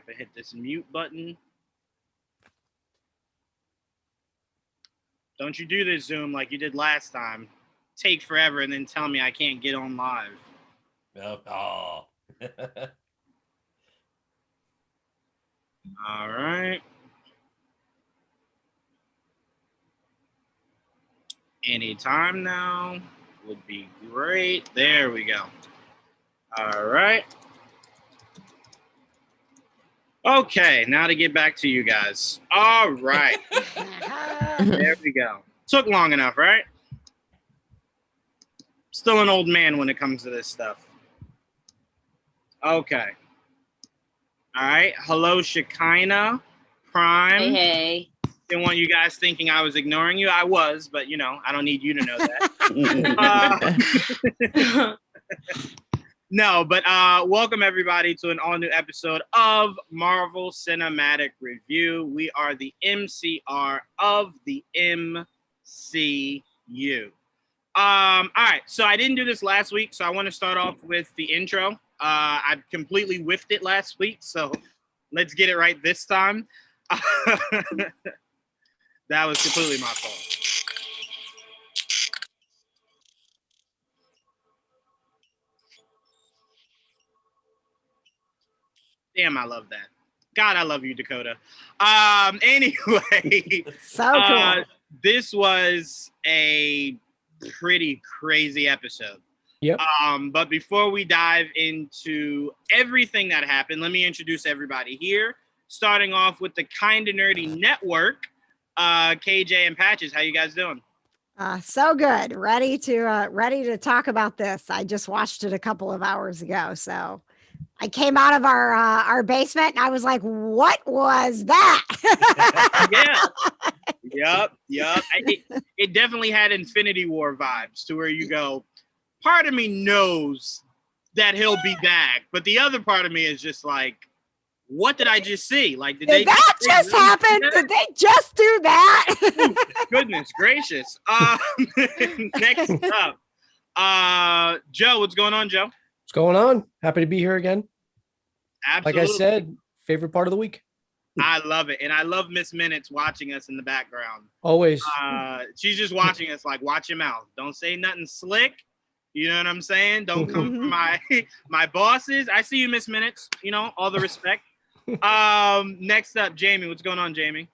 have to hit this mute button. Don't you do this, Zoom, like you did last time. Take forever and then tell me I can't get on live. Oh. All right. Anytime now would be great. There we go. All right. Okay, now to get back to you guys. All right. There we go. Took long enough, right? Still an old man when it comes to this stuff. Okay. All right. Hello, Shekinah, Prime. Hey. Didn't want you guys thinking I was ignoring you. I was, but I don't need you to know that. No, but welcome everybody to an all-new episode of Marvel Cinematic Review. We are the MCR of the MCU. All right, so I didn't do this last week, so I want to start off with the intro. I completely whiffed it last week, so let's get it right this time. That was completely my fault. Damn, I love that. God, I love you, Dakota. Anyway, so cool. This was a pretty crazy episode. Yep. But before we dive into everything that happened, let me introduce everybody here. Starting off with the Kinda Nerdy Network, KJ and Patches. How you guys doing? So good. Ready to talk about this. I just watched it a couple of hours ago, so I came out of our basement and I was like, "What was that?" Yeah. Yep. It definitely had Infinity War vibes to where you go, part of me knows that he'll be back, but the other part of me is just like, what did I just see? Like, did that just happen? Did they just do that? Goodness gracious. Next up, Joe, what's going on, Joe? What's going on? Happy to be here again. Absolutely. Like I said, favorite part of the week. I love it. And I love Miss Minutes watching us in the background. Always. She's just watching us like, watch your mouth. Don't say nothing slick. You know what I'm saying? Don't come from my bosses. I see you, Miss Minutes. All the respect. Next up, Jamie. What's going on, Jamie?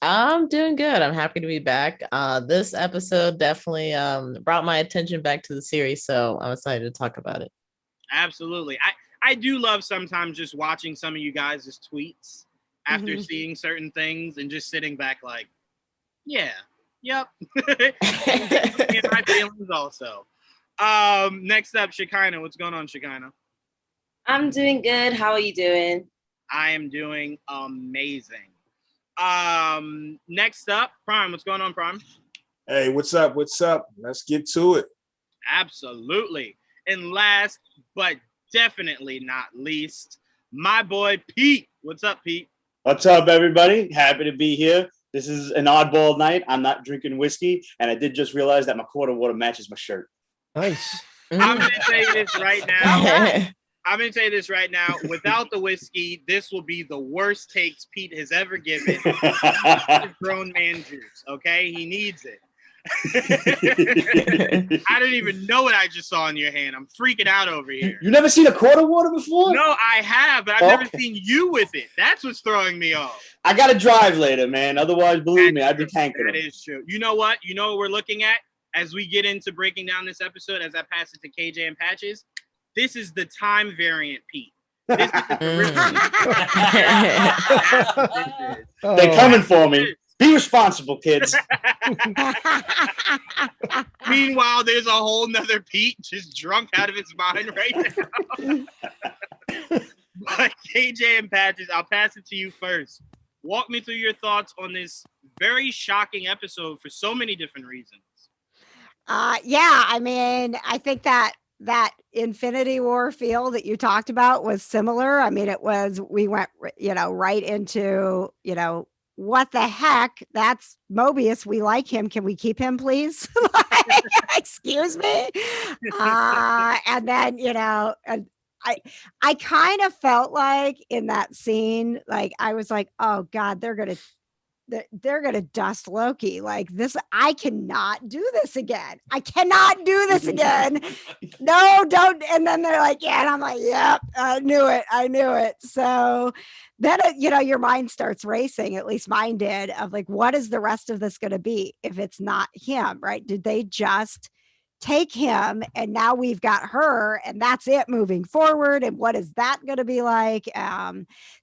I'm doing good. I'm happy to be back. This episode definitely brought my attention back to the series, so I'm excited to talk about it. Absolutely. I do love sometimes just watching some of you guys' tweets after seeing certain things and just sitting back like, yeah, yep. And my feelings also. Next up, Shekinah. What's going on, Shekinah? I'm doing good. How are you doing? I am doing amazing. Next up, Prime. What's going on, Prime? Hey, what's up? Let's get to it. Absolutely. And last but definitely not least, my boy Pete. What's up, Pete? What's up, everybody? Happy to be here. This is an oddball night. I'm not drinking whiskey, and I did just realize that my quarter water matches my shirt. Nice. I'm going to tell you this right now. Without the whiskey, this will be the worst takes Pete has ever given. Grown man juice, okay? He needs it. I didn't even know what I just saw in your hand. I'm freaking out over here. You never seen a quarter water before? No, I have, but I've never seen you with it. That's what's throwing me off. I got to drive later, man. Otherwise, believe me, I'd be tanking That is true. You know what? You know what we're looking at? As we get into breaking down this episode, as I pass it to KJ and Patches, this is the time variant Pete. This is They're coming for me. Be responsible, kids. Meanwhile, there's a whole nother Pete just drunk out of his mind right now. But KJ and Patches, I'll pass it to you first. Walk me through your thoughts on this very shocking episode for so many different reasons. I think that Infinity War feel that you talked about was similar. I mean, we went, right into, what the heck? That's Mobius. We like him. Can we keep him, please? Excuse me. And then, I kind of felt like in that scene, like I was like, oh God, they're gonna dust Loki like this. I cannot do this again. I cannot do this again. No, don't. And then they're like, yeah, and I'm like, yep, I knew it. So then your mind starts racing, at least mine did, of like, what is the rest of this going to be if it's not him, right? Did they just take him and now we've got her and that's it moving forward, and what is that going to be like?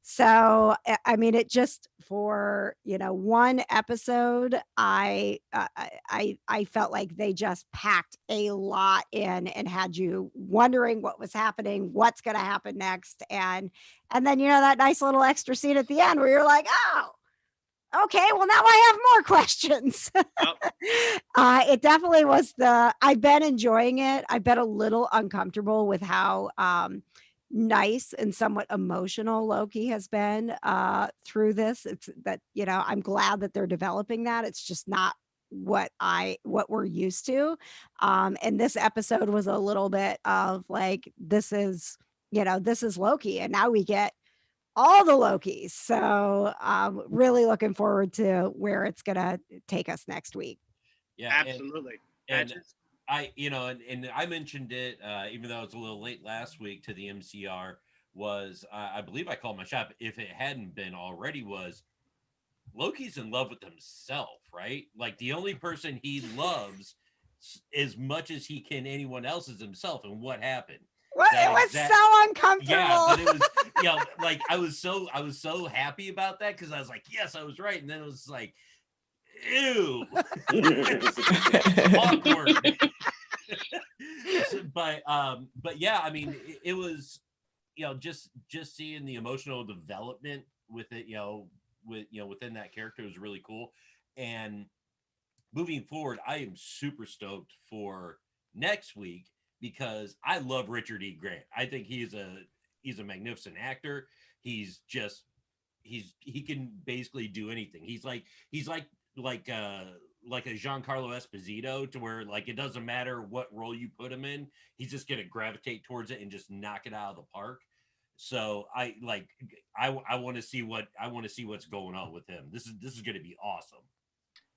So I mean, it just for one episode, I felt like they just packed a lot in and had you wondering what was happening, what's going to happen next, and then that nice little extra scene at the end where you're like, oh, okay, well now I have more questions. It definitely was I've been enjoying it. I've been a little uncomfortable with how nice and somewhat emotional Loki has been through this. It's that, I'm glad that they're developing that. It's just not what we're used to. And this episode was a little bit of like, this is Loki, and now we get all the Lokis. So really looking forward to where it's gonna take us next week. Yeah, absolutely. And I mentioned it, even though it was a little late last week to the MCR, was I believe I called my shot, if it hadn't been already, was Loki's in love with himself, right? Like the only person he loves as much as he can anyone else is himself. And what happened? Well, it was so uncomfortable. Yeah, but it was, like I was so happy about that because I was like, yes, I was right. And then it was like, ew, it's awkward. But yeah, I mean, it was, just seeing the emotional development with it, within that character was really cool. And moving forward, I am super stoked for next week because I love Richard E. Grant. I think he's a magnificent actor. He can basically do anything. He's like a Giancarlo Esposito, to where like it doesn't matter what role you put him in, he's just gonna gravitate towards it and just knock it out of the park. So I want to see what's going on with him. This is gonna be awesome.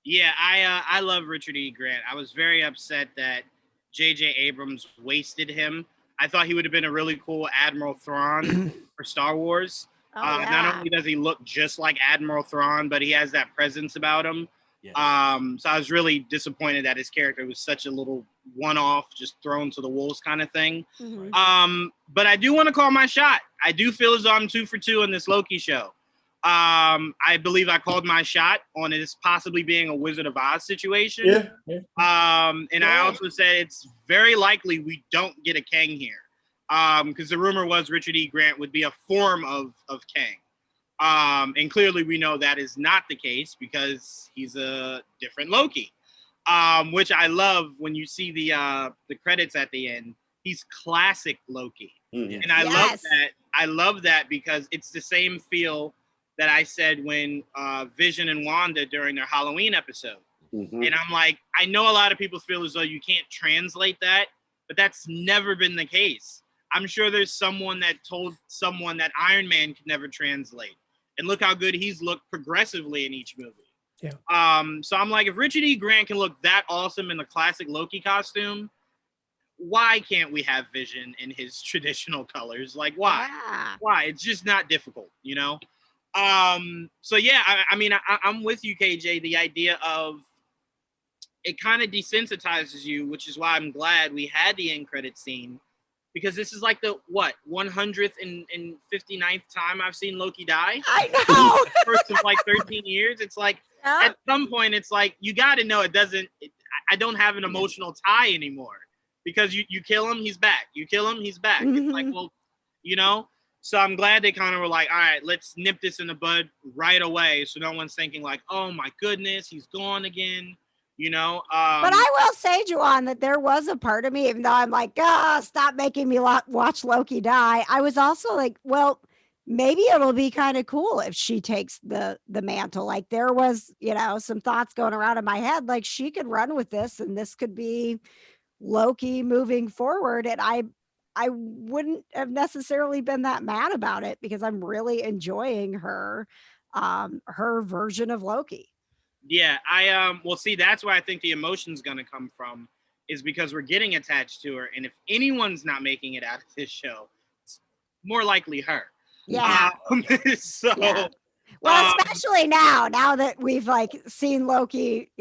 Yeah, I love Richard E. Grant. I was very upset that J.J. Abrams wasted him. I thought he would have been a really cool Admiral Thrawn for Star Wars. Yeah. Not only does he look just like Admiral Thrawn, but he has that presence about him. Yes. So I was really disappointed that his character was such a little one-off, just thrown to the wolves kind of thing. Mm-hmm. But I do want to call my shot. I do feel as though I'm 2 for 2 in this Loki show. I believe I called my shot on it possibly being a Wizard of Oz situation. Yeah. And I also said it's very likely we don't get a Kang here. Because the rumor was Richard E. Grant would be a form of Kang. And clearly we know that is not the case because he's a different Loki. Which I love when you see the credits at the end. He's classic Loki. Mhm. And I love that because it's the same feel that I said when Vision and Wanda during their Halloween episode. Mhm. And I'm like, I know a lot of people feel as though you can't translate that, but that's never been the case. I'm sure there's someone that told someone that Iron Man could never translate. And look how good he's looked progressively in each movie. Yeah. So I'm like, if Richard E. Grant can look that awesome in the classic Loki costume, why can't we have Vision in his traditional colors? Like, why? Yeah. Why? It's just not difficult, So yeah, I mean, I'm with you, KJ. The idea of it kind of desensitizes you, which is why I'm glad we had the end credit scene, because this is like the 100th and 59th time I've seen Loki die. I know. First of like 13 years. It's like at some point, it's like you got to know I don't have an emotional tie anymore because you kill him, he's back. You kill him, he's back. Mm-hmm. It's like, well, So I'm glad they kind of were like, all right, let's nip this in the bud right away, so no one's thinking like, oh my goodness, he's gone again. But I will say, Juwan, that there was a part of me, even though I'm like, stop making me watch Loki die. I was also like, well, maybe it'll be kind of cool if she takes the mantle. Like there was, some thoughts going around in my head, like she could run with this and this could be Loki moving forward. And I wouldn't have necessarily been that mad about it because I'm really enjoying her version of Loki. Yeah, well, see, that's where I think the emotion's gonna come from, is because we're getting attached to her, and if anyone's not making it out of this show, it's more likely her. Yeah. So, yeah. Well, especially now that we've like seen Loki,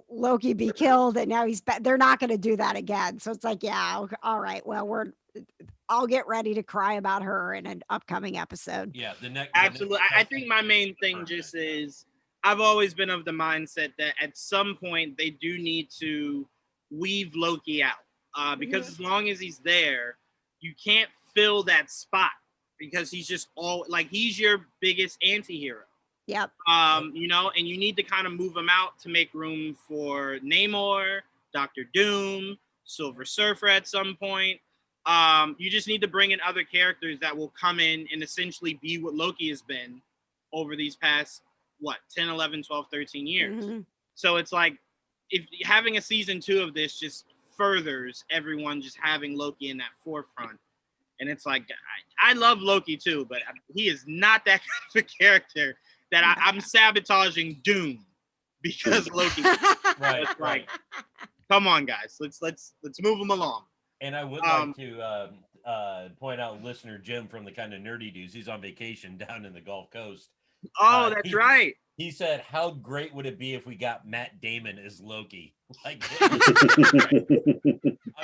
Loki be killed, and now they're not going to do that again. So it's like, yeah, all right. Well, I'll get ready to cry about her in an upcoming episode. Yeah, absolutely. I think my main thing just is I've always been of the mindset that at some point they do need to weave Loki out, because as long as he's there, you can't fill that spot. Because he's just he's your biggest anti-hero. Yep. And you need to kind of move him out to make room for Namor, Doctor Doom, Silver Surfer at some point. You just need to bring in other characters that will come in and essentially be what Loki has been over these past, 10, 11, 12, 13 years. Mm-hmm. So it's like, if having a season 2 of this just furthers everyone just having Loki in that forefront. And it's like, I love Loki too, but he is not that kind of a character that I'm sabotaging Doom because Loki. Right. It's like, come on, guys, let's move him along. And I would like to point out listener Jim from the Kind of Nerdy Dudes. He's on vacation down in the Gulf Coast. Oh, that's right. He said, "How great would it be if we got Matt Damon as Loki?" Like, I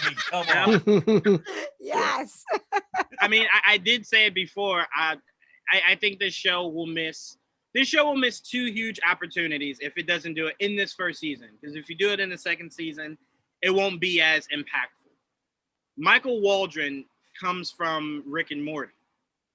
mean, come on. Yes. I mean, I did say it before. I think this show will miss 2 huge opportunities if it doesn't do it in this first season. Because if you do it in the second season, it won't be as impactful. Michael Waldron comes from Rick and Morty.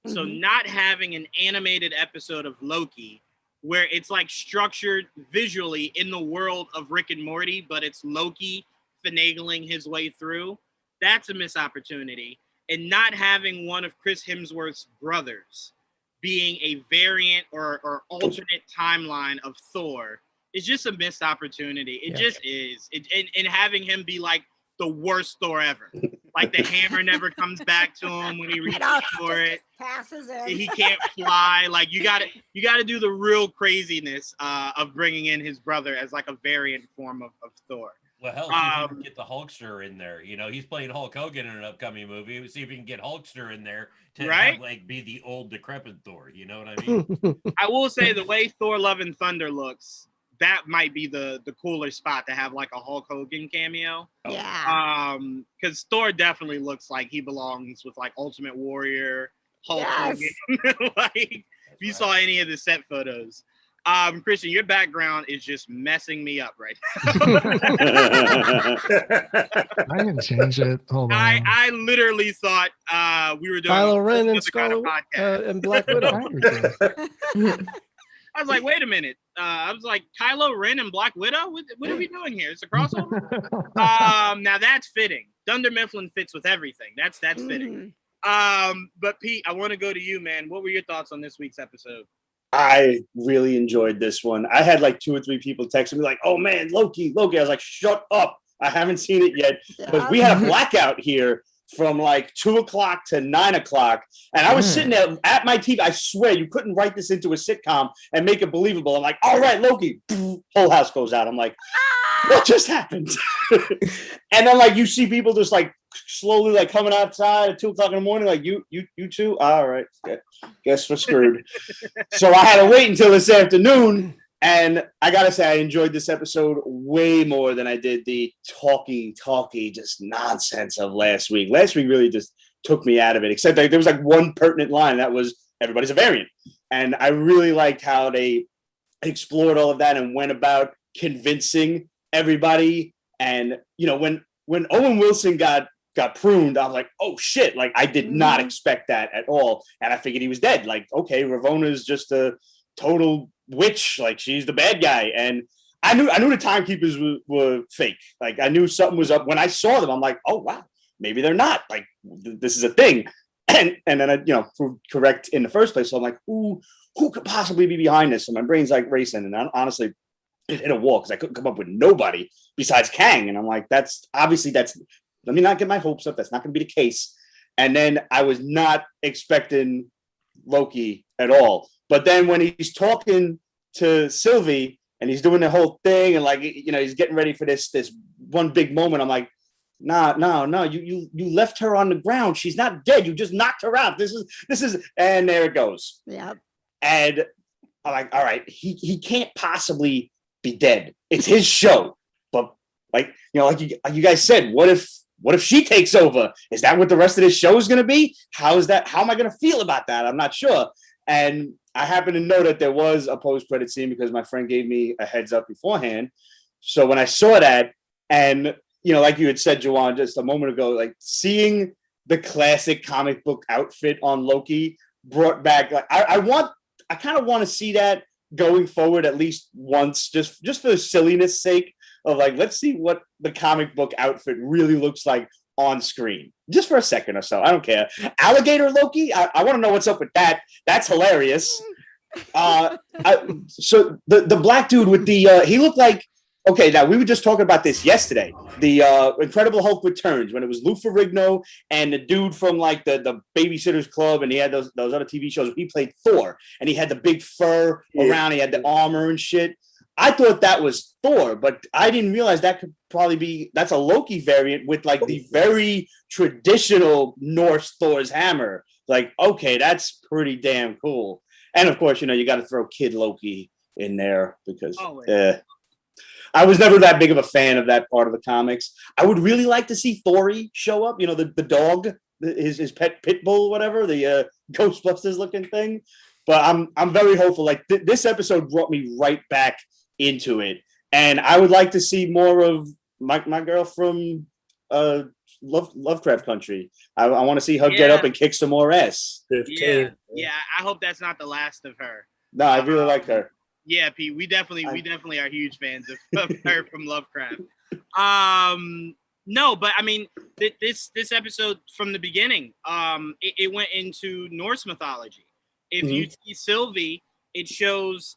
Mm-hmm. So not having an animated episode of Loki where it's like structured visually in the world of Rick and Morty, but it's Loki finagling his way through, that's a missed opportunity. And not having one of Chris Hemsworth's brothers being a variant or alternate timeline of Thor is just a missed opportunity. It just is. And having him be like the worst Thor ever. Like the hammer never comes back to him when he reaches for it. Passes in. He can't fly. Like you got to do the real craziness of bringing in his brother as like a variant form of Thor. Well, hell, see if you can get the Hulkster in there. He's playing Hulk Hogan in an upcoming movie. See if you can get Hulkster in there to have, be the old decrepit Thor. You know what I mean? I will say the way Thor: Love and Thunder looks, that might be the cooler spot to have like a Hulk Hogan cameo. Yeah. Because Thor definitely looks like he belongs with like Ultimate Warrior, Hulk Hogan. If you saw any of the set photos. Christian, your background is just messing me up right now. I can change it. Hold on. I literally thought we were doing Kylo Ren and Scarlet and Black Widow. I was like, wait a minute. I was like, Kylo Ren and Black Widow? What are we doing here? It's a crossover? Now that's fitting. Dunder Mifflin fits with everything. That's fitting. But Pete, I want to go to you, man. What were your thoughts on this week's episode? I really enjoyed this one. I had like 2 or 3 people texting me like, "Oh man, Loki." I was like, "Shut up. I haven't seen it yet." Because we had a blackout here from like 2 o'clock to 9 o'clock. And I was sitting there at my TV. I swear you couldn't write this into a sitcom and make it believable. I'm like, all right, Loki. Whole house goes out. I'm like, what just happened? And then like you see people just like slowly like coming outside at 2 o'clock in the morning, like you two? All right. Guess we're screwed. So I had to wait until this afternoon. And I gotta say, I enjoyed this episode way more than I did the talky, just nonsense of last week. Last week really just took me out of it, except that there was like one pertinent line that was everybody's a variant. And I really liked how they explored all of that and went about convincing everybody. And, when Owen Wilson got pruned, I was like, oh shit, like I did not expect that at all. And I figured he was dead. Like, okay, Ravona's just a total witch, like she's the bad guy. And I knew the timekeepers were fake. Like I knew something was up when I saw them. I'm like, oh wow, maybe they're not. Like this is a thing. And then I proved correct in the first place. So I'm like, who could possibly be behind this? And my brain's like racing. And honestly, it hit a wall because I couldn't come up with nobody besides Kang. And I'm like, that's let me not get my hopes up. That's not going to be the case. And then I was not expecting Loki at all. But then when he's talking to Sylvie and he's doing the whole thing and like, you know, he's getting ready for this one big moment, I'm like, no, you left her on the ground. She's not dead. You just knocked her out. This is, and there it goes. Yep. And I'm like, all right, he can't possibly be dead. It's his show. But like, you know, like you guys said, what if she takes over? Is that what the rest of this show is going to be? How am I going to feel about that? I'm not sure. And I happen to know that there was a post-credit scene because my friend gave me a heads up beforehand. So when I saw that, and you know, like you had said, Joanne, just a moment ago, like seeing the classic comic book outfit on Loki brought back, like I kind of want to see that going forward at least once, just for the silliness sake of like, let's see what the comic book outfit really looks like on screen, just for a second or so. I don't care. Alligator Loki, I want to know what's up with that. That's hilarious. So the black dude with the he looked like, okay, now we were just talking about this yesterday. The Incredible Hulk Returns, when it was Lou Ferrigno and the dude from like the Babysitters Club, and he had those other TV shows. He played Thor, and he had the big fur around. He had the armor and shit. I thought that was Thor, but I didn't realize that could probably that's a Loki variant with like the very traditional Norse Thor's hammer. Like, okay, that's pretty damn cool. And of course, you know, you got to throw Kid Loki in there because I was never that big of a fan of that part of the comics. I would really like to see Thori show up, you know, the dog, his pet pit bull, whatever, the Ghostbusters looking thing. But I'm very hopeful. Like this episode brought me right back into it. And I would like to see more of my girl from Lovecraft Country. I want to see her get up and kick some more ass. Yeah, I hope that's not the last of her. No, I really like her. Yeah, Pete, we definitely are huge fans of her from Lovecraft. No, but I mean, this episode from the beginning, it went into Norse mythology. If you see Sylvie, it shows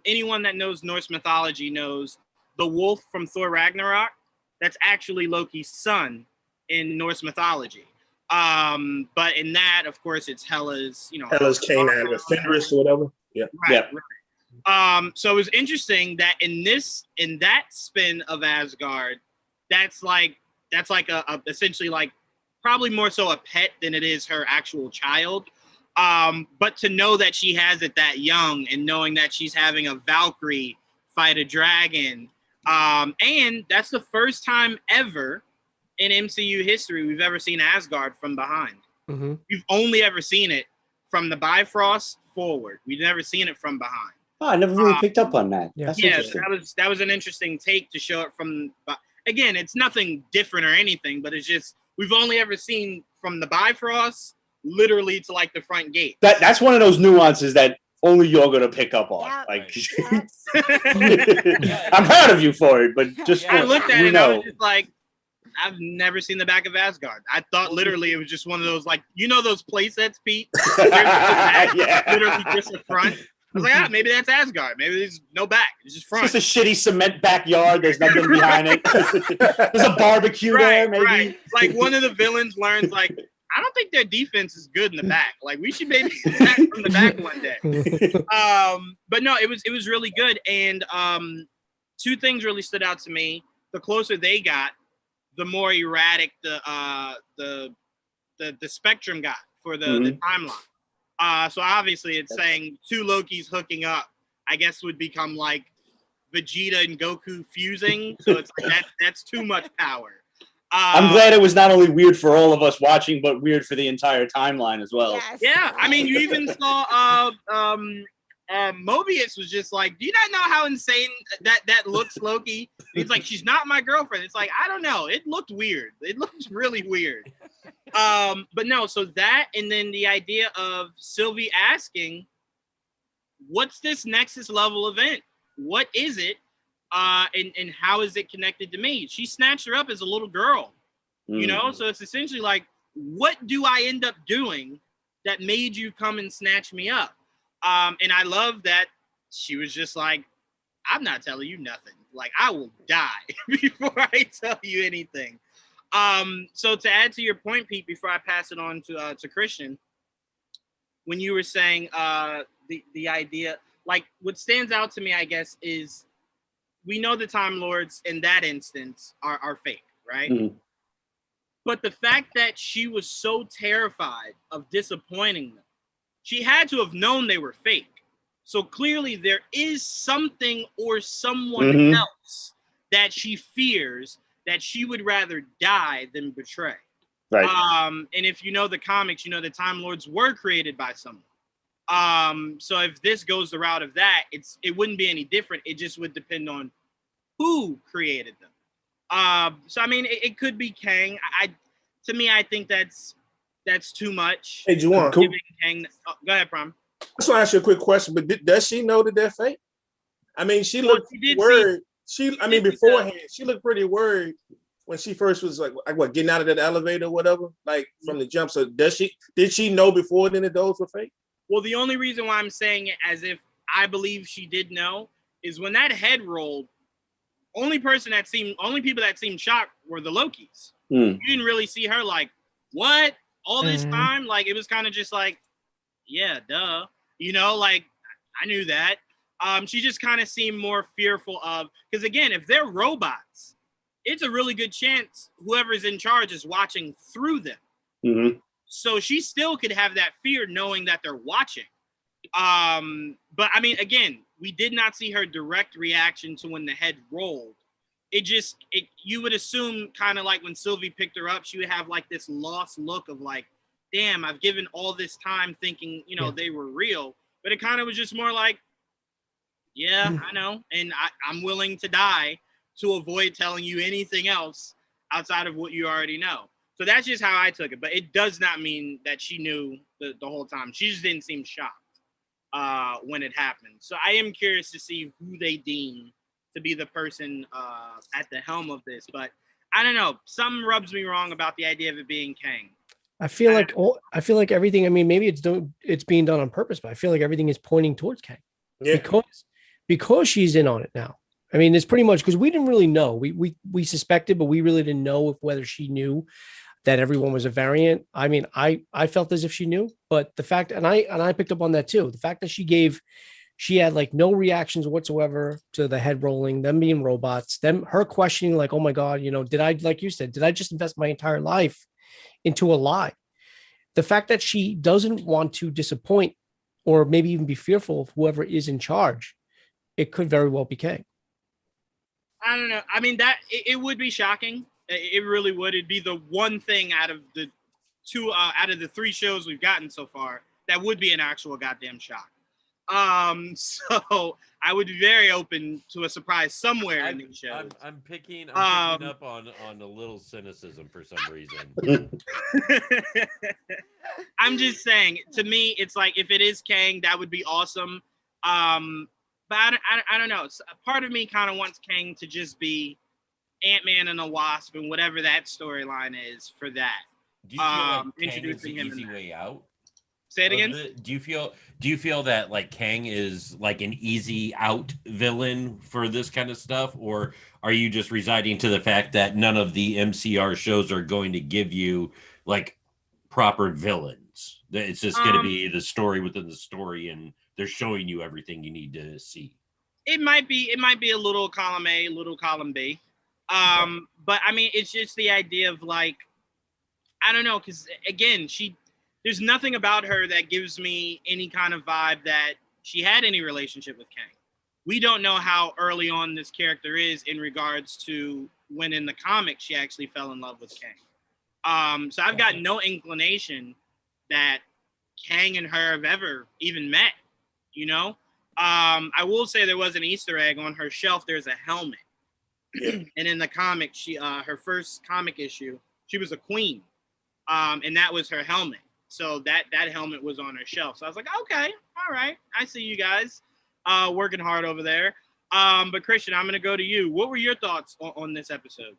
anyone that knows Norse mythology knows the wolf from Thor Ragnarok. That's actually Loki's son in Norse mythology. But in that, of course, it's Hela's, you know, Hela's Canaan, or Fenris or whatever. Yeah. Right. So it was interesting that in that spin of Asgard, that's like a essentially like probably more so a pet than it is her actual child. But to know that she has it that young and knowing that she's having a Valkyrie fight a dragon, and that's the first time ever in MCU history we've ever seen Asgard from behind. Mm-hmm. We've only ever seen it from the Bifrost forward. We've never seen it from behind. Oh, I never really picked up on that. Yeah. That's interesting. that was an interesting take to show it from. Again, it's nothing different or anything, but it's just we've only ever seen from the Bifrost literally to like the front gate. That's one of those nuances that only you're gonna pick up on. Yeah. Like, I'm proud of you for it, but just I looked at it and I was just like, I've never seen the back of Asgard. I thought literally it was just one of those, like, you know, those play sets, Pete? Literally just the front. I was like, maybe that's Asgard. Maybe there's no back. It's just front. It's just a shitty cement backyard. There's nothing behind it. There's a barbecue there, maybe. Right. Like one of the villains learns, like, I don't think their defense is good in the back. Like we should maybe attack from the back one day. But no, it was really good. And two things really stood out to me. The closer they got, the more erratic the spectrum got for the timeline. So obviously it's saying two Lokis hooking up, I guess would become like Vegeta and Goku fusing. So it's like that's too much power. I'm glad it was not only weird for all of us watching, but weird for the entire timeline as well. Yes. Yeah, I mean, you even saw Mobius was just like, do you not know how insane that looks, Loki? He's like, she's not my girlfriend. It's like, I don't know. It looked weird. It looked really weird. But no, so that, and then the idea of Sylvie asking, what's this Nexus level event? What is it? And how is it connected to me? She snatched her up as a little girl, you know? So it's essentially like, what do I end up doing that made you come and snatch me up? And I love that she was just like, I'm not telling you nothing. Like, I will die before I tell you anything. So to add to your point, Pete, before I pass it on to Christian, when you were saying the idea, like what stands out to me, I guess, is we know the Time Lords in that instance are fake, right? Mhm. But the fact that she was so terrified of disappointing them, she had to have known they were fake. So clearly there is something or someone Mhm. else that she fears that she would rather die than betray. Right. And if you know the comics, you know the Time Lords were created by someone. So if this goes the route of that, it wouldn't be any different. It just would depend on who created them. So I mean, it could be Kang. To me, I think that's too much. Hey, Juwan. Cool. Kang, go ahead, Prom. I just want to ask you a quick question, but does she know that they're fake? I mean, she looked did worried. see Beforehand, she looked pretty worried when she first was like what, getting out of that elevator or whatever, like from the jump. So did she know before then that those were fake? Well, the only reason why I'm saying it as if I believe she did know is when that head rolled, only people that seemed shocked were the Lokis. You didn't really see her like, what? All this time? Like, it was kind of just like, yeah, duh. You know, like, I knew that. She just kind of seemed more fearful of, because again, if they're robots, it's a really good chance whoever's in charge is watching through them. Mm-hmm. So she still could have that fear knowing that they're watching. But I mean, again, we did not see her direct reaction to when the head rolled. You would assume kind of like when Sylvie picked her up, she would have like this lost look of like, damn, I've given all this time thinking, they were real. But it kind of was just more like, yeah, I know. And I'm willing to die to avoid telling you anything else outside of what you already know. So that's just how I took it. But it does not mean that she knew the whole time. She just didn't seem shocked when it happened. So I am curious to see who they deem to be the person at the helm of this. But I don't know. Something rubs me wrong about the idea of it being Kang. I feel like everything. I mean, maybe it's being done on purpose, but I feel like everything is pointing towards Kang. Yeah. Because she's in on it now. I mean, it's pretty much because we didn't really know. We suspected, but we really didn't know whether she knew that everyone was a variant. I mean, I felt as if she knew, but the fact, and I picked up on that too. The fact that she had like no reactions whatsoever to the head rolling, them being robots, her questioning like, oh my God, did I, like you said, did I just invest my entire life into a lie? The fact that she doesn't want to disappoint or maybe even be fearful of whoever is in charge, it could very well be Kang. I don't know. I mean, it would be shocking. It really would. It'd be the one thing out of the three shows we've gotten so far that would be an actual goddamn shock. So I would be very open to a surprise somewhere in these shows. I'm picking up on a little cynicism for some reason. I'm just saying, to me, it's like if it is Kang, that would be awesome. But I don't know. Part of me kind of wants Kang to just be Ant-Man and the Wasp and whatever that storyline is for that. Do you feel like introducing Kang him is the easy way out? Say it again. Do you feel that like Kang is like an easy out villain for this kind of stuff, or are you just residing to the fact that none of the MCR shows are going to give you like proper villains? That it's just going to be the story within the story, and they're showing you everything you need to see. It might be a little column A, little column B. But I mean, it's just the idea of like, I don't know, because again, there's nothing about her that gives me any kind of vibe that she had any relationship with Kang. We don't know how early on this character is in regards to when in the comics she actually fell in love with Kang. So I've got no inclination that Kang and her have ever even met, I will say there was an Easter egg on her shelf. There's a helmet. Yeah. And in the comic, her first comic issue, she was a queen. And that was her helmet. So that helmet was on her shelf. So I was like, okay, all right. I see you guys working hard over there. But Christian, I'm going to go to you. What were your thoughts on this episode?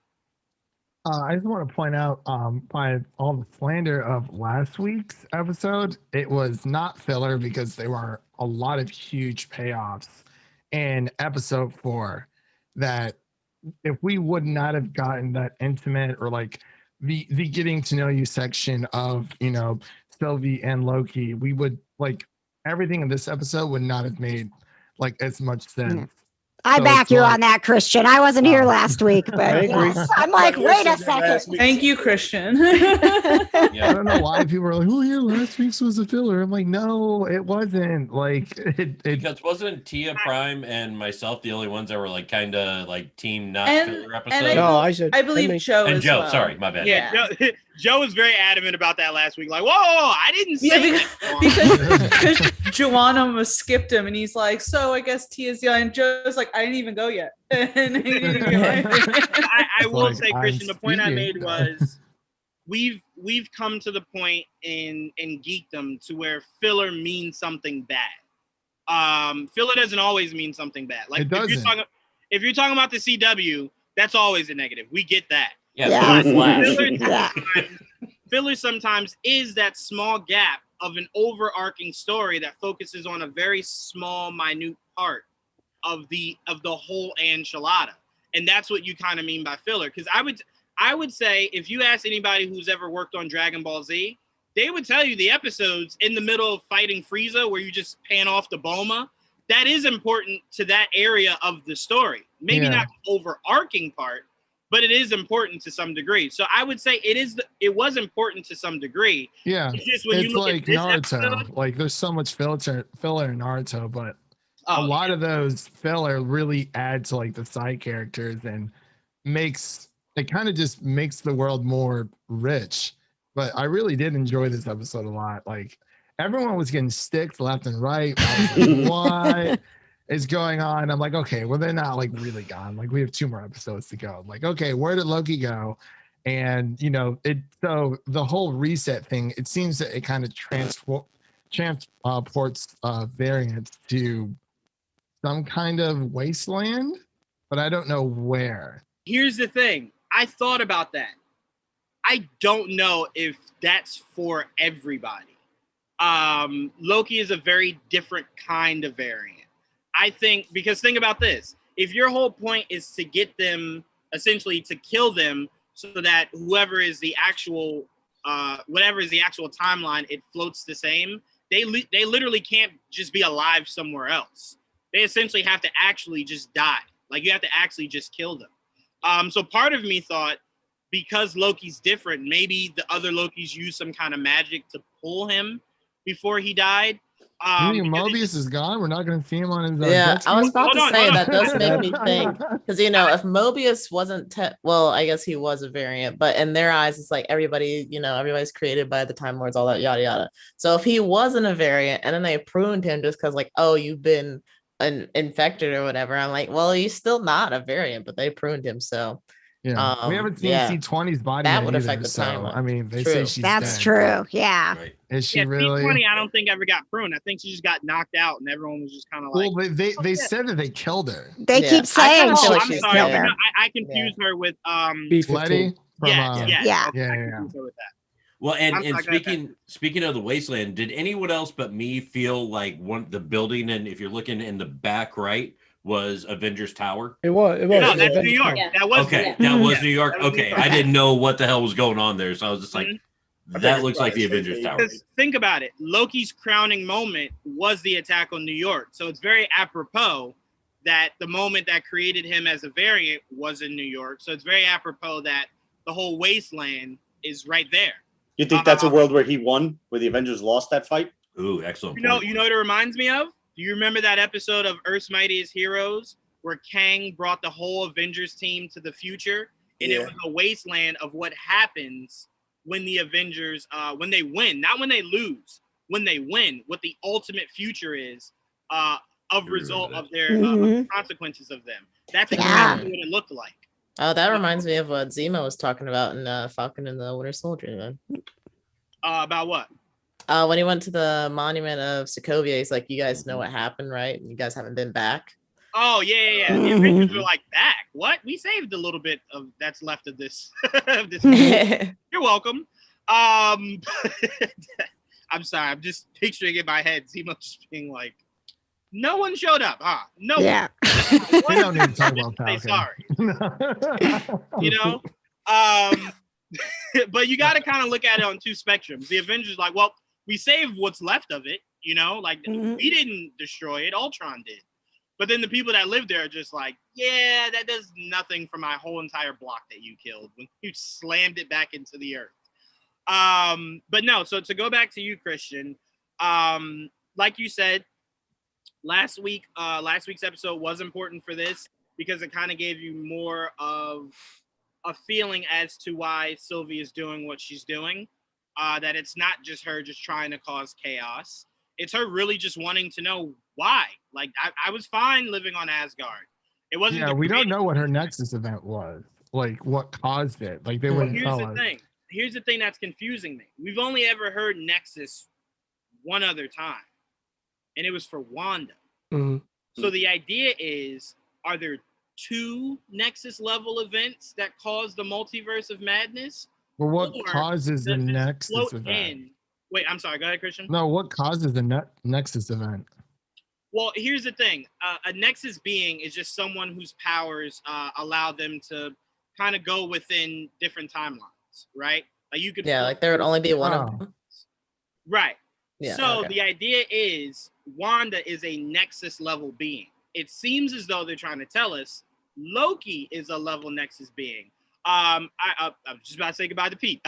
I just want to point out, by all the slander of last week's episode, it was not filler because there were a lot of huge payoffs in episode 4 that if we would not have gotten that intimate or like the getting to know you section of Sylvie and Loki, we would like everything in this episode would not have made like as much sense. I So back it's you like- on that, Christian. I wasn't here Oh. last week, I but agree. yes, I'm like, But wait a listen, second. last week- Thank you, Christian. I Yeah. don't know why people are like, oh yeah, last week's was a filler. I'm like, no, it wasn't. Like it Because wasn't Tia Prime and myself the only ones that were like kind of like team not And- filler and episode? No, I said. I believe mean, Joe And as Joe, well. sorry, my bad. Yeah, Joe was very adamant about that last week. Like, whoa, I didn't say Yeah, that. because Joanna skipped him, and he's like, "So I guess Tia's the," and Joe's like, "I didn't even go yet." And he didn't go either. I will Like, say, I'm Christian, the point I speaking. made was we've come to the point in geekdom to where filler means something bad. Filler doesn't always mean something bad. Like It doesn't. if you're talking about the CW, that's always a negative. We get that. Yeah, Yeah. so Flash. Filler filler sometimes is that small gap of an overarching story that focuses on a very small, minute part of the whole enchilada, and that's what you kind of mean by filler. Because I would say if you ask anybody who's ever worked on Dragon Ball Z, they would tell you the episodes in the middle of fighting Frieza where you just pan off the Bulma, that is important to that area of the story. Maybe Yeah. not the overarching part, but it is important to some degree. So I would say it was important to some degree. Yeah. It's just when you It's look like at this Naruto. episode, Like there's so much filler in Naruto, but oh, a lot of those filler really add to like the side characters and kind of just makes the world more rich. But I really did enjoy this episode a lot. Like everyone was getting sticks left and right. I was like, what is going on? I'm like, okay, well, they're not like really gone. Like we have 2 more episodes to go. Like, okay, where did Loki go? And so the whole reset thing, it seems that it kind of transports variants to some kind of wasteland, but I don't know where. here's the thing. I thought about that. I don't know if that's for everybody. Loki is a very different kind of variant. I think, because think about this. If your whole point is to get them, essentially to kill them, so that whatever is the actual timeline, it floats the same, they literally can't just be alive somewhere else. They essentially have to actually just die. Like you have to actually just kill them. So part of me thought, because Loki's different, maybe the other Lokis used some kind of magic to pull him before he died. You think Mobius is gone? We're not going to see him on his Yeah, jet I was ski? about to Hold on, say hold that on. does make me think, because if Mobius wasn't well, I guess he was a variant, but in their eyes it's like everybody's created by the Time Lords, all that yada yada. So if he wasn't a variant and then they pruned him just because like, oh, you've been infected or whatever, I'm like, well, he's still not a variant, but they pruned him. So Yeah, we haven't seen C20's body that yet would either, affect the so timeline. I mean, they True. say she's That's dead. true. Yeah. Right. Is she Yeah, really? C20, I don't think ever got pruned. I think she just got knocked out, and everyone was just kind of like, Well, they yeah. said that they killed her. They Yeah. keep saying I feel oh, like I'm she's sorry. killed No, her. I confused her with B15. Letty from yes. Yeah. I Yeah. confused her with that. Well, and I'm not gonna speaking of the wasteland, did anyone else but me feel like the building, and if you're looking in the back right, was Avengers Tower? It was. No, that's New York. Yeah. That was Okay, New York. that was Yeah, New York. that was New Okay, York. I didn't know what the hell was going on there, so I was just like, Mhm. that looks like the Avengers Tower. Because think about it, Loki's crowning moment was the attack on New York, so it's very apropos that the moment that created him as a variant was in New York. So it's very apropos that the whole wasteland is right there. You think that's a world where he won, where the Avengers lost that fight? Ooh, excellent. You know point. what it reminds me of? Do you remember that episode of Earth's Mightiest Heroes where Kang brought the whole Avengers team to the future, and it Yeah. was a wasteland of what happens when the Avengers, when they win, not when they lose, when they win, what the ultimate future is of result of their Mhm. consequences of them. That's Yeah. exactly what it looked like. Oh, that reminds me of what Zemo was talking about in Falcon and the Winter Soldier. Man. About what? When he went to the monument of Sokovia, he's like, "You guys know what happened, right? You guys haven't been back." Oh, yeah. The Avengers were like, back? What? We saved a little bit of that's left of this. of this movie. You're welcome. I'm sorry. I'm just picturing in my head Zemo just being like, no one showed up, huh? No one. Yeah. We don't need to talk about Say Falcon. sorry. You know? But you got to kind of look at it on two spectrums. The Avengers, like, well, we saved what's left of it, you know, like we didn't destroy it, Ultron did. But then the people that live there are just like, yeah, that does nothing for my whole entire block that you killed when you slammed it back into the earth. But no, so to go back to you, Christian, like you said, last week's episode was important for this because it kind of gave you more of a feeling as to why Sylvie is doing what she's doing. That it's not just her just trying to cause chaos. It's her really just wanting to know why. Like, I was fine living on Asgard. It wasn't. Yeah, we don't know what her Nexus event was. Like, what caused it. Like, they wouldn't tell us. Here's the thing that's confusing me. We've only ever heard Nexus one other time, and it was for Wanda. So the idea is, are there 2 Nexus level events that cause the multiverse of madness? Well, what causes the Nexus event? Wait, I'm sorry. Go ahead, Christian. No, what causes the Nexus event? Well, here's the thing. A Nexus being is just someone whose powers allow them to kind of go within different timelines, right? Like you could. Yeah, like there would only be one of them. Right. Yeah, so the idea is Wanda is a Nexus level being. It seems as though they're trying to tell us Loki is a level Nexus being. I'm just about to say goodbye to Pete.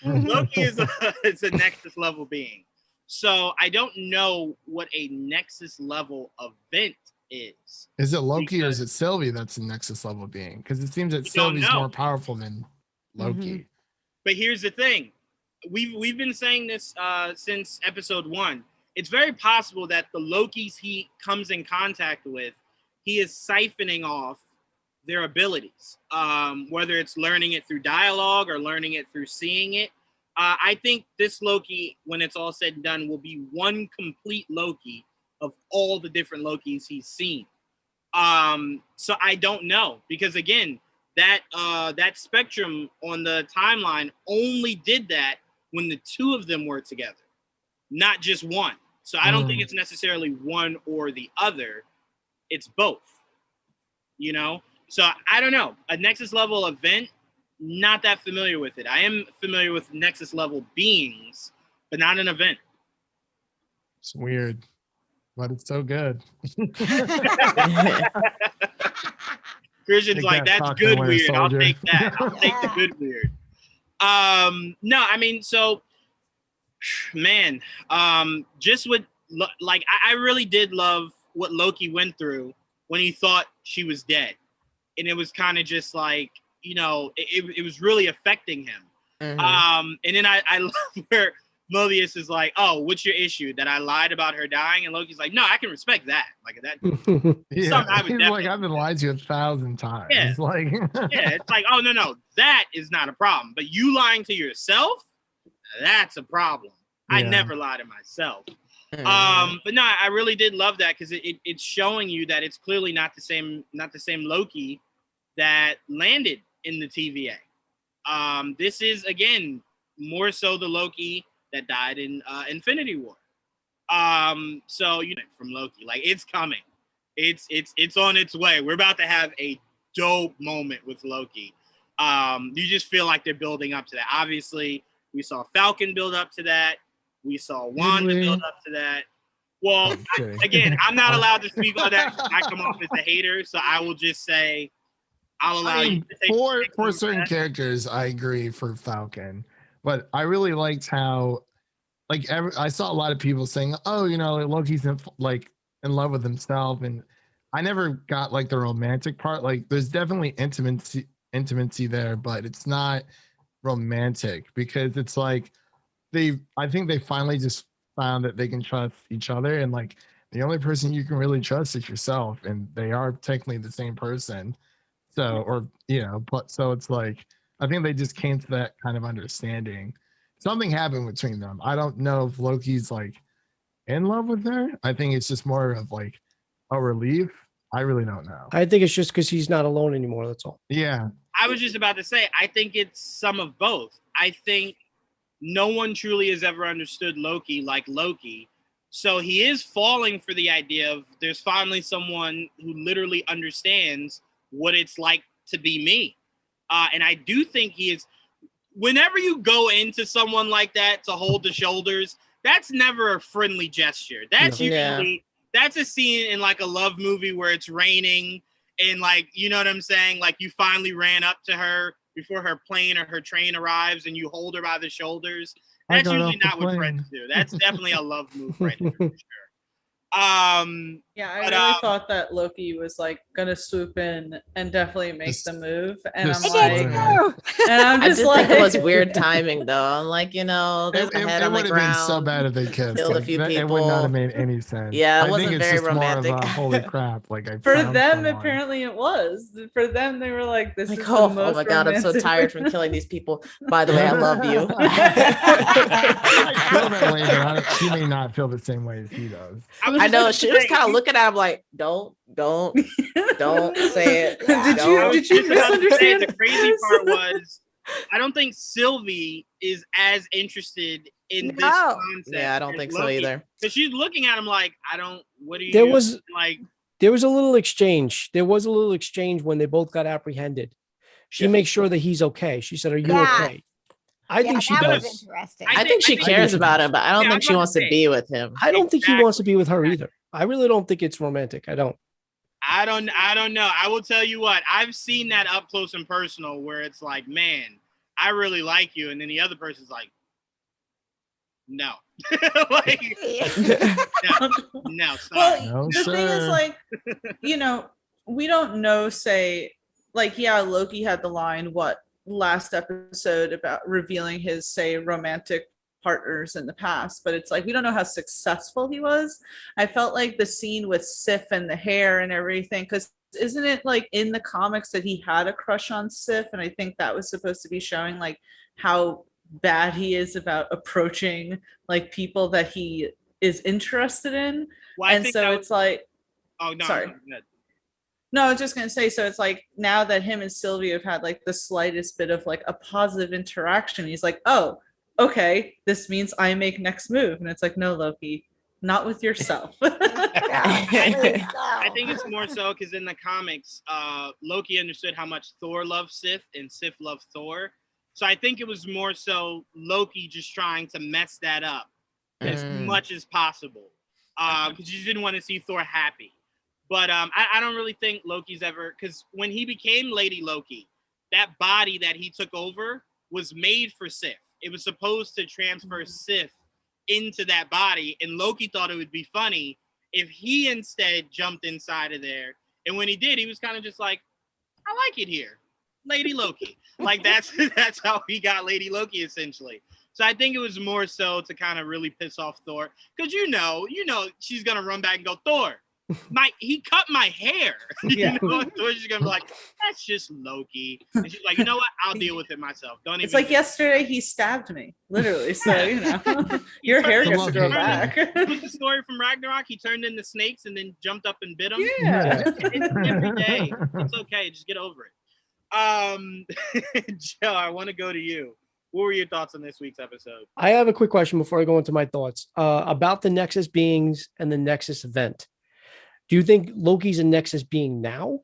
Loki is a Nexus level being. So I don't know what a Nexus level event is. Is it Loki or is it Sylvie that's a Nexus level being? Because it seems that Sylvie's more powerful than Loki. But here's the thing. We've been saying this since episode 1. It's very possible that the Lokis he comes in contact with, he is siphoning off their abilities, whether it's learning it through dialogue or learning it through seeing it. I think this Loki, when it's all said and done, will be one complete Loki of all the different Lokis he's seen. So I don't know, because again, that spectrum on the timeline only did that when the 2 of them were together, not just one. So I don't think it's necessarily one or the other. It's both, you know? So I don't know. A Nexus level event, not that familiar with it. I am familiar with Nexus level beings, but not an event. It's weird, but it's so good. Christian's like, that's good weird. I'll take that. I'll take the good weird. No, I mean, so, man, just with, like, I really did love what Loki went through when he thought she was dead. And it was kind of just like, you know, it was really affecting him. And then I love where Mobius is like, oh, what's your issue? That I lied about her dying? And Loki's like, no, I can respect that. Like that. He's like, I've been lied to 1,000 times. Yeah. It's like, yeah, it's like, oh, no, that is not a problem. But you lying to yourself, that's a problem. I never lie to myself. But no, I really did love that because it's showing you that it's clearly not the same Loki that landed in the TVA. This is, again, more so the Loki that died in Infinity War. So, you know, from Loki, like, it's coming. It's on its way. We're about to have a dope moment with Loki. You just feel like they're building up to that. Obviously, we saw Falcon build up to that. We saw Wanda build up to that. Well, again, I'm not allowed to speak on that. I come off as a hater, so I will just say I'll allow you to take for certain characters. I agree for Falcon, but I really liked how, like, I saw a lot of people saying, "Oh, you know, Loki's in love with himself," and I never got like the romantic part. Like, there's definitely intimacy there, but it's not romantic because it's like I think they finally just found that they can trust each other, and like the only person you can really trust is yourself, and they are technically the same person. So, or, you know, but so it's like, I think they just came to that kind of understanding. Something happened between them. I don't know if Loki's like in love with her. I think it's just more of like a relief. I really don't know. I think it's just because he's not alone anymore. That's all. Yeah. I was just about to say, I think it's some of both. I think no one truly has ever understood Loki like Loki. So he is falling for the idea of there's finally someone who literally understands what it's like to be me. And I do think he is. whenever you go into someone like that to hold the shoulders, that's never a friendly gesture. That's usually that's a scene in like a love movie where it's raining and like, you know what I'm saying? Like you finally ran up to her before her plane or her train arrives and you hold her by the shoulders. That's usually not what friends do. That's definitely a love move right there for sure. Yeah, I really thought that Loki was like gonna swoop in and definitely make the move, and I'm like, I just like, think it was weird timing though. I'm like, you know, there's a head on the ground. It would have been so bad if they kissed. Killed a few people. It would not have made any sense. Yeah, it I wasn't think it's very just romantic. More of a, holy crap! Like for them, apparently it was. For them, they were like, "This is the most oh my god, I'm so tired from killing these people." By the way, I love you. I feel that way, but she may not feel the same way as he does. I know she was kind of looking at him like, don't say it. Did you misunderstand? The crazy part was, I don't think Sylvie is as interested in this concept. Yeah, I don't think so either. So she's looking at him like, what do you There was a little exchange. There was a little exchange when they both got apprehended. She makes sure that he's okay. She said, "Are you okay?" I think she does. Was interesting. I think she cares about him, but I don't think she wants to be with him. I don't think he wants to be with her either. I really don't think it's romantic. I don't know. I will tell you what, I've seen that up close and personal where it's like, man, I really like you. And then the other person's like, no. Like, no, sorry. Well, the thing is, like, you know, we don't know, say, like, yeah, Loki had the line, last episode about revealing his, say, romantic partners in the past, but it's like we don't know how successful he was. I felt like the scene with Sif and the hair and everything, because isn't it like in the comics that he had a crush on Sif, and I think that was supposed to be showing like how bad he is about approaching like people that he is interested in. And so it's like, oh no, sorry. No, I was just going to say, so it's like now that him and Sylvie have had like the slightest bit of like a positive interaction, he's like, oh, okay, this means I make next move. And it's like, no, Loki, not with yourself. I think it's more so because in the comics, Loki understood how much Thor loved Sif and Sif loved Thor. So I think it was more so Loki just trying to mess that up as much as possible because you didn't want to see Thor happy. But I don't really think Loki's ever, because when he became Lady Loki, that body that he took over was made for Sif. It was supposed to transfer Sif into that body, and Loki thought it would be funny if he instead jumped inside of there. And when he did, he was kind of just like, I like it here, Lady Loki. Like that's how he got Lady Loki essentially. So I think it was more so to kind of really piss off Thor, because you know she's gonna run back and go, Thor, he cut my hair. Yeah. You know, Thor's just gonna be like, that's just Loki. And she's like, you know what? I'll deal with it myself. Don't even. It's like yesterday he stabbed me, literally. So you know, your hair gets to grow back. What's the story from Ragnarok? He turned into snakes and then jumped up and bit them. Yeah. It's every day. It's okay. Just get over it. Joe, I want to go to you. What were your thoughts on this week's episode? I have a quick question before I go into my thoughts about the Nexus beings and the Nexus event. Do you think Loki's a Nexus being now?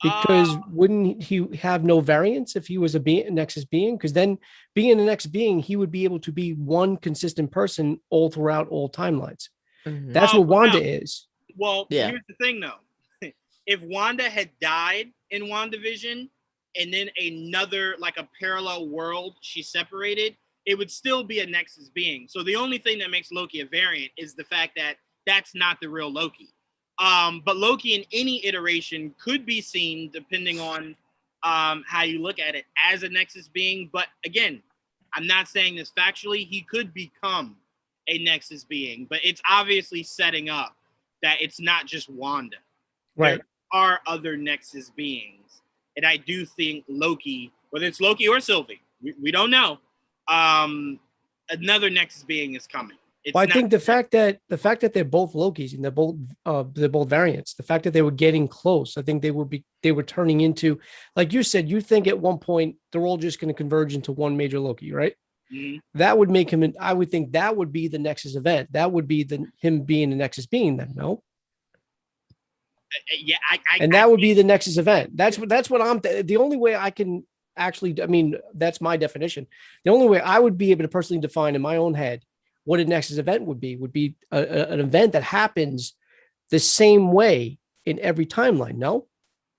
Because wouldn't he have no variance if he was a Nexus being? Because then being a Nexus being, he would be able to be one consistent person all throughout all timelines. Mm-hmm. That's what Wanda is. Well, here's the thing though. If Wanda had died in WandaVision and then another, like a parallel world, she separated, it would still be a Nexus being. So the only thing that makes Loki a variant is the fact that that's not the real Loki. But Loki in any iteration could be seen, depending on how you look at it, as a Nexus being. But again, I'm not saying this factually. He could become a Nexus being, but it's obviously setting up that it's not just Wanda. Right. There are other Nexus beings. And I do think Loki, whether it's Loki or Sylvie, we don't know, another Nexus being is coming. Well, I think the fact that they're both Lokis and they're both variants, the fact that they were getting close, I think they were turning into, like you said, you think at one point they're all just going to converge into one major Loki, right? Mm-hmm. That would make him. I would think that would be the Nexus event. That would be him being the Nexus being. Then no. Yeah, that would be the Nexus event. That's what I'm. The only way I can actually, I mean, that's my definition. The only way I would be able to personally define in my own head what a Nexus event would be an event that happens the same way in every timeline. No?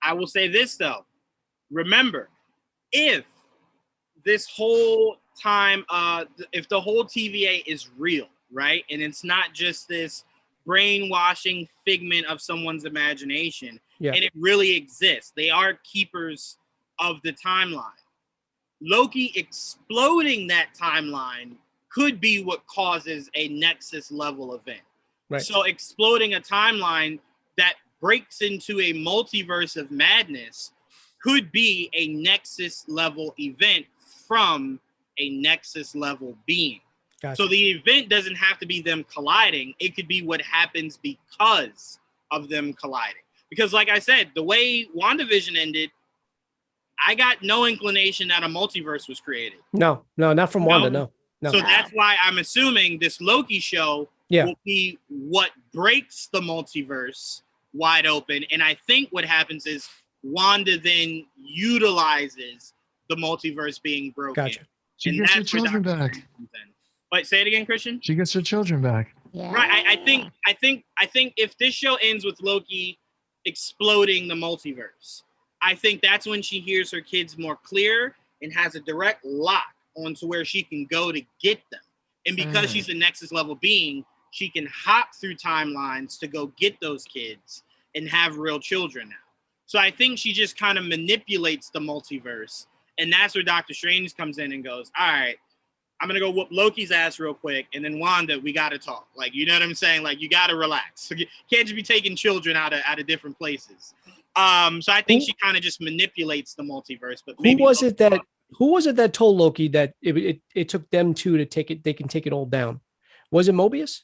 I will say this though. Remember, if this whole time, if the whole TVA is real, right? And it's not just this brainwashing figment of someone's imagination, Yeah. and it really exists. They are keepers of the timeline. Loki exploding that timeline could be what causes a Nexus level event. Right. So exploding a timeline that breaks into a multiverse of madness could be a Nexus level event from a Nexus level being. Gotcha. So the event doesn't have to be them colliding. It could be what happens because of them colliding. Because like I said, the way WandaVision ended, I got no inclination that a multiverse was created. No, not from Wanda. No. So that's why I'm assuming this Loki show will be what breaks the multiverse wide open. And I think what happens is Wanda then utilizes the multiverse being broken. Gotcha. She gets her children back. But say it again, Christian. She gets her children back. Yeah. Right. I think if this show ends with Loki exploding the multiverse, I think that's when she hears her kids more clear and has a direct lock onto where she can go to get them. And because she's a Nexus level being, she can hop through timelines to go get those kids and have real children now. So I think she just kind of manipulates the multiverse. And that's where Doctor Strange comes in and goes, all right, I'm going to go whoop Loki's ass real quick. And then Wanda, we got to talk. Like, you know what I'm saying? Like, you got to relax. You can't just be taking children out of different places. So I think she kind of just manipulates the multiverse. But maybe who was it that told Loki that it took them two to take it? They can take it all down. Was it Mobius?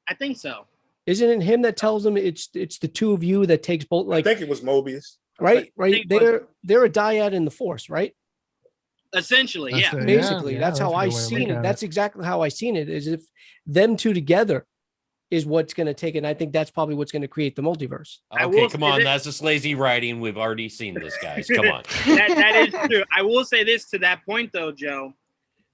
I think so. Isn't it him that tells them it's the two of you that takes both? Like, I think it was Mobius. Right. They're a dyad in the Force, right? Essentially, yeah. Basically, that's how I seen it. That's exactly how I seen it. Is if them two together is what's going to take it. And I think that's probably what's going to create the multiverse. Okay, come on. That's just lazy writing. We've already seen this, guys. Come on. that is true. I will say this to that point, though, Joe.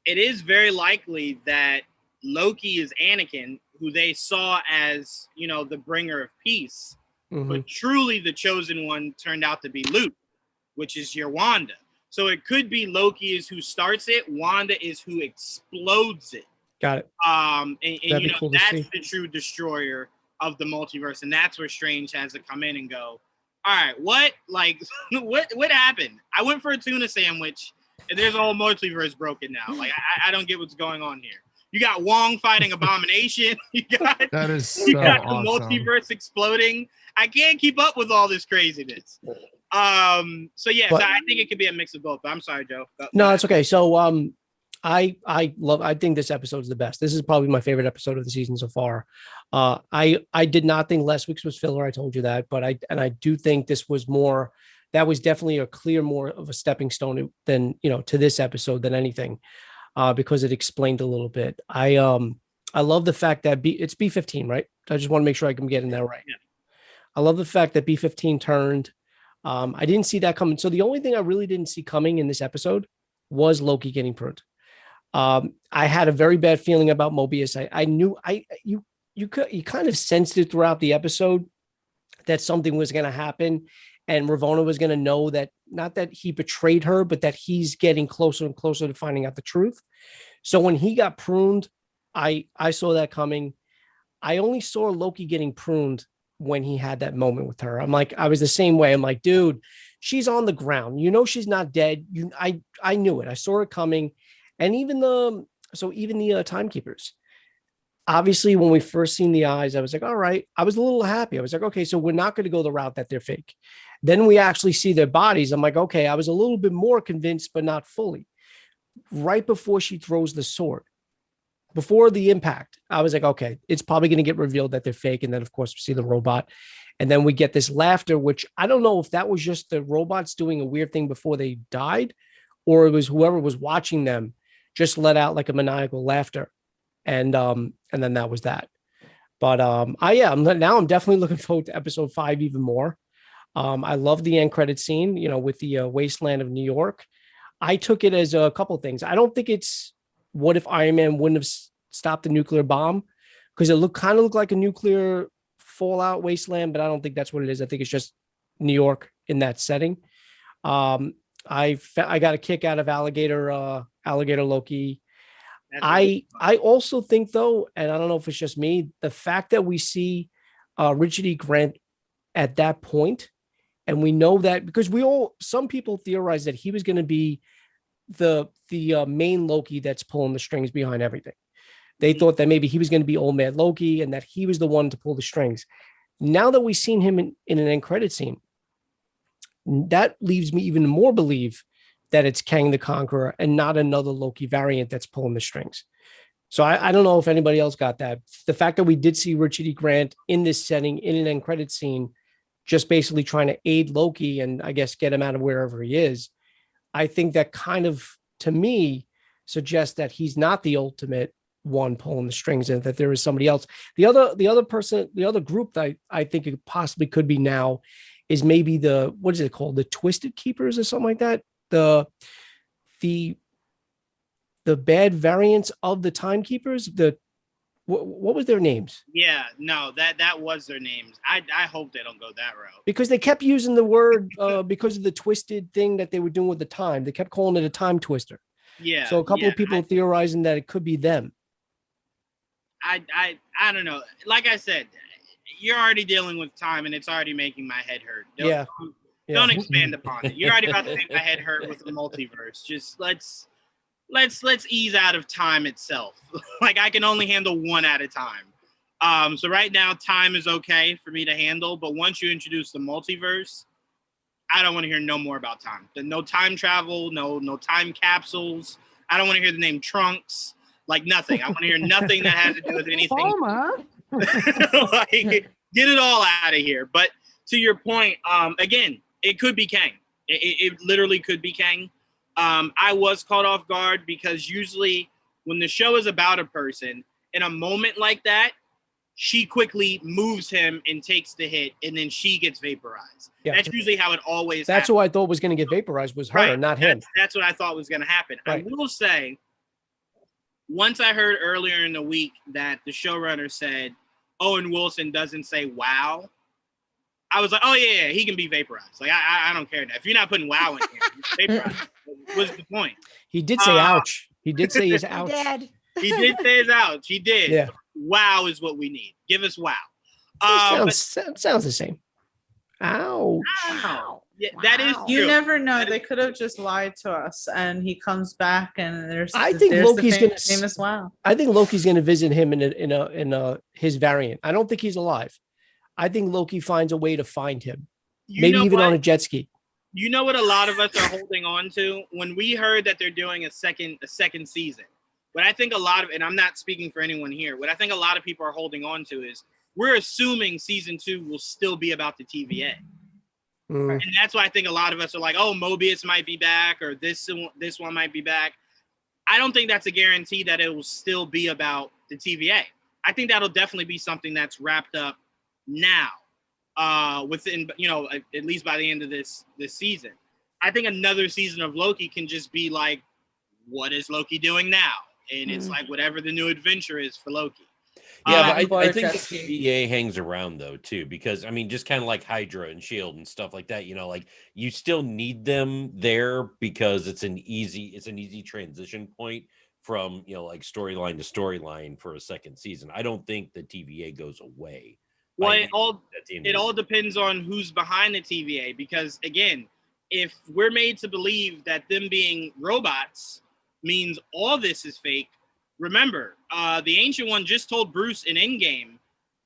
It is very likely that Loki is Anakin, who they saw as, the bringer of peace. Mm-hmm. But truly the chosen one turned out to be Luke, which is your Wanda. So it could be Loki is who starts it. Wanda is who explodes it. Got it. And cool that's the true destroyer of the multiverse. And that's where Strange has to come in and go, all right, what happened? I went for a tuna sandwich and there's a whole multiverse broken now. Like, I don't get what's going on here. You got Wong fighting Abomination. You got the multiverse exploding. I can't keep up with all this craziness. So I think it could be a mix of both. But I'm sorry, Joe. No, it's okay. So I think this episode is the best. This is probably my favorite episode of the season so far. I did not think last week's was filler. I told you that, but I do think this was more. That was definitely a clear more of a stepping stone than to this episode than anything. Because it explained a little bit. I love the fact that it's B-15, right? I just want to make sure I'm getting that right. Yeah. I love the fact that B-15 turned. I didn't see that coming. So the only thing I really didn't see coming in this episode was Loki getting pruned. I had a very bad feeling about Mobius. I knew you kind of sensed it throughout the episode that something was going to happen. And Ravonna was going to know that, not that he betrayed her, but that he's getting closer and closer to finding out the truth. So when he got pruned, I saw that coming. I only saw Loki getting pruned when he had that moment with her. I was the same way. I'm like, dude, she's on the ground. She's not dead. I knew it. I saw it coming. And even the timekeepers. Obviously, when we first seen the eyes, I was like, all right. I was a little happy. I was like, okay, so we're not going to go the route that they're fake. Then we actually see their bodies. I'm like, okay, I was a little bit more convinced, but not fully. Right before she throws the sword, before the impact, I was like, okay, it's probably going to get revealed that they're fake. And then, of course, we see the robot. And then we get this laughter, which I don't know if that was just the robots doing a weird thing before they died, or it was whoever was watching them just let out like a maniacal laughter. And then that was that. But now I'm definitely looking forward to episode 5 even more. I love the end credit scene, with the wasteland of New York. I took it as a couple things. I don't think it's what if Iron Man wouldn't have stopped the nuclear bomb, because it kind of looked like a nuclear fallout wasteland, but I don't think that's what it is. I think it's just New York in that setting. I got a kick out of alligator Loki. I also think, though, and I don't know if it's just me, the fact that we see Richard E. Grant at that point, and we know that because some people theorize that he was going to be the main Loki that's pulling the strings behind everything. They thought that maybe he was going to be Old Man Loki and that he was the one to pull the strings. Now that we've seen him in an end credit scene, that leaves me even more believe that it's Kang the Conqueror and not another Loki variant that's pulling the strings. So I don't know if anybody else got that. The fact that we did see Richard E. Grant in this setting in an end credit scene, just basically trying to aid Loki and I guess get him out of wherever he is, I think that kind of, to me, suggests that he's not the ultimate one pulling the strings and that there is somebody else. The other group that I think it possibly could be now is maybe what is it called? The Twisted Keepers or something like that. The bad variants of the Timekeepers. What was their names? Yeah, no, that was their names. I hope they don't go that route. Because they kept using the word because of the twisted thing that they were doing with the time. They kept calling it a time twister. Yeah. So a couple of people are theorizing that it could be them. I don't know. Like I said, you're already dealing with time and it's already making my head hurt. Don't expand upon it. You're already about to make my head hurt with the multiverse. Just let's ease out of time itself. Like I can only handle one at a time. So right now time is okay for me to handle, but once you introduce the multiverse, I don't want to hear no more about time. No time travel, no time capsules. I don't want to hear the name Trunks. Like nothing. I want to hear nothing that has to do with anything. Like, get it all out of here. But to your point, again, it could be Kang. It literally could be Kang. I was caught off guard because usually when the show is about a person, in a moment like that, she quickly moves him and takes the hit, and then she gets vaporized. Yeah. That's usually how it always happens. Who I thought was going to get vaporized was her, right, not him. That's what I thought was going to happen. Right. I will say, once I heard earlier in the week that the showrunner said Owen Wilson doesn't say wow, I was like, oh yeah, he can be vaporized. Like I don't care now. If you're not putting wow in here, vaporized. What's the point? He did say ouch. He did say his ouch. He did say his ouch. He did. Yeah. Wow is what we need. Give us wow. Sounds the same. Ouch. Wow. Yeah, that is true. You never know. They could have just lied to us, and he comes back, and I think Loki's going to famous wow. I think Loki's going to visit him in his variant. I don't think he's alive. I think Loki finds a way to find him, maybe even on a jet ski. You know what a lot of us are holding on to when we heard that they're doing a second season. What I think a lot of, and I'm not speaking for anyone here, what I think a lot of people are holding on to is we're assuming season 2 will still be about the TVA. And that's why I think a lot of us are like, oh, Mobius might be back or this one might be back. I don't think that's a guarantee that it will still be about the TVA. I think that'll definitely be something that's wrapped up now, within, at least by the end of this season. I think another season of Loki can just be like, what is Loki doing now? And it's like whatever the new adventure is for Loki. Yeah, but I think the TVA hangs around though too, because I mean, just kind of like Hydra and Shield and stuff like that. Like you still need them there because it's an easy transition point from like storyline to storyline for a second season. I don't think the TVA goes away. Well, it all depends on who's behind the TVA, because again, if we're made to believe that them being robots means all this is fake, remember, the Ancient One just told Bruce in Endgame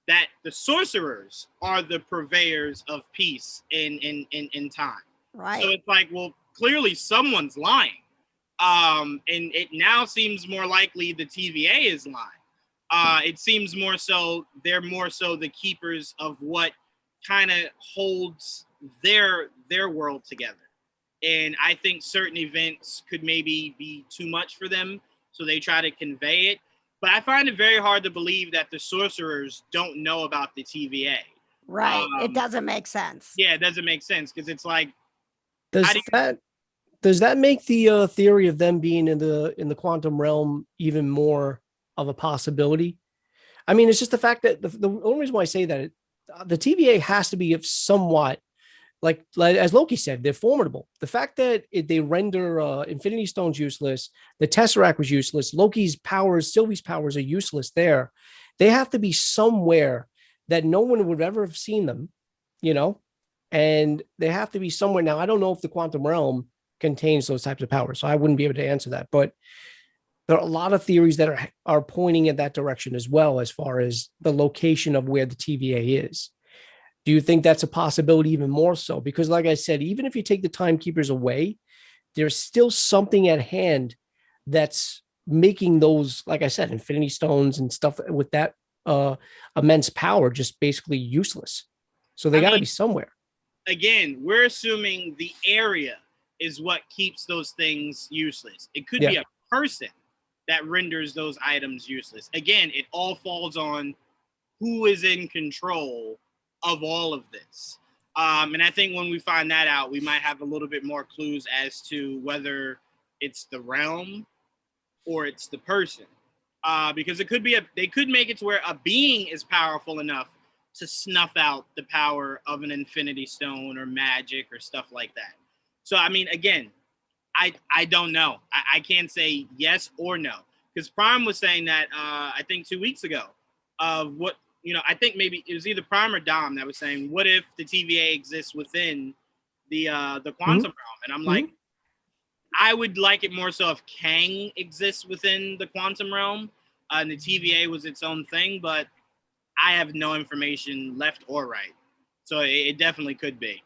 that the sorcerers are the purveyors of peace in time. Right. So it's like, well, clearly someone's lying. And it now seems more likely the TVA is lying. It seems more so they're more so the keepers of what kind of holds their world together. And I think certain events could maybe be too much for them, so they try to convey it. But I find it very hard to believe that the sorcerers don't know about the TVA. Right. It doesn't make sense. Yeah, it doesn't make sense because it's like, Does that make the theory of them being in the quantum realm even more of a possibility? I mean, it's just the fact that the only reason why I say that the TVA has to be somewhat like as Loki said, they're formidable. The fact that they render Infinity Stones useless, the Tesseract was useless, Loki's powers, Sylvie's powers are useless there. They have to be somewhere that no one would ever have seen them, you know, and they have to be somewhere. Now, I don't know if the quantum realm contains those types of powers, so I wouldn't be able to answer that. But there are a lot of theories that are pointing in that direction as well, as far as the location of where the TVA is. Do you think that's a possibility even more so? Because like I said, even if you take the timekeepers away, there's still something at hand that's making those, like I said, Infinity Stones and stuff with that immense power just basically useless. So they got to be somewhere. Again, we're assuming the area is what keeps those things useless. It could be a person that renders those items useless. Again, it all falls on who is in control of all of this. And I think when we find that out, we might have a little bit more clues as to whether it's the realm or it's the person. Because it could be they could make it to where a being is powerful enough to snuff out the power of an Infinity Stone or magic or stuff like that. So, I mean, again, I don't know. I can't say yes or no. Because Prime was saying that, I think 2 weeks ago, of what, you know, I think maybe it was either Prime or Dom that was saying, what if the TVA exists within the quantum realm? And I'm like, I would like it more so if Kang exists within the quantum realm and the TVA was its own thing, but I have no information left or right. So it definitely could be.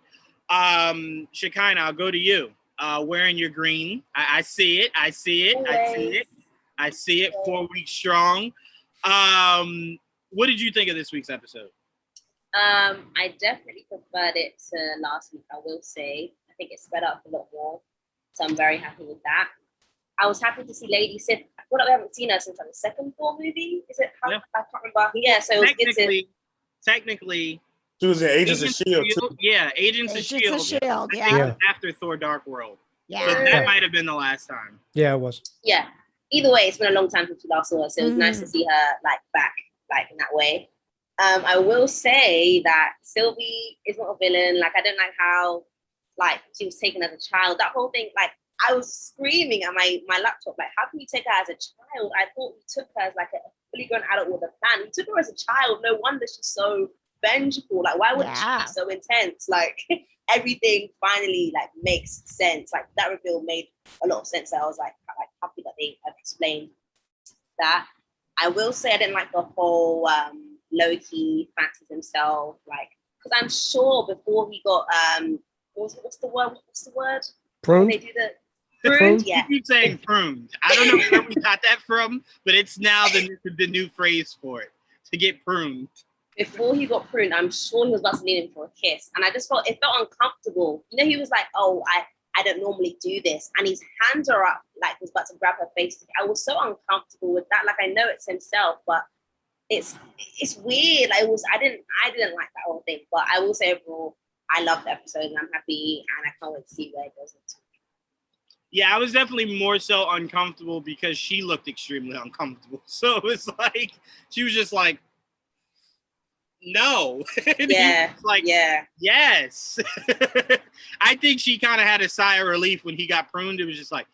Shekinah, I'll go to you. Wearing your green. I see it. I see it. I see it. I see it. 4 weeks strong. What did you think of this week's episode? I definitely preferred it to last week, I will say. I think it sped up a lot more. So I'm very happy with that. I was happy to see Lady Sif. I feel like we haven't seen her since like the second Thor movie. Is it? I can't remember. Yeah, so it was technically, she was in Agents of S.H.I.E.L.D. too. Yeah, Agents of S.H.I.E.L.D. Yeah. After Thor Dark World. Yeah. So that might have been the last time. Yeah, it was. Yeah. Either way, it's been a long time since we last saw her, so it was nice to see her like back, like in that way. I will say that Sylvie is not a villain. Like, I don't like how like she was taken as a child. That whole thing, like, I was screaming at my laptop, like, how can you take her as a child? I thought you took her as like a fully grown adult with a plan. You took her as a child. No wonder she's so vengeful. Like, why would she be so intense? Like, everything finally like makes sense. Like, that reveal made a lot of sense. So I was like happy that they have explained that. I will say I didn't like the whole Loki fancies himself, like, because I'm sure before he got what's the word? Pruned? They do the pruned, yeah. You keep saying pruned. I don't know where we got that from, but it's now the new phrase for it, to get pruned. Before he got pruned, I'm sure he was about to lean in for a kiss. And I just felt uncomfortable. You know, he was like, oh, I don't normally do this. And his hands are up, like he's about to grab her face. I was so uncomfortable with that. Like, I know it's himself, but it's weird. Like, I didn't like that whole thing. But I will say overall, I love the episode and I'm happy and I can't wait to see where it goes into. Yeah, I was definitely more so uncomfortable because she looked extremely uncomfortable. So it was like, she was just like, no. Yeah. Like, yes. I think she kind of had a sigh of relief when he got pruned. It was just like,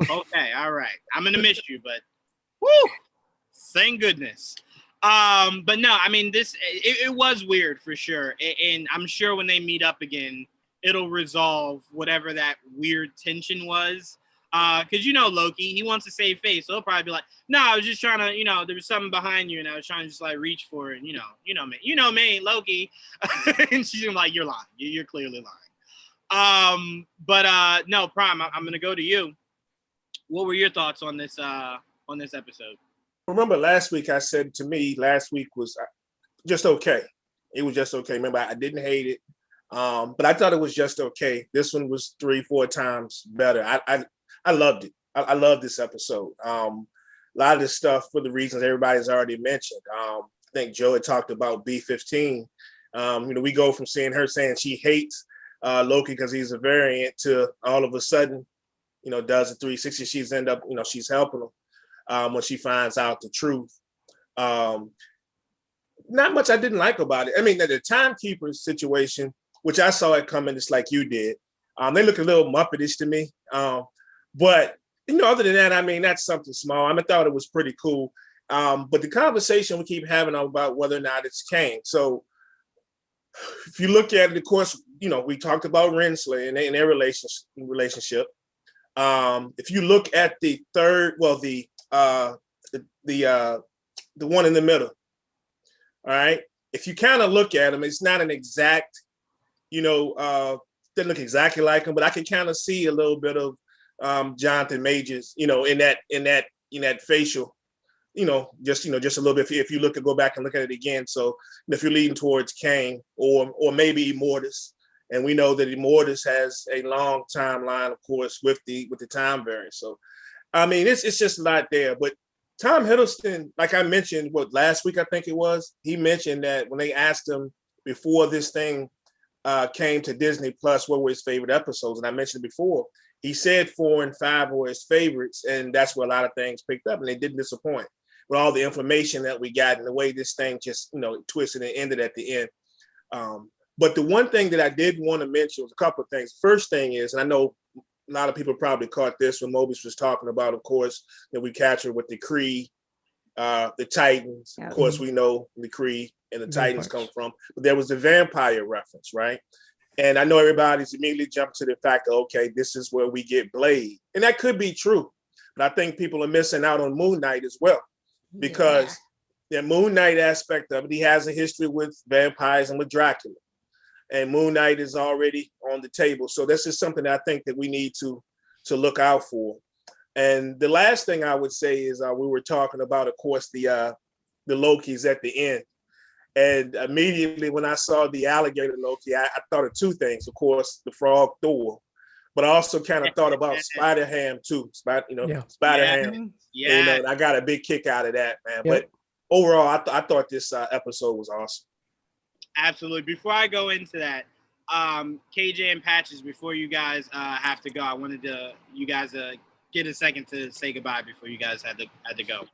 okay, all right. I'm going to miss you, but woo, thank goodness. But no, I mean, it was weird for sure. And I'm sure when they meet up again, it'll resolve whatever that weird tension was. Because, you know, Loki, he wants to save face. So he'll probably be like, no, I was just trying to, you know, there was something behind you and I was trying to just like reach for it. You know me, Loki. And she's gonna be like, you're lying. You're clearly lying. But no, Prime, I'm going to go to you. What were your thoughts on this episode? Remember last week I said to me, last week was just okay. It was just okay. Remember, I didn't hate it. But I thought it was just okay. This one was 3-4 times better. I loved it. I love this episode. A lot of this stuff for the reasons everybody's already mentioned. I think Joe had talked about B-15. We go from seeing her saying she hates Loki because he's a variant to all of a sudden, does a 360. She's end up, she's helping him when she finds out the truth. Not much I didn't like about it. I mean, the timekeeper situation, which I saw it coming just like you did, they look a little Muppetish to me. But, other than that, I mean, that's something small. I thought it was pretty cool. But the conversation we keep having about whether or not it's Kang. So if you look at it, of course, we talked about Renslayer and their relationship. If you look at the third, well, the one in the middle, all right. If you kind of look at him, it's not an exact, doesn't look exactly like him, but I can kind of see a little bit of Jonathan Majors, in that facial, just a little bit. If you go back and look at it again. So if you're leading towards Kang or maybe Immortus, and we know that Immortus has a long timeline, of course, with the time variance. So, I mean, it's just a lot there. But Tom Hiddleston, like I mentioned, last week I think it was, he mentioned that when they asked him before this thing came to Disney Plus, what were his favorite episodes? And I mentioned before, he said 4 and 5 were his favorites, and that's where a lot of things picked up, and they didn't disappoint with all the information that we got and the way this thing just, twisted and ended at the end. But the one thing that I did want to mention was a couple of things. First thing is, and I know a lot of people probably caught this when Mobius was talking about, of course, that we captured with the Kree, the Titans. Of course, we know the Kree and the Titans come from, but there was the vampire reference, right? And I know everybody's immediately jumped to the fact that, okay, this is where we get Blade. And that could be true, but I think people are missing out on Moon Knight as well, because the Moon Knight aspect of it, he has a history with vampires and with Dracula. And Moon Knight is already on the table. So this is something that I think that we need to look out for. And the last thing I would say is we were talking about, of course, the Lokis at the end. And immediately when I saw the alligator Loki, I thought of two things. Of course, the frog Thor, but I also kind of thought about Spider-Ham too. Spider-Ham. Yeah. I got a big kick out of that, man. But overall, I thought this episode was awesome. Absolutely. Before I go into that, KJ and Patches, before you guys have to go, I wanted you guys get a second to say goodbye before you guys had to go.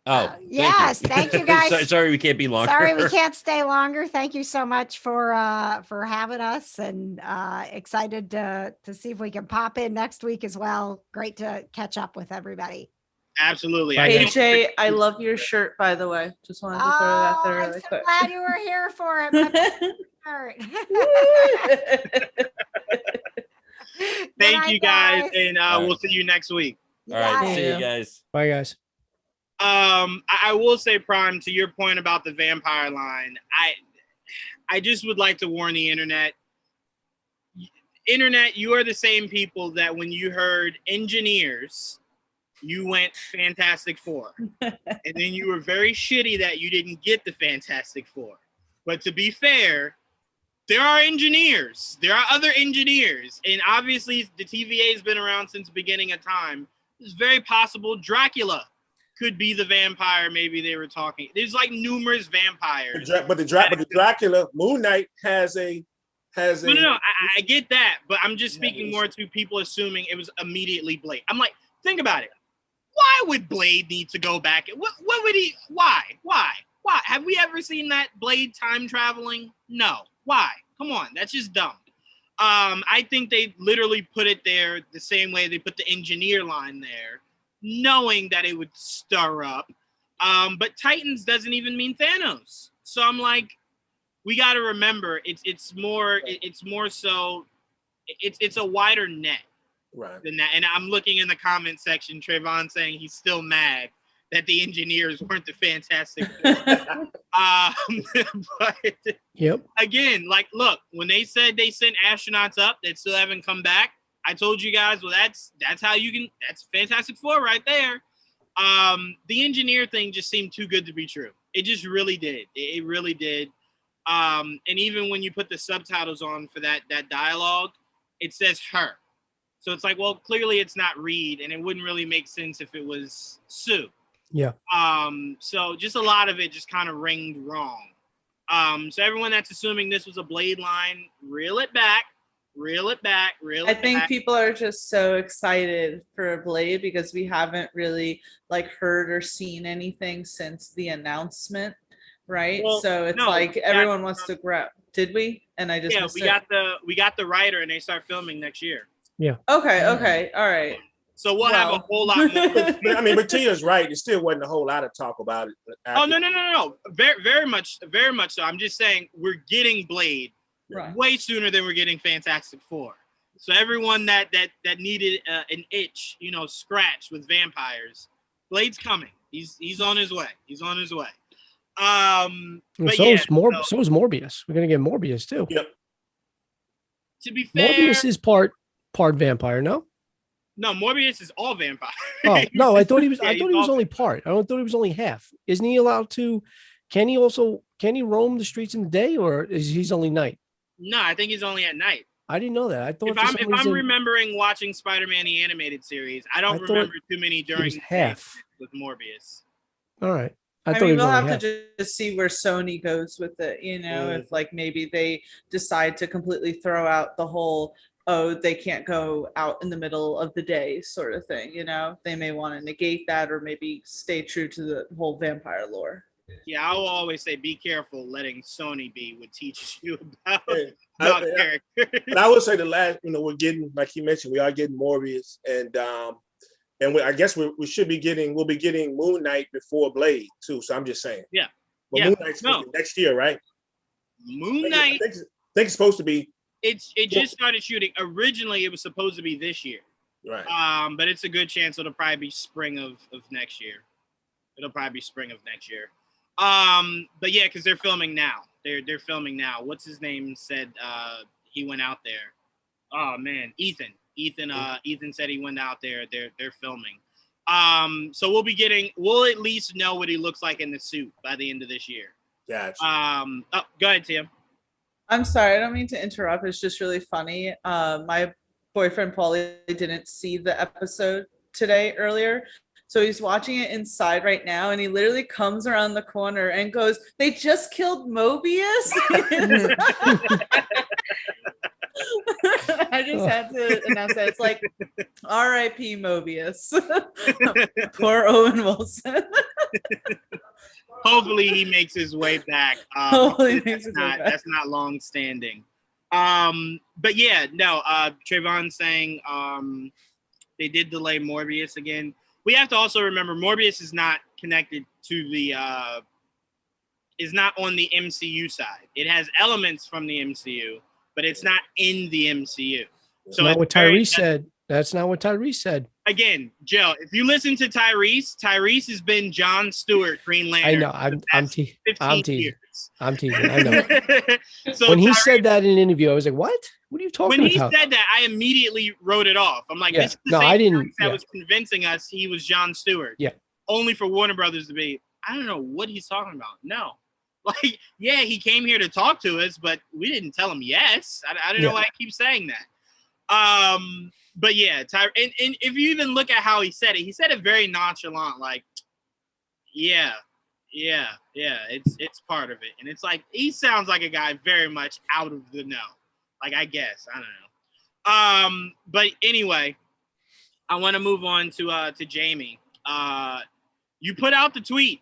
Oh, yes. Thank you guys. Sorry, we can't be longer. Sorry, we can't stay longer. Thank you so much for having us, and excited to see if we can pop in next week as well. Great to catch up with everybody. Absolutely. AJ, I love your shirt, by the way. Just wanted to throw that there really quick. Glad you were here for it. Thank you guys, and we'll see you next week. All right, see you guys. Bye, guys. I will say, Prime, to your point about the vampire line, I just would like to warn the internet. Internet, you are the same people that when you heard engineers, you went Fantastic Four. And then you were very shitty that you didn't get the Fantastic Four. But to be fair, there are engineers. There are other engineers. And obviously, the TVA has been around since the beginning of time. It's very possible Dracula could be the vampire. Maybe they were talking. There's like numerous vampires. But the Dracula, Moon Knight has a. No, I get that. But I'm just speaking more to people assuming it was immediately Blade. I'm like, think about it. Why would Blade need to go back? What would he? Why? Have we ever seen that Blade time traveling? No. Why? Come on, that's just dumb. I think they literally put it there the same way they put the engineer line there, knowing that it would stir up. But Titans doesn't even mean Thanos. So I'm like, we got to remember, it's a wider net. Right. Than that. And I'm looking in the comment section, Trayvon saying he's still mad that the engineers weren't the Fantastic Four. But again, like, look, when they said they sent astronauts up that still haven't come back, I told you guys, well, that's how you can. That's Fantastic Four right there. The engineer thing just seemed too good to be true. It just really did. It really did. And even when you put the subtitles on for that dialogue, it says her. So it's like, well, clearly it's not Reed, and it wouldn't really make sense if it was Sue. Yeah. So just a lot of it just kind of ringed wrong. So everyone that's assuming this was a Blade line, reel it back. I think people are just so excited for Blade because we haven't really like heard or seen anything since the announcement, right? Well, so it's no, like everyone wants to grab. Did we? And I just missed we it. got the writer and they start filming next year. Yeah. Okay. All right. So we'll have a whole lot more. I mean, but Tia's right. There still wasn't a whole lot of talk about it. Oh no. Very much so. I'm just saying we're getting Blade way sooner than we're getting Fantastic Four. So everyone that needed an itch, scratch with vampires, Blade's coming. He's on his way. But so is Morbius. We're gonna get Morbius too. Yep. To be fair, Morbius is part vampire. No, Morbius is all vampire. Oh no, I thought he was. Yeah, I thought he was only part. I thought he was only half. Isn't he allowed to? Can he roam the streets in the day, or is he's only night? No, I think he's only at night. I didn't know that. I thought if I'm remembering watching Spider-Man the animated series, I don't remember too many during half with Morbius. All right. I mean, we'll have to just see where Sony goes with it, if like maybe they decide to completely throw out the whole, they can't go out in the middle of the day sort of thing, they may want to negate that or maybe stay true to the whole vampire lore. Yeah, I will always say be careful letting Sony be what teaches you about characters. And I would say the last, we're getting, like you mentioned, we are getting Morbius, and I guess we'll be getting Moon Knight before Blade too. So I'm just saying. Yeah. Well, Moon Knight's next year, right? Moon Knight. I think it's supposed to be. It just started shooting. Originally, it was supposed to be this year. Right. But it's a good chance it'll probably be spring of next year. But yeah, because they're filming now. They're filming now. What's his name said he went out there. Oh man, Ethan said he went out there. They're filming. So we'll at least know what he looks like in the suit by the end of this year. Gotcha. Go ahead, Tim. I'm sorry, I don't mean to interrupt. It's just really funny. My boyfriend Paulie didn't see the episode earlier. So he's watching it inside right now, and he literally comes around the corner and goes, "They just killed Mobius." I just had to announce that. It's like, R.I.P. Mobius. Poor Owen Wilson. Hopefully he makes his way back. That's not long standing. But yeah, no. Trayvon saying they did delay Morbius again. We have to also remember Morbius is not connected to is not on the MCU side. It has elements from the MCU, but it's not in the MCU. So not what Tyrese said. That's not what Tyrese said. Again, Joe, if you listen to Tyrese has been Jon Stewart, Green Lantern. I know. I'm teasing. I know. So when he said that in an interview, I was like, "What? What are you talking about?" When he said that, I immediately wrote it off. I'm like, "This is the same I didn't. That was convincing us he was Jon Stewart." Yeah. Only for Warner Brothers to be, I don't know what he's talking about. No. Like, yeah, he came here to talk to us, but we didn't tell him yes. I don't know why I keep saying that. But yeah, and if you even look at how he said it very nonchalant, like, yeah, it's part of it. And it's like, he sounds like a guy very much out of the know. Like, I guess, I don't know. But anyway, I want to move on to Jamie. You put out the tweet,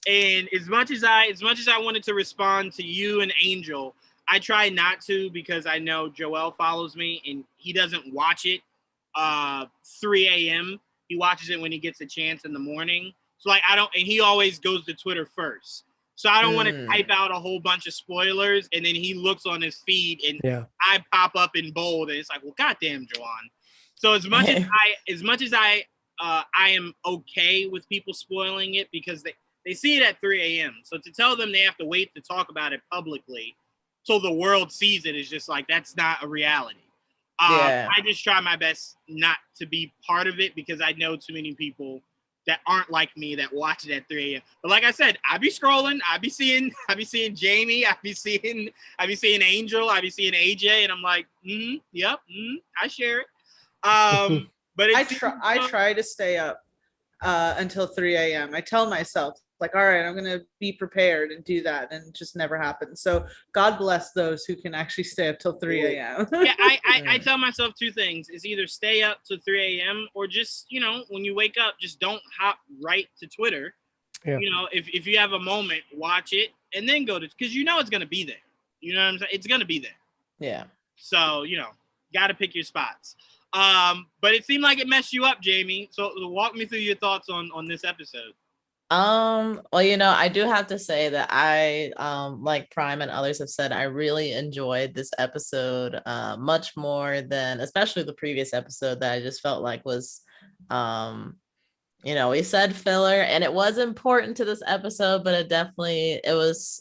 and as much as I wanted to respond to you and Angel, I try not to because I know Joel follows me and he doesn't watch it 3 a.m. He watches it when he gets a chance in the morning. So like and he always goes to Twitter first. So I don't want to type out a whole bunch of spoilers and then he looks on his feed and I pop up in bold and it's like, well, goddamn, Joanne. So as much as I am okay with people spoiling it because they see it at 3 a.m. So to tell them they have to wait to talk about it publicly till the world sees it is just like, that's not a reality. I just try my best not to be part of it because I know too many people that aren't like me that watch it at 3 a.m. But like I said, I be scrolling, I be seeing Jamie, I be seeing Angel, I be seeing AJ, and I'm like, I share it. But I try to stay up until 3 a.m. I tell myself like, all right, I'm gonna be prepared and do that, and it just never happened. So God bless those who can actually stay up till 3 a.m. Yeah, I tell myself two things: is either stay up to 3 a.m. or just, when you wake up, just don't hop right to Twitter. Yeah. If you have a moment, watch it and then go to, because it's gonna be there. You know what I'm saying? It's gonna be there. Yeah. So got to pick your spots. But it seemed like it messed you up, Jamie. So walk me through your thoughts on this episode. Well, I do have to say that I, like Prime and others have said, I really enjoyed this episode much more than, especially the previous episode that I just felt like was, we said filler, and it was important to this episode, but it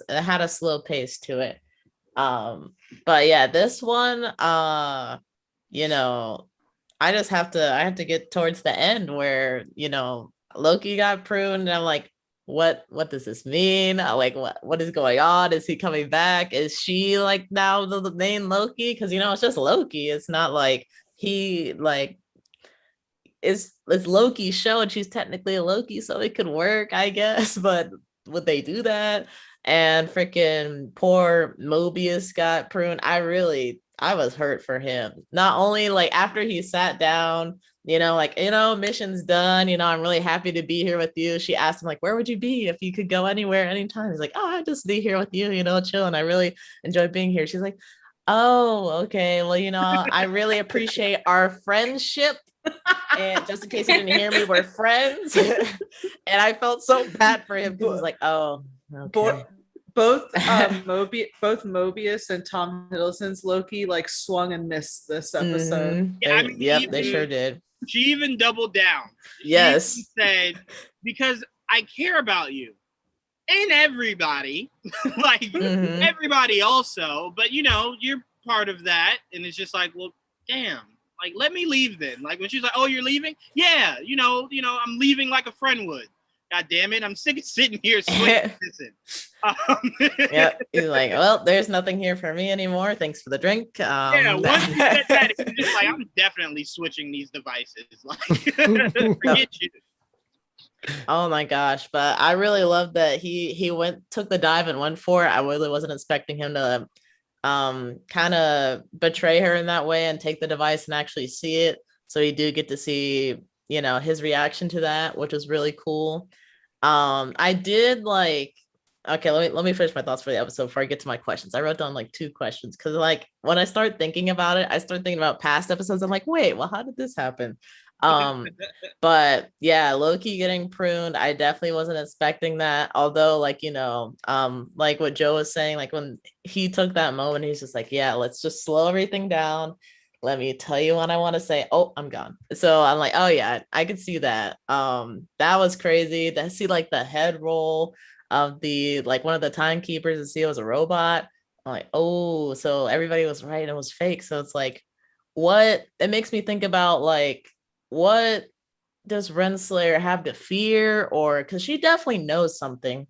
had a slow pace to it. But yeah, this one, I have to get towards the end where, Loki got pruned, and I'm like, what does this mean? Like, what is going on? Is he coming back? Is she like now the main Loki? Because it's just Loki. It's not like he like it's Loki's show, and she's technically a Loki, so it could work, I guess. But would they do that? And freaking poor Mobius got pruned. I was hurt for him. Not only like after he sat down, mission's done, I'm really happy to be here with you. She asked him, like, where would you be if you could go anywhere, anytime? He's like, oh, I'd just be here with you, chill. And I really enjoy being here. She's like, oh, okay. Well, I really appreciate our friendship. And just in case you didn't hear me, we're friends. And I felt so bad for him because he's like, oh, okay. Both Mobius and Tom Hiddleston's Loki like swung and missed this episode. Mm-hmm. Yep, they sure did. She even doubled down. Yes. She said, because I care about you and everybody, like everybody also, but you're part of that. And it's just like, well, damn, like, let me leave then. Like when she's like, oh, you're leaving? Yeah. I'm leaving like a friend would. God damn it. I'm sick of sitting here sweating. Yeah. He's like, well, there's nothing here for me anymore. Thanks for the drink. Once you said that, it's just like, I'm definitely switching these devices. Like, forget you. Oh my gosh. But I really love that he took the dive and went for it. I really wasn't expecting him to kind of betray her in that way and take the device and actually see it. So you do get to see, his reaction to that, which was really cool. I did like, okay, let me finish my thoughts for the episode before I get to my questions. I wrote down like 2 questions because like when I start thinking about it, I start thinking about past episodes. I'm like, wait, well, how did this happen? But yeah, Loki getting pruned, I definitely wasn't expecting that. Although, like, like what Joe was saying, like when he took that moment, he's just like, yeah, let's just slow everything down. Let me tell you what I want to say. Oh, I'm gone. So I'm like, oh yeah, I could see that. That was crazy to see like the head roll of the like one of the timekeepers and see it was a robot. I'm like, oh, so everybody was right and it was fake. So it's like, what it makes me think about, like, what does Renslayer have to fear? Or because she definitely knows something.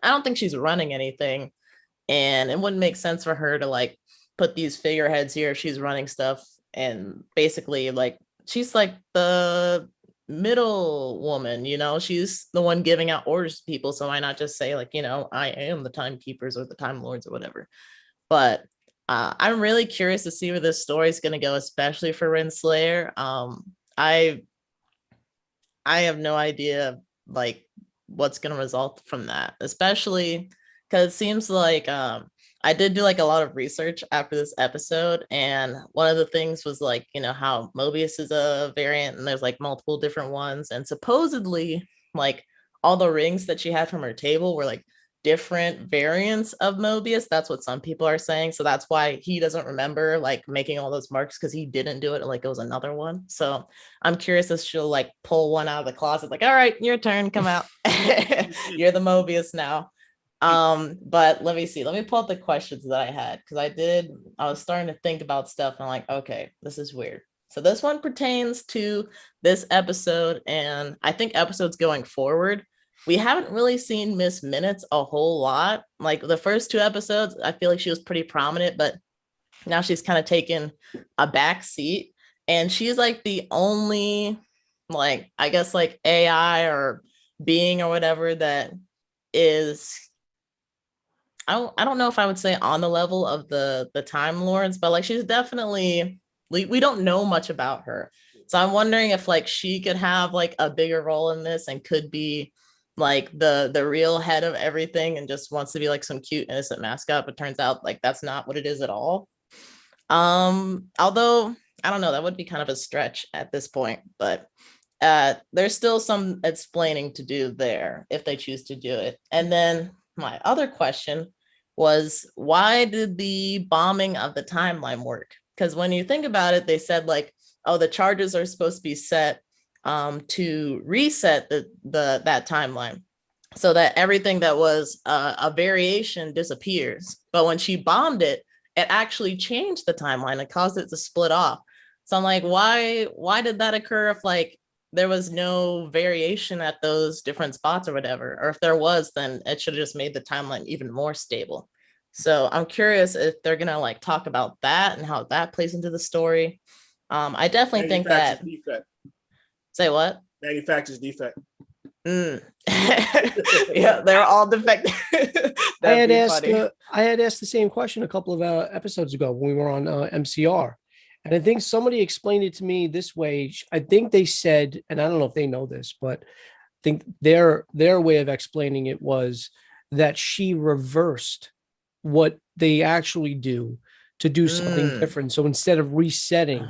I don't think she's running anything, and it wouldn't make sense for her to like put these figureheads here if she's running stuff. And basically, like, she's like the middle woman, she's the one giving out orders to people. So why not just say, like, I am the timekeepers or the time lords or whatever. But I'm really curious to see where this story is going to go, especially for Renslayer. I have no idea like what's going to result from that, especially because it seems like I did do like a lot of research after this episode, and one of the things was like, how Mobius is a variant and there's like multiple different ones, and supposedly like all the rings that she had from her table were like different variants of Mobius. That's what some people are saying. So that's why he doesn't remember like making all those marks, because he didn't do it, like it was another one. So I'm curious if she'll like pull one out of the closet, like, all right, your turn, come out. You're the Mobius now. But let me see, let me pull up the questions that I had, because I was starting to think about stuff and I'm like, okay, this is weird. So this one pertains to this episode, and I think episodes going forward. We haven't really seen Miss Minutes a whole lot. Like the first 2 episodes, I feel like she was pretty prominent, but now she's kind of taken a back seat, and she's like the only, like, I guess like AI or being or whatever that is, I don't know if I would say on the level of the Time Lords, but like she's definitely, we don't know much about her. So I'm wondering if like she could have like a bigger role in this and could be like the real head of everything and just wants to be like some cute innocent mascot, but turns out like that's not what it is at all. Although I don't know, that would be kind of a stretch at this point, but there's still some explaining to do there if they choose to do it. And then my other question was, why did the bombing of the timeline work? Because when you think about it, they said like, oh, the charges are supposed to be set to reset that timeline so that everything that was a variation disappears. But when she bombed it, it actually changed the timeline and caused it to split off. So I'm like, why did that occur if like there was no variation at those different spots or whatever? Or if there was, then it should have just made the timeline even more stable. So I'm curious if they're gonna like talk about that and how that plays into the story. I definitely think that. Defect. Say what? Manufacturer's defect. Yeah, they're all defective. I had asked the same question a couple of episodes ago when we were on MCR. And I think somebody explained it to me this way. I think they said, and I don't know if they know this, but I think their way of explaining it was that she reversed what they actually do to do something different. So instead of resetting,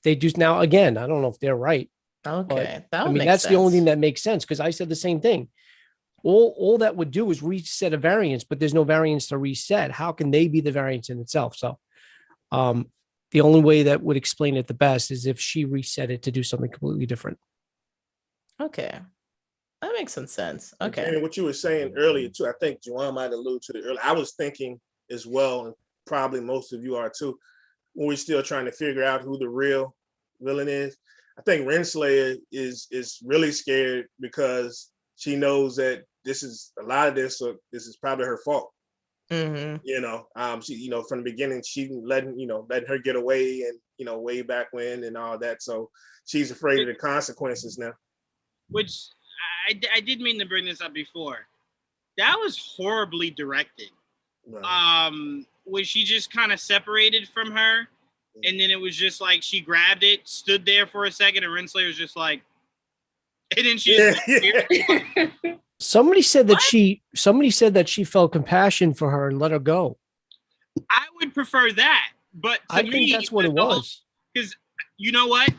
they do now. Again, I don't know if they're right. Okay, I mean, that's the only thing that makes sense, because I said the same thing. All that would do is reset a variance, but there's no variance to reset. How can they be the variance in itself? So the only way that would explain it the best is if she reset it to do something completely different. Okay. That makes some sense. Okay. And what you were saying earlier too, I think Joanne might allude to it earlier. I was thinking as well, and probably most of you are too, when we're still trying to figure out who the real villain is. I think Renslayer is really scared because she knows that this is a lot of this, so this is probably her fault. Mm-hmm. She, from the beginning, she letting her get away, and way back when and all that. So she's afraid of the consequences now. Which I did mean to bring this up before. That was horribly directed. Right. Was she just kind of separated from her, and then it was just like she grabbed it, stood there for a second, and Renslayer was just like, and then she. Yeah. Somebody said that she felt compassion for her and let her go. I would prefer that, but I think that's what it was. Because you know what?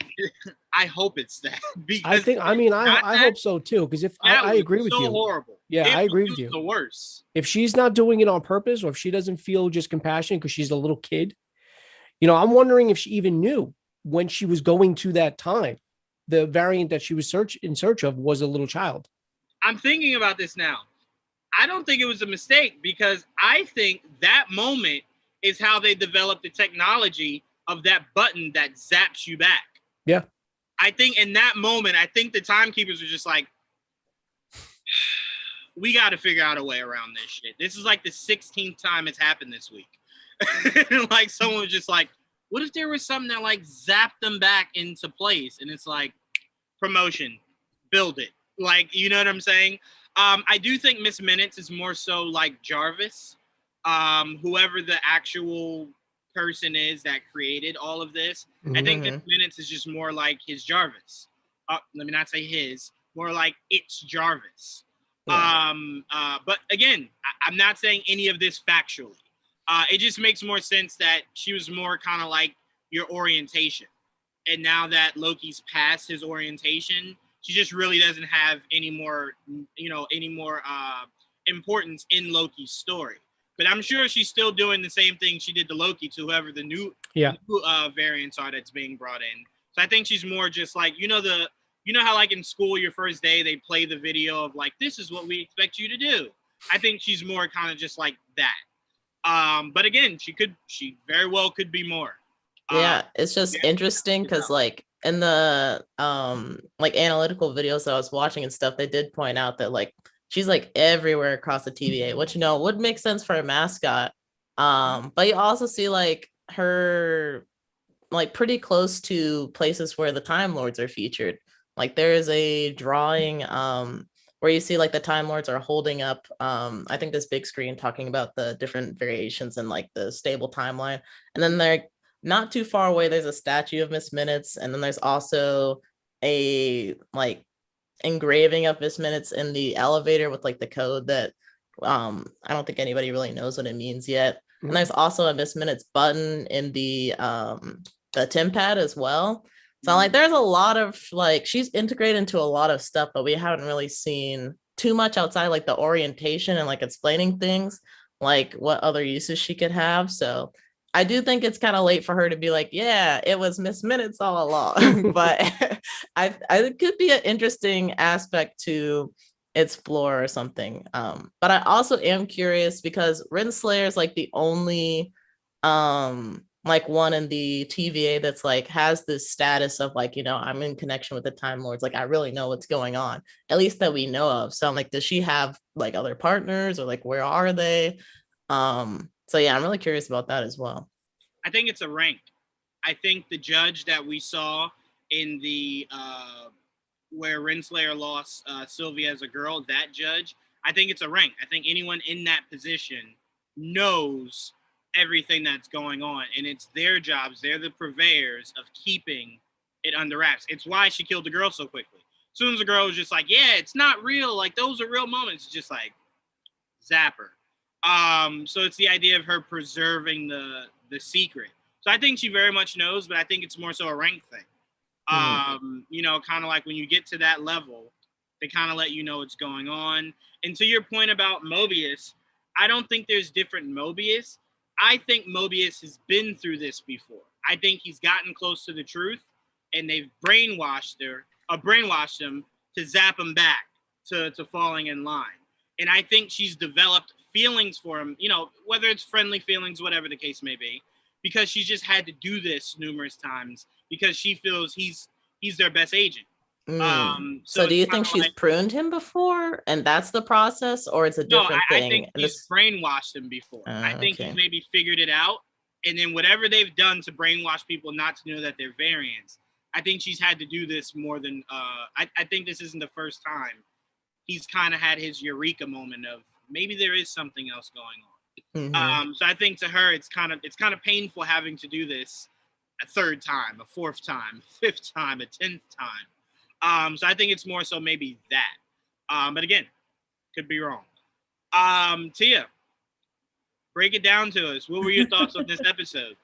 I hope it's that. Because I hope so too. Because if I agree with you, horrible. Yeah, I agree with you. The worst. If she's not doing it on purpose, or if she doesn't feel just compassion because she's a little kid, I'm wondering if she even knew when she was going to that time, the variant that she was in search of was a little child. I'm thinking about this now. I don't think it was a mistake, because I think that moment is how they developed the technology of that button that zaps you back. Yeah. I think in that moment, the timekeepers were just like, we got to figure out a way around this shit. This is like the 16th time it's happened this week. Like someone was just like, what if there was something that like zapped them back into place? And it's like, promotion, build it. Like, you know what I'm saying? I do think Miss Minutes is more so like Jarvis, whoever the actual person is that created all of this. Mm-hmm. I think Miss Minutes is just more like his Jarvis. Let me not say his, more like it's Jarvis. Yeah. But again, I'm not saying any of this factually. It just makes more sense that she was more kind of like your orientation. And now that Loki's past his orientation, she just really doesn't have any more importance in Loki's story. But I'm sure she's still doing the same thing she did to Loki, to whoever the new variants are that's being brought in. So I think she's more just like, how like in school, your first day, they play the video of like, this is what we expect you to do. I think she's more kind of just like that. But again, she very well could be more. Yeah, it's just interesting because like in the like analytical videos that I was watching and stuff, they did point out that like she's like everywhere across the TVA, which would make sense for a mascot. But you also see like her like pretty close to places where the Time Lords are featured. Like there is a drawing where you see like the Time Lords are holding up I think this big screen talking about the different variations in like the stable timeline. And then they're not too far away, there's a statue of Miss Minutes, and then there's also a like engraving of Miss Minutes in the elevator with like the code that I don't think anybody really knows what it means yet. Mm-hmm. And there's also a Miss Minutes button in the Tim pad as well. So like there's a lot of like she's integrated into a lot of stuff, but we haven't really seen too much outside like the orientation and like explaining things, like what other uses she could have. So I do think it's kind of late for her to be like, yeah, it was Miss Minutes all along. But I it could be an interesting aspect to explore or something. But I also am curious because Renslayer is like the only like one in the TVA that's like has this status of like, you know, I'm in connection with the Time Lords, like I really know what's going on, at least that we know of. So I'm like, does she have like other partners, or like where are they? So yeah, I'm really curious about that as well. I think it's a rank. I think the judge that we saw in the where Renslayer lost Sylvie as a girl, that judge, I think it's a rank. I think anyone in that position knows everything that's going on, and it's their jobs. They're the purveyors of keeping it under wraps. It's why she killed the girl so quickly. As soon as the girl was just like, yeah, it's not real, like those are real moments, it's just like zap her. So it's the idea of her preserving the secret. So I think she very much knows, but I think it's more so a rank thing. You know, kind of like when you get to that level, they kind of let you know what's going on. And to your point about Mobius, I don't think there's different Mobius. I think Mobius has been through this before. I think he's gotten close to the truth, and they've brainwashed him to zap him back to falling in line. And I think she's developed feelings for him, you know, whether it's friendly feelings, whatever the case may be, because she's just had to do this numerous times because she feels he's their best agent. So do you think she's pruned him before and that's the process, or it's a different thing? I think she's brainwashed him before. I think he's maybe figured it out, and then whatever they've done to brainwash people not to know that they're variants, I think she's had to do this more than I think this isn't the first time he's kind of had his eureka moment of maybe there is something else going on. So I think to her it's kind of painful having to do this a third time, a fourth time, fifth time, a 10th time. So I think it's more so maybe that. But again, could be wrong. Tia, break it down to us. What were your thoughts on this episode?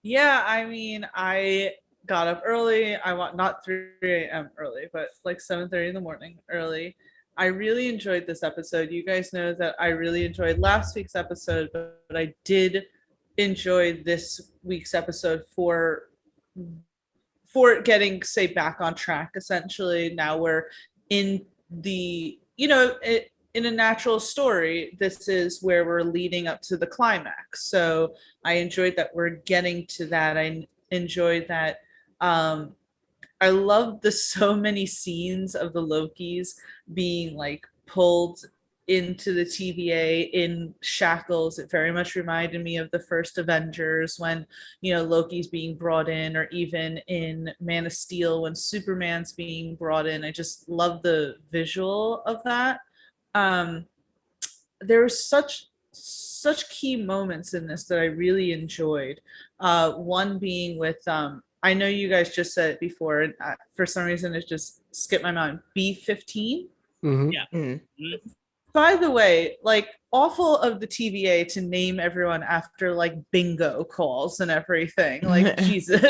Yeah, I mean, I got up early. I want not 3 a.m. early, but like 7:30 in the morning early. I really enjoyed this episode. You guys know that I really enjoyed last week's episode, but I did enjoy this week's episode for getting, say, back on track. Essentially, now we're in the, you know, in a natural story, this is where we're leading up to the climax. So I enjoyed that we're getting to that. I enjoyed that. I love the so many scenes of the Lokis being like pulled into the TVA in shackles. It very much reminded me of the first Avengers when, you know, Loki's being brought in, or even in Man of Steel when Superman's being brought in. I just love the visual of that. There were such key moments in this that I really enjoyed. One being with, I know you guys just said it before, and for some reason it just skipped my mind. B-15? Yeah. By the way, like, awful of the TVA to name everyone after like bingo calls and everything. Like, Jesus.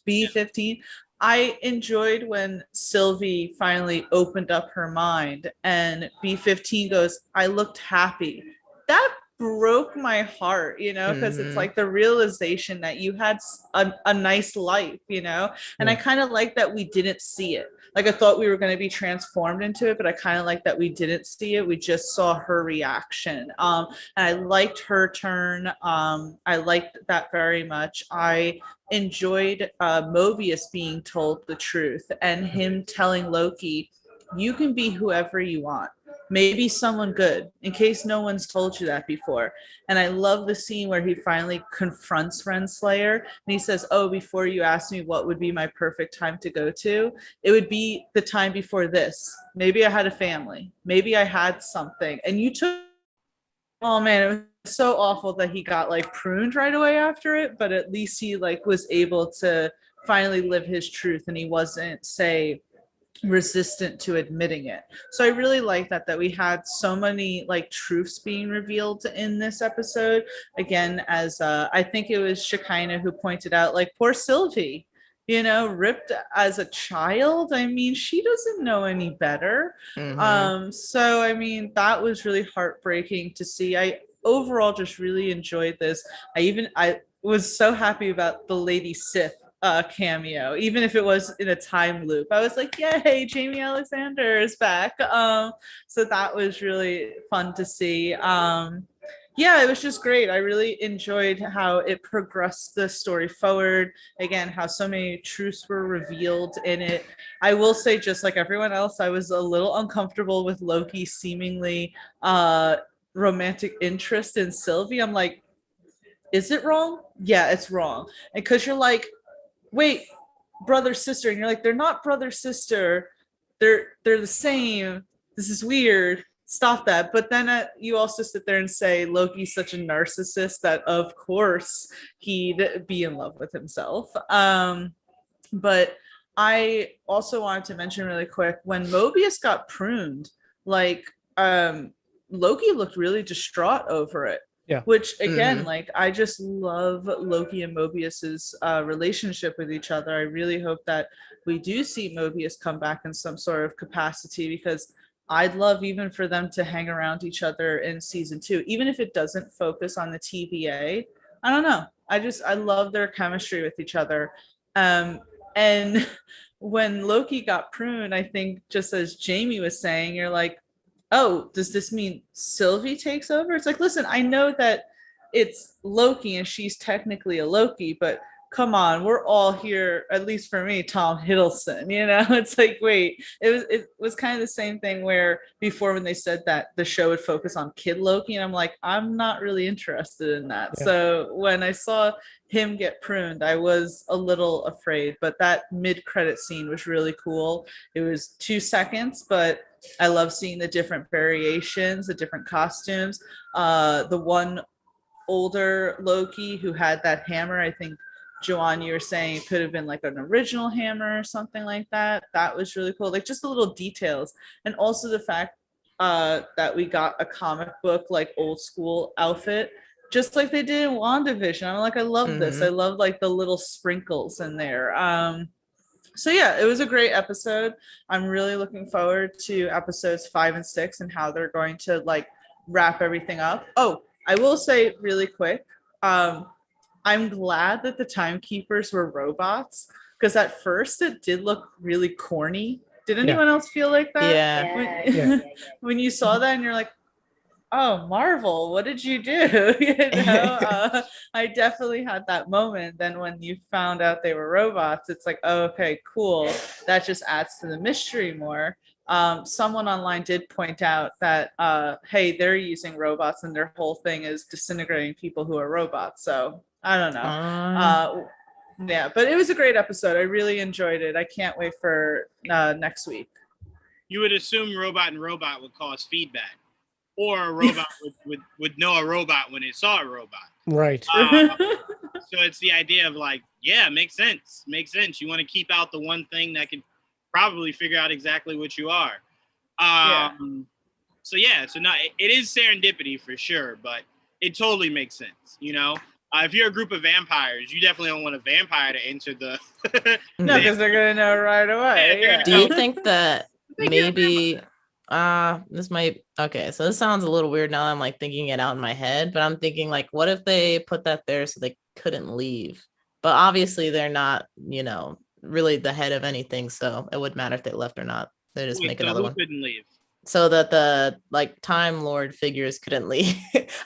B-15. I enjoyed when Sylvie finally opened up her mind and B-15 goes, I looked happy. That broke my heart, you know, because it's like the realization that you had a nice life, you know, and I kind of like that we didn't see it. Like, I thought we were going to be transformed into it, but I kind of like that we didn't see it. We just saw her reaction. And I liked her turn. I liked that very much. I enjoyed Mobius being told the truth and him telling Loki, you can be whoever you want. maybe someone good, in case no one's told you that before. And I love the scene where he finally confronts Renslayer and he says, oh, before you asked me what would be my perfect time to go to, it would be the time before this. Maybe I had a family, maybe I had something, and you took. Oh man, it was so awful that he got like pruned right away after it, but at least he like was able to finally live his truth, and he wasn't, say, resistant to admitting it. So I really like that we had so many like truths being revealed in this episode. Again, as I think it was Shekinah who pointed out, like, poor Sylvie, ripped as a child. I mean, she doesn't know any better. So I mean, that was really heartbreaking to see. I overall just really enjoyed this. I was so happy about the Lady Sith cameo, even if it was in a time loop. I was like, yay, Jamie Alexander is back. So that was really fun to see. Yeah, it was just great. I really enjoyed how it progressed the story forward. Again, how so many truths were revealed in it. I will say, just like everyone else, I was a little uncomfortable with Loki seemingly romantic interest in Sylvie. I'm like, is it wrong? Yeah, it's wrong. And because you're like, wait, brother, sister, and you're like, they're not brother, sister. They're the same. This is weird. Stop that. But then you also sit there and say Loki's such a narcissist that of course he'd be in love with himself. But I also wanted to mention really quick, when Mobius got pruned, like Loki looked really distraught over it. Yeah. Which again, like, I just love Loki and Mobius's relationship with each other. I really hope that we do see Mobius come back in some sort of capacity, because I'd love even for them to hang around each other in season 2, even if it doesn't focus on the TVA. I don't know. I love their chemistry with each other. And when Loki got pruned, I think, just as Jamie was saying, you're like, oh, does this mean Sylvie takes over? It's like, listen, I know that it's Loki and she's technically a Loki, but come on, we're all here, at least for me, Tom Hiddleston, It's like, wait, it was kind of the same thing where before, when they said that the show would focus on Kid Loki, and I'm like, I'm not really interested in that. Yeah. So when I saw him get pruned, I was a little afraid, but that mid-credit scene was really cool. It was 2 seconds, but I love seeing the different variations, the different costumes. The one older Loki who had that hammer, I think, Joanne, you were saying it could have been like an original hammer or something like that. That was really cool. Like, just the little details. And also the fact that we got a comic book, like, old school outfit, just like they did in WandaVision. I'm like, I love this. I love like the little sprinkles in there. So yeah, it was a great episode. I'm really looking forward to episodes 5 and 6 and how they're going to like wrap everything up. Oh, I will say really quick, I'm glad that the timekeepers were robots, because at first it did look really corny. Did anyone else feel like that? Yeah. When you saw that and you're like, oh, Marvel, what did you do? I definitely had that moment. Then when you found out they were robots, it's like, oh, okay, cool. That just adds to the mystery more. Someone online did point out that, hey, they're using robots and their whole thing is disintegrating people who are robots. So I don't know. Yeah, but it was a great episode. I really enjoyed it. I can't wait for next week. You would assume robot and robot would cause feedback, or a robot would know a robot when it saw a robot. Right. So it's the idea of like, yeah, makes sense. You want to keep out the one thing that can probably figure out exactly what you are. So no, it is serendipity for sure, but it totally makes sense. If you're a group of vampires, you definitely don't want a vampire to enter the. No, because they're gonna know right away. Yeah. Do you think that maybe this might, okay, so this sounds a little weird now that I'm like thinking it out in my head, but I'm thinking like, what if they put that there so they couldn't leave? But obviously they're not, really the head of anything, so it wouldn't matter if they left or not. They just make another one. Couldn't leave. So that the like Time Lord figures couldn't leave.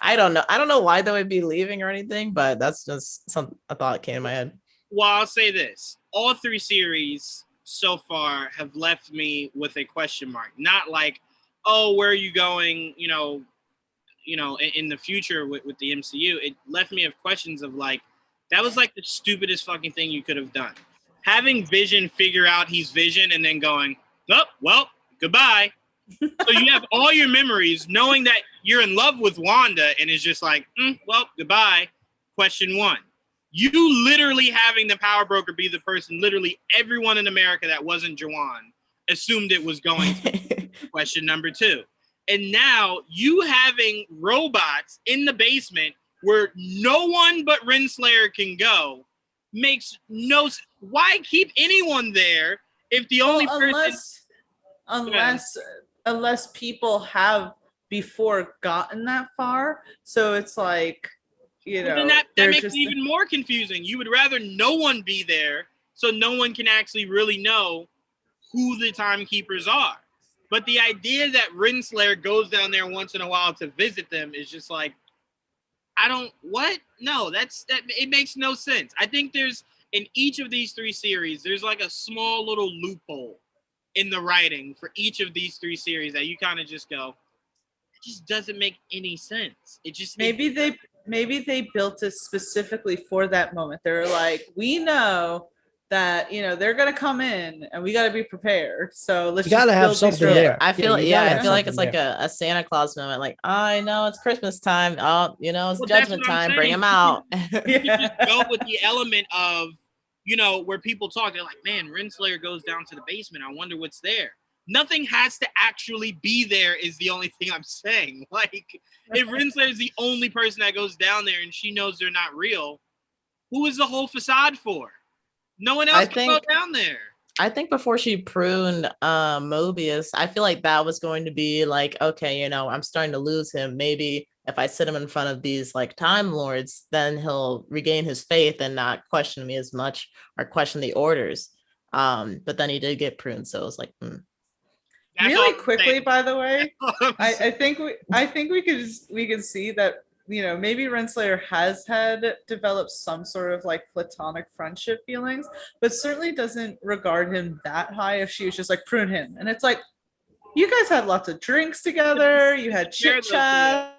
I don't know why they would be leaving or anything, but that's just some a thought that came in my head. Well, I'll say this: all 3 series so far have left me with a question mark. Not like oh, where are you going? In the future with the MCU, it left me with questions of like, that was like the stupidest fucking thing you could have done. Having Vision figure out he's Vision and then going, oh, well, goodbye. So you have all your memories, knowing that you're in love with Wanda, and it's just like, well, goodbye. Question one. You literally having the power broker be the person, literally everyone in America that wasn't Jawan assumed it was going to. Question number two. And now you having robots in the basement where no one but Renslayer can go makes no sense. Why keep anyone there if the only person... Unless people have before gotten that far. So it's like, then that makes it even more confusing. You would rather no one be there so no one can actually really know who the timekeepers are. But the idea that Renslayer goes down there once in a while to visit them is just like, No, it makes no sense. I think there's, in each of these three series, there's like a small little loophole in the writing for each of these three series that you kind of just go, it just doesn't make any sense. It just maybe they built it specifically for that moment. They're like, we know that they're gonna come in and we gotta be prepared. So let's gotta have something there. I feel like it's like there. a Santa Claus moment. Like, I know it's Christmas time. Oh, it's Well, judgment time. Bring him out. You just go with the element of, where people talk, they're like, man, Renslayer goes down to the basement. I wonder what's there. Nothing has to actually be there is the only thing I'm saying. Like, if Renslayer is the only person that goes down there and she knows they're not real, who is the whole facade for? No one else can go down there. I think before she pruned Mobius, I feel like that was going to be like, okay, I'm starting to lose him. Maybe if I sit him in front of these like Time Lords, then he'll regain his faith and not question me as much or question the orders. But then he did get pruned, so it was like, Really quickly, by the way, I think we could see that maybe Renslayer has developed some sort of like platonic friendship feelings, but certainly doesn't regard him that high. If she was just like, prune him, and it's like, you guys had lots of drinks together, you had chit chat.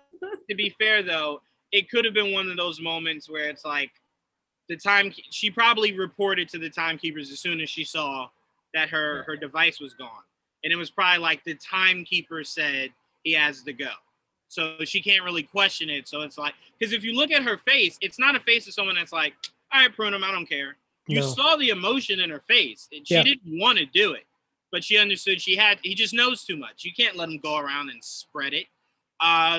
To be fair though, it could have been one of those moments where it's like she probably reported to the timekeepers as soon as she saw that her device was gone. And it was probably like the timekeeper said he has to go. So she can't really question it. So it's like, because if you look at her face, it's not a face of someone that's like, all right, prune him, I don't care. You saw the emotion in her face. And she didn't want to do it. But she understood he just knows too much. You can't let him go around and spread it.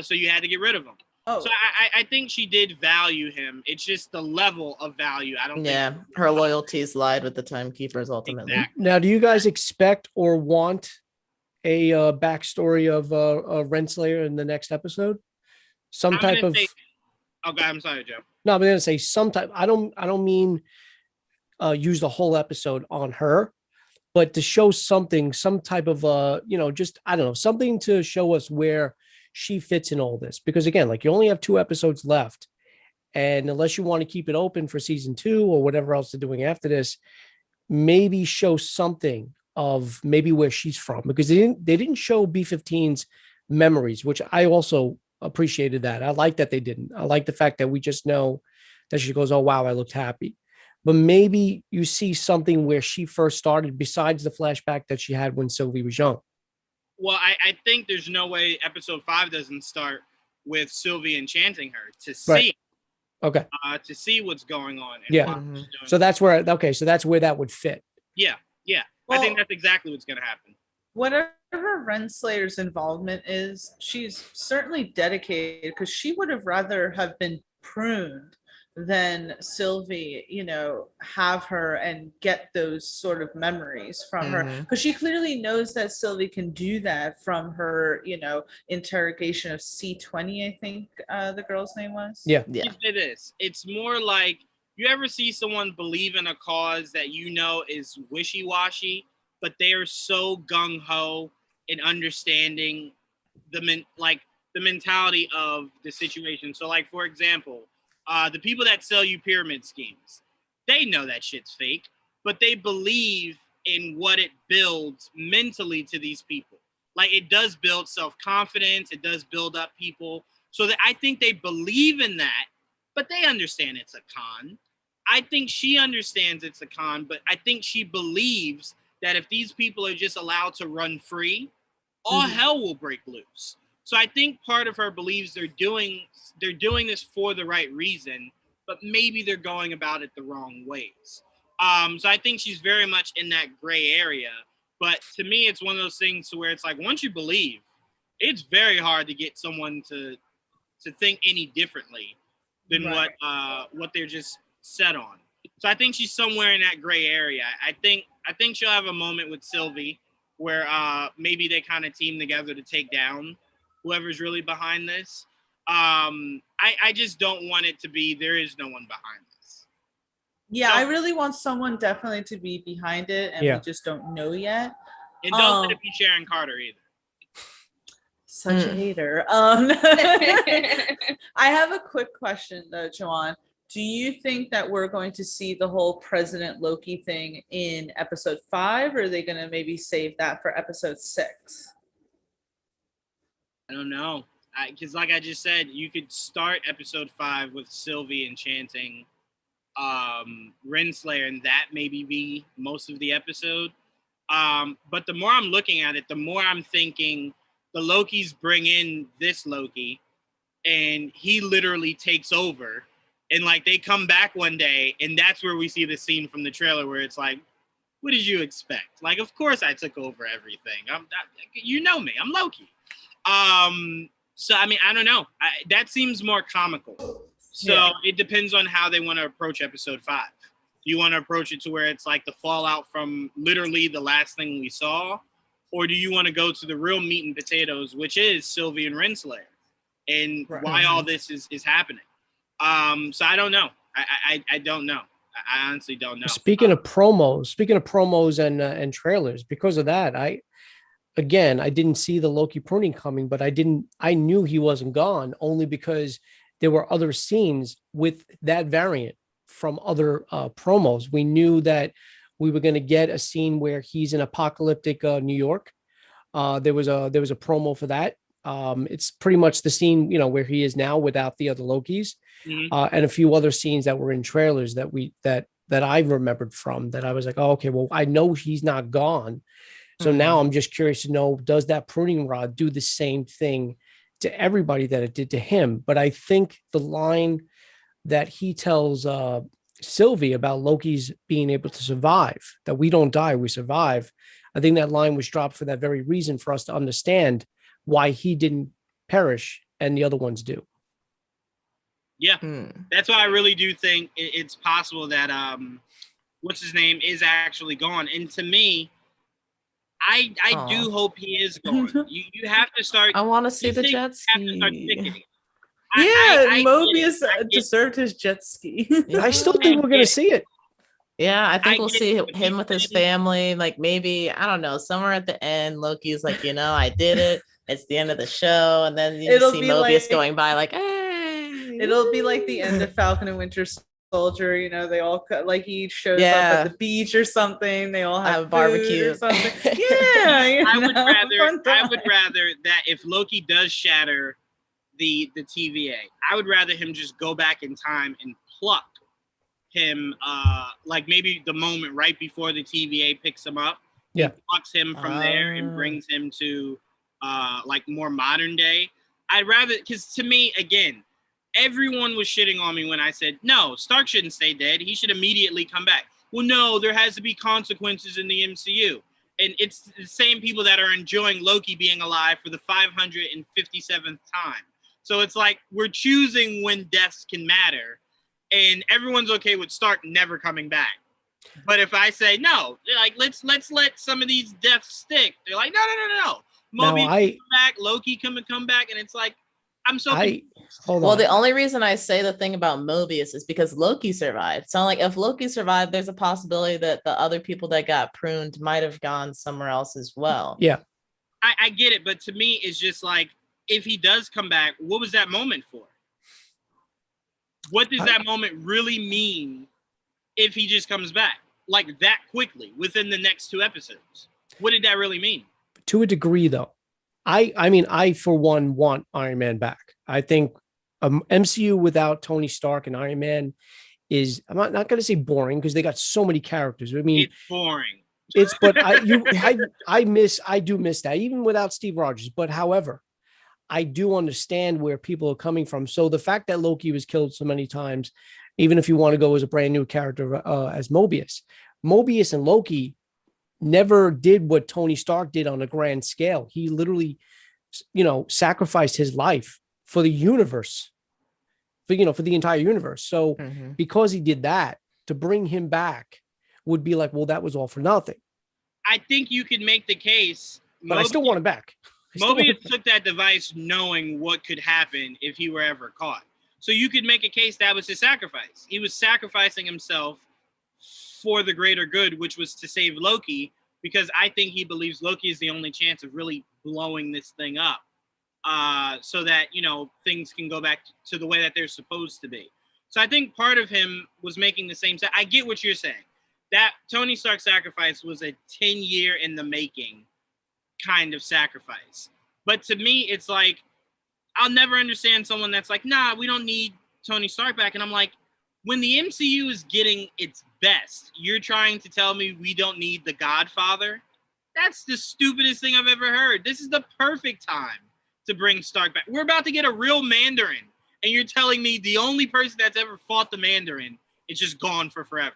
So you had to get rid of him. Oh. So I think she did value him. It's just the level of value. I don't think her loyalties lied with the timekeepers ultimately. Exactly. Now, do you guys expect or want a backstory of Renslayer in the next episode? I'm sorry, Joe. No, I'm going to say some type. I don't mean use the whole episode on her, but to show something, some type of just, I don't know, something to show us where she fits in all this. Because again, like, you only have 2 episodes left, and unless you want to keep it open for season 2 or whatever else they're doing after this, maybe show something of maybe where she's from, because they didn't show B-15's memories, which I also appreciated that. I like that they didn't. I like the fact that we just know that she goes, oh wow, I looked happy. But maybe you see something where she first started besides the flashback that she had when Sylvie was young. Well, I think there's no way episode 5 doesn't start with Sylvie enchanting her to see. Right. Okay. To see what's going on. And so that's where that would fit. Yeah. Well, I think that's exactly what's going to happen. Whatever Renslayer's involvement is, she's certainly dedicated, because she would have rather have been pruned than Sylvie, have her and get those sort of memories from her, because she clearly knows that Sylvie can do that from her, interrogation of C20, I think the girl's name was. Yeah. It is. It's more like, you ever see someone believe in a cause that is wishy-washy, but they are so gung-ho in understanding the mentality of the situation. So, like, for example, the people that sell you pyramid schemes, they know that shit's fake, but they believe in what it builds mentally to these people. Like it does build self-confidence. It does build up people so that I think they believe in that, but they understand it's a con. I think she understands it's a con, but I think she believes that if these people are just allowed to run free, all hell will break loose. So I think part of her believes they're doing this for the right reason, but maybe they're going about it the wrong ways. So I think she's very much in that gray area. But to me, it's one of those things to where it's like once you believe, it's very hard to get someone to think any differently than what they're just set on. So I think she's somewhere in that gray area. I think she'll have a moment with Sylvie where maybe they kind of team together to take down whoever's really behind this. I just don't want it to be there is no one behind this. Yeah, So, I really want someone definitely to be behind it, and we just don't know yet. And don't let it be Sharon Carter either. Such a hater. I have a quick question though, Joanne. Do you think that we're going to see the whole President Loki thing in episode 5, or are they going to maybe save that for episode 6? I don't know. Because like I just said, you could start episode 5 with Sylvie enchanting Renslayer, and that maybe be most of the episode. But the more I'm looking at it, the more I'm thinking the Lokis bring in this Loki, and he literally takes over. And like they come back one day, and that's where we see the scene from the trailer where it's like, "What did you expect? Like, of course I took over everything. You know me, I'm Loki." So I mean, I don't know. That seems more comical. So it depends on how they want to approach episode 5. Do you want to approach it to where it's like the fallout from literally the last thing we saw, or do you want to go to the real meat and potatoes, which is Sylvie and Renslayer, and why all this is happening? So I don't know. I don't know. I honestly don't know. Speaking of promos and trailers, because of that, I didn't see the Loki pruning coming, but I knew he wasn't gone only because there were other scenes with that variant from other promos. We knew that we were going to get a scene where he's in apocalyptic New York. There was a promo for that. It's pretty much the scene, where he is now without the other Lokis, and a few other scenes that were in trailers that I remembered from that. I was like, oh, okay, well, I know he's not gone. So now I'm just curious to know, does that pruning rod do the same thing to everybody that it did to him? But I think the line that he tells Sylvie about Loki's being able to survive, that we don't die, we survive. I think that line was dropped for that very reason, for us to understand why he didn't perish and the other ones do. Yeah, that's why I really do think it's possible that what's his name is actually gone. And to me, I do hope he is gone. You have to start. I want to see the jet ski. Mobius deserved his jet ski. I still think we're going to see it. Yeah, I think we'll see him with his family. Like maybe, I don't know, somewhere at the end, Loki's like, I did it. It's the end of the show. And then you see Mobius going by like, hey. It'll be like the end of Falcon and Winter Soldier. They all like he shows up at the beach or something. They all have barbecue or something. Yeah, I would rather that if Loki does shatter the TVA, I would rather him just go back in time and pluck him, like maybe the moment right before the TVA picks him up. Yeah, plucks him from there and brings him to like more modern day. I'd rather, because to me, again, everyone was shitting on me when I said, no, Stark shouldn't stay dead. He should immediately come back. Well, no, there has to be consequences in the MCU. And it's the same people that are enjoying Loki being alive for the 557th time. So it's like we're choosing when deaths can matter. And everyone's okay with Stark never coming back. But if I say, no, like, let's let some of these deaths stick. They're like, no. Mobius can come back, Loki come back. And it's like, I'm so Well, the only reason I say the thing about Mobius is because Loki survived. So like if Loki survived, there's a possibility that the other people that got pruned might have gone somewhere else as well. Yeah. I get it, but to me, it's just like, if he does come back, what was that moment for? What does that moment really mean if he just comes back like that quickly within the next 2 episodes? What did that really mean? To a degree, though. I mean, I for one want Iron Man back. I think MCU without Tony Stark and Iron Man is, I'm not going to say boring because they got so many characters. I mean, It's boring. it's, but I do miss that even without Steve Rogers. But however, I do understand where people are coming from. So the fact that Loki was killed so many times, even if you want to go as a brand new character as Mobius and Loki never did what Tony Stark did on a grand scale. He literally, sacrificed his life for the universe, for the entire universe. So because he did that, to bring him back would be like, well, that was all for nothing. I think you could make the case, but I still want him back. Mobius took that device knowing what could happen if he were ever caught. So you could make a case that was his sacrifice. He was sacrificing himself for the greater good, which was to save Loki, because I think he believes Loki is the only chance of really blowing this thing up, so that, things can go back to the way that they're supposed to be. So I think part of him was making the same. I get what you're saying. That Tony Stark sacrifice was a 10-year in the making kind of sacrifice. But to me, it's like, I'll never understand someone that's like, nah, we don't need Tony Stark back. And I'm like, when the MCU is getting its best, you're trying to tell me we don't need the Godfather? That's the stupidest thing I've ever heard. This is the perfect time to bring Stark back. We're about to get a real Mandarin, and you're telling me the only person that's ever fought the Mandarin is just gone for forever.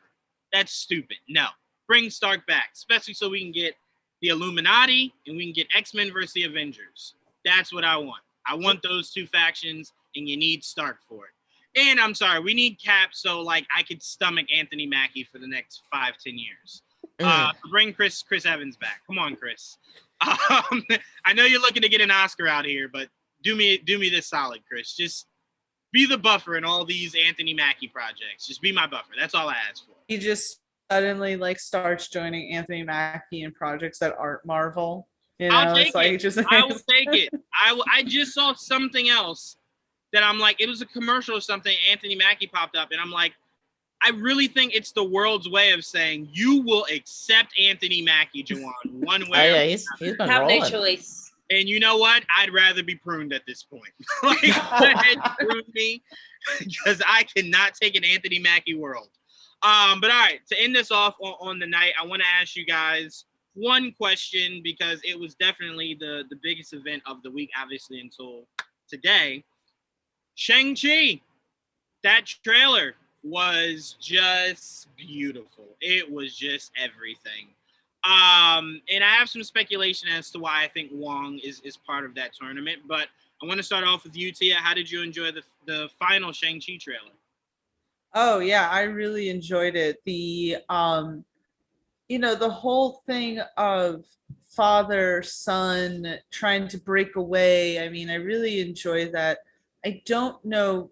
That's stupid. No. Bring Stark back, especially so we can get the Illuminati and we can get X-Men versus the Avengers. That's what I want. I want those two factions, and you need Stark for it. And I'm sorry, we need Cap so I could stomach Anthony Mackie for the next 5-10 years. Bring Chris Evans back. Come on, Chris. I know you're looking to get an Oscar out here, but do me this solid, Chris. Just be the buffer in all these Anthony Mackie projects. Just be my buffer. That's all I ask for. He just suddenly starts joining Anthony Mackie in projects that aren't Marvel. I'll take it. I will take it. I just saw something else that I'm like, it was a commercial or something. Anthony Mackie popped up, and I'm like, I really think it's the world's way of saying you will accept Anthony Mackie, Jawan, one way. Oh, yeah, he's been Have rolling. no choice. And you know what? I'd rather be pruned at this point. Go ahead, prune me, because I cannot take an Anthony Mackie world. But all right, to end this off on the night, I want to ask you guys one question, because it was definitely the biggest event of the week, obviously, until today. Shang-Chi, that trailer was just beautiful. It was just everything. And I have some speculation as to why I think Wong is part of that tournament, but I want to start off with you, Tia. How did you enjoy the final Shang-Chi trailer? Oh yeah, I really enjoyed it. The the whole thing of father, son trying to break away. I mean, I really enjoy that. I don't know,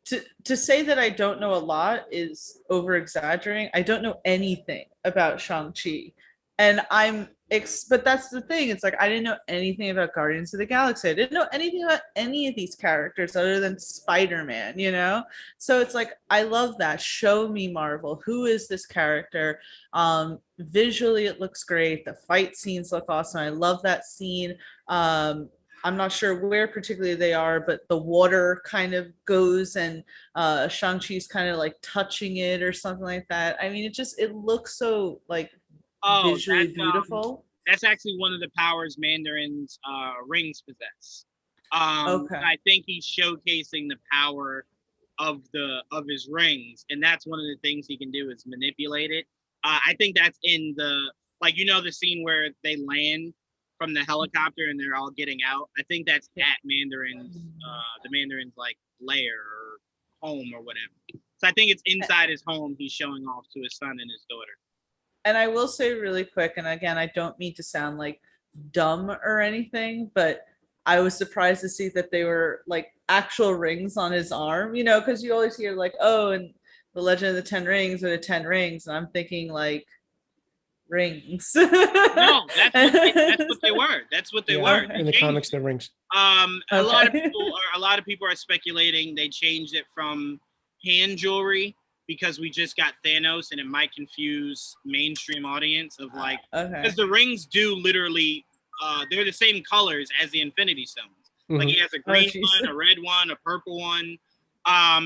to say that I don't know a lot is over exaggerating. I don't know anything about Shang-Chi. And but that's the thing. It's like, I didn't know anything about Guardians of the Galaxy. I didn't know anything about any of these characters other than Spider-Man, So it's like, I love that. Show me, Marvel. Who is this character? Visually, it looks great. The fight scenes look awesome. I love that scene. I'm not sure where particularly they are, but the water kind of goes and Shang-Chi's kind of touching it or something like that. I mean, it looks so visually beautiful. That's actually one of the powers Mandarin's rings possess. Okay. I think he's showcasing the power of his rings, and that's one of the things he can do is manipulate it. I think that's in the scene where they land from the helicopter and they're all getting out. I think that's at Mandarin's the Mandarin's lair or home or whatever. So I think it's inside his home he's showing off to his son and his daughter. And I will say really quick, and again, I don't mean to sound dumb or anything, but I was surprised to see that they were actual rings on his arm, because you always hear oh, and the Legend of the 10 Rings or the 10 Rings. And I'm thinking rings. No, that's what they were. That's what they were. In the comics, they're rings. A lot of people are speculating they changed it from hand jewelry because we just got Thanos and it might confuse mainstream audience of because the rings do literally they're the same colors as the Infinity Stones. Like he has a green one, a red one, a purple one.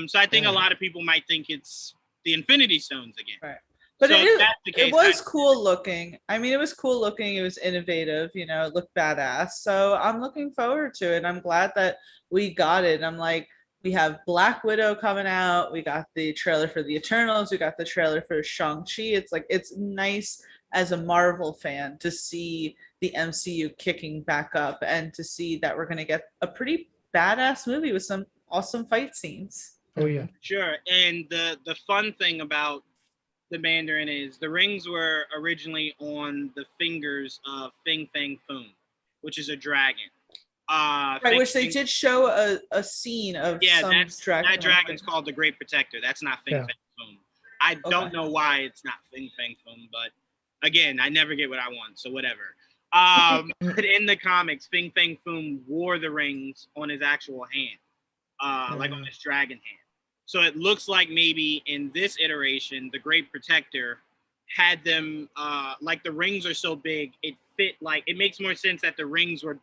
So I think a lot of people might think it's the Infinity Stones again. Right. But so it was cool looking. I mean, it was cool looking. It was innovative. You know, it looked badass. So I'm looking forward to it. I'm glad that we got it. I'm like, we have Black Widow coming out. We got the trailer for the Eternals. We got the trailer for Shang-Chi. It's like, it's nice as a Marvel fan to see the MCU kicking back up and to see that we're going to get a pretty badass movie with some awesome fight scenes. Oh yeah. Sure. And the fun thing about the Mandarin is the rings were originally on the fingers of Fing Fang Foom, which is a dragon. Right, which they did show a scene of some dragon. That dragon's called the Great Protector. That's not Fing Fang Foom. I don't know why it's not Fing Fang Foom, but again, I never get what I want, so whatever. But in the comics, Fing Fang Foom wore the rings on his actual hand, like on his dragon hand. So it looks like maybe in this iteration, the Great Protector had them, like the rings are so big, it fit like, it makes more sense that the rings were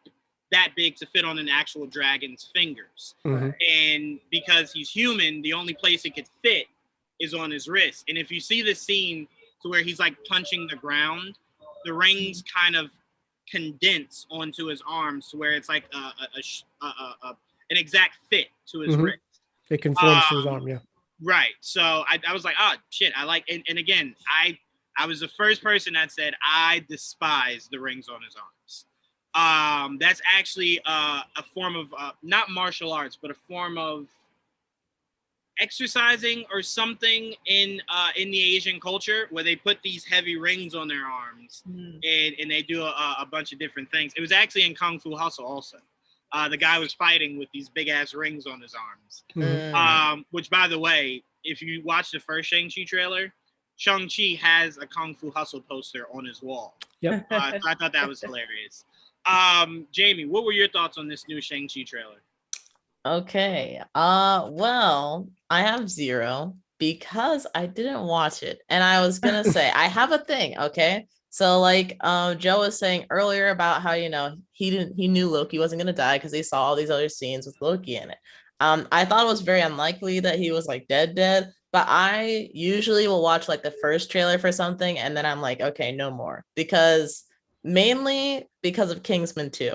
that big to fit on an actual dragon's fingers. And because he's human, the only place it could fit is on his wrist. And if you see the scene to where he's like punching the ground, the rings kind of condense onto his arms to where it's like an exact fit to his wrist. It conforms to his arm, yeah. Right. So I was like, oh shit, I like, and again, I was the first person that said I despise the rings on his arms. That's actually a form of not martial arts, but a form of exercising or something in the Asian culture where they put these heavy rings on their arms and they do a bunch of different things. It was actually in Kung Fu Hustle also. The guy was fighting with these big ass rings on his arms. Which, by the way, if you watch the first Shang-Chi trailer, Shang-Chi has a Kung Fu Hustle poster on his wall. Yep. So I thought that was hilarious. Jamie, what were your thoughts on this new Shang-Chi trailer? Okay. Well, I have 0 because I didn't watch it. And I was gonna say I have a thing, okay? So like Joe was saying earlier about how, you know, he knew Loki wasn't gonna die because he saw all these other scenes with Loki in it. I thought it was very unlikely that he was like dead, but I usually will watch like the first trailer for something and then I'm like, okay, no more. Mainly because of Kingsman 2.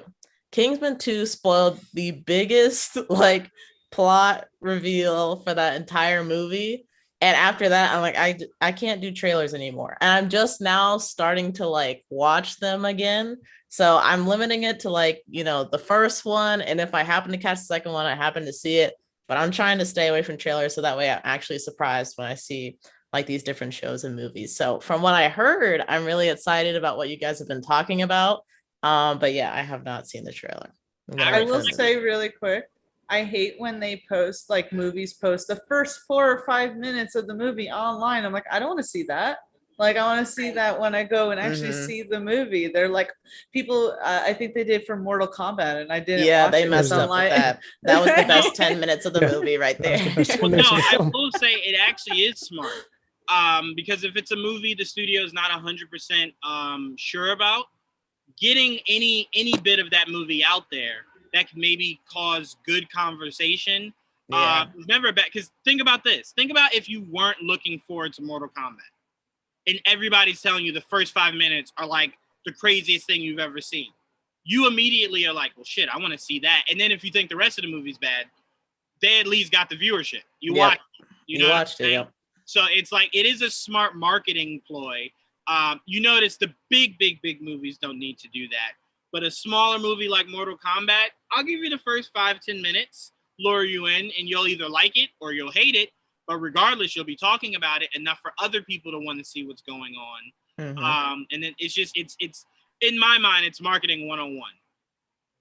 Kingsman 2 spoiled the biggest like plot reveal for that entire movie. And after that, I'm like, I can't do trailers anymore. And I'm just now starting to like watch them again. So I'm limiting it to like, you know, the first one. And if I happen to catch the second one, I happen to see it. But I'm trying to stay away from trailers so that way I'm actually surprised when I see like these different shows and movies. So from what I heard, I'm really excited about what you guys have been talking about. But yeah, I have not seen the trailer. I will say really quick, I hate when they post like movies post the first 4 or 5 minutes of the movie online. I'm like, I don't want to see that. Like, I want to see that when I go and actually see the movie. They're like, people, I think they did for Mortal Kombat, and I didn't. Yeah, they messed up with that. That was the best 10 minutes of the movie right there. Well, no, I will say it actually is smart. Because if it's a movie the studio is not 100% sure about, getting any bit of that movie out there that can maybe cause good conversation is never bad. Because think about this. Think about if you weren't looking forward to Mortal Kombat and everybody's telling you the first 5 minutes are like the craziest thing you've ever seen. You immediately are like, well, shit, I want to see that. And then if you think the rest of the movie's bad, they at least got the viewership. You watched it. You watched it, yep. So it's like, it is a smart marketing ploy. You notice the big movies don't need to do that. But a smaller movie like Mortal Kombat, I'll give you the first 5-10 minutes, lure you in, and you'll either like it or you'll hate it. But regardless, you'll be talking about it enough for other people to want to see what's going on. And then it's in my mind, it's marketing 101.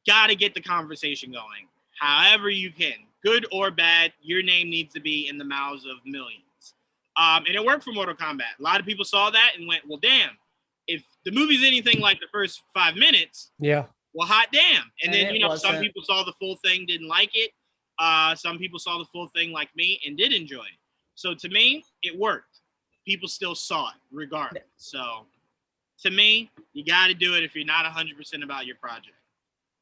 Got to get the conversation going. However you can, good or bad, your name needs to be in the mouths of millions. And it worked for Mortal Kombat. A lot of people saw that and went, well, damn, if the movie's anything like the first 5 minutes, well, hot damn. And then, you know, some people saw the full thing, didn't like it. Some people saw the full thing like me and did enjoy it. So to me, it worked. People still saw it regardless. So to me, you got to do it if you're not 100% about your project.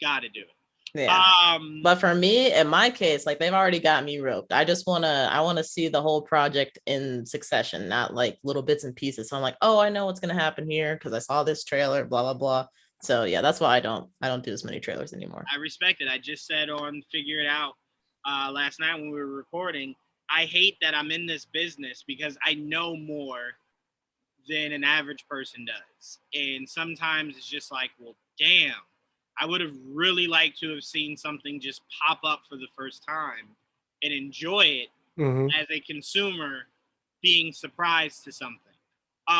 Got to do it. Yeah. But for me, in my case, like they've already got me roped. I want to see the whole project in succession, not like little bits and pieces. So I'm like, oh, I know what's gonna happen here because I saw this trailer, blah blah blah. So yeah, that's why I don't do as many trailers anymore. I respect it. I just said on Figure It Out last night when we were recording, I hate that I'm in this business because I know more than an average person does. And sometimes it's just like, well, damn, I would have really liked to have seen something just pop up for the first time and enjoy it as a consumer being surprised to something.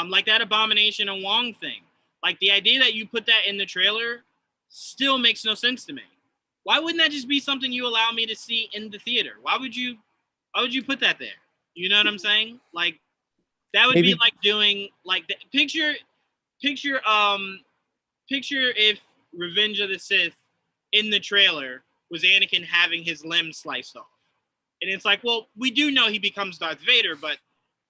Like that Abomination and Wong thing. Like the idea that you put that in the trailer still makes no sense to me. Why wouldn't that just be something you allow me to see in the theater? Why would you put that there? You know what I'm saying? Like that would be like doing like the, picture if Revenge of the Sith in the trailer was Anakin having his limbs sliced off. And it's like, well, we do know he becomes Darth Vader, but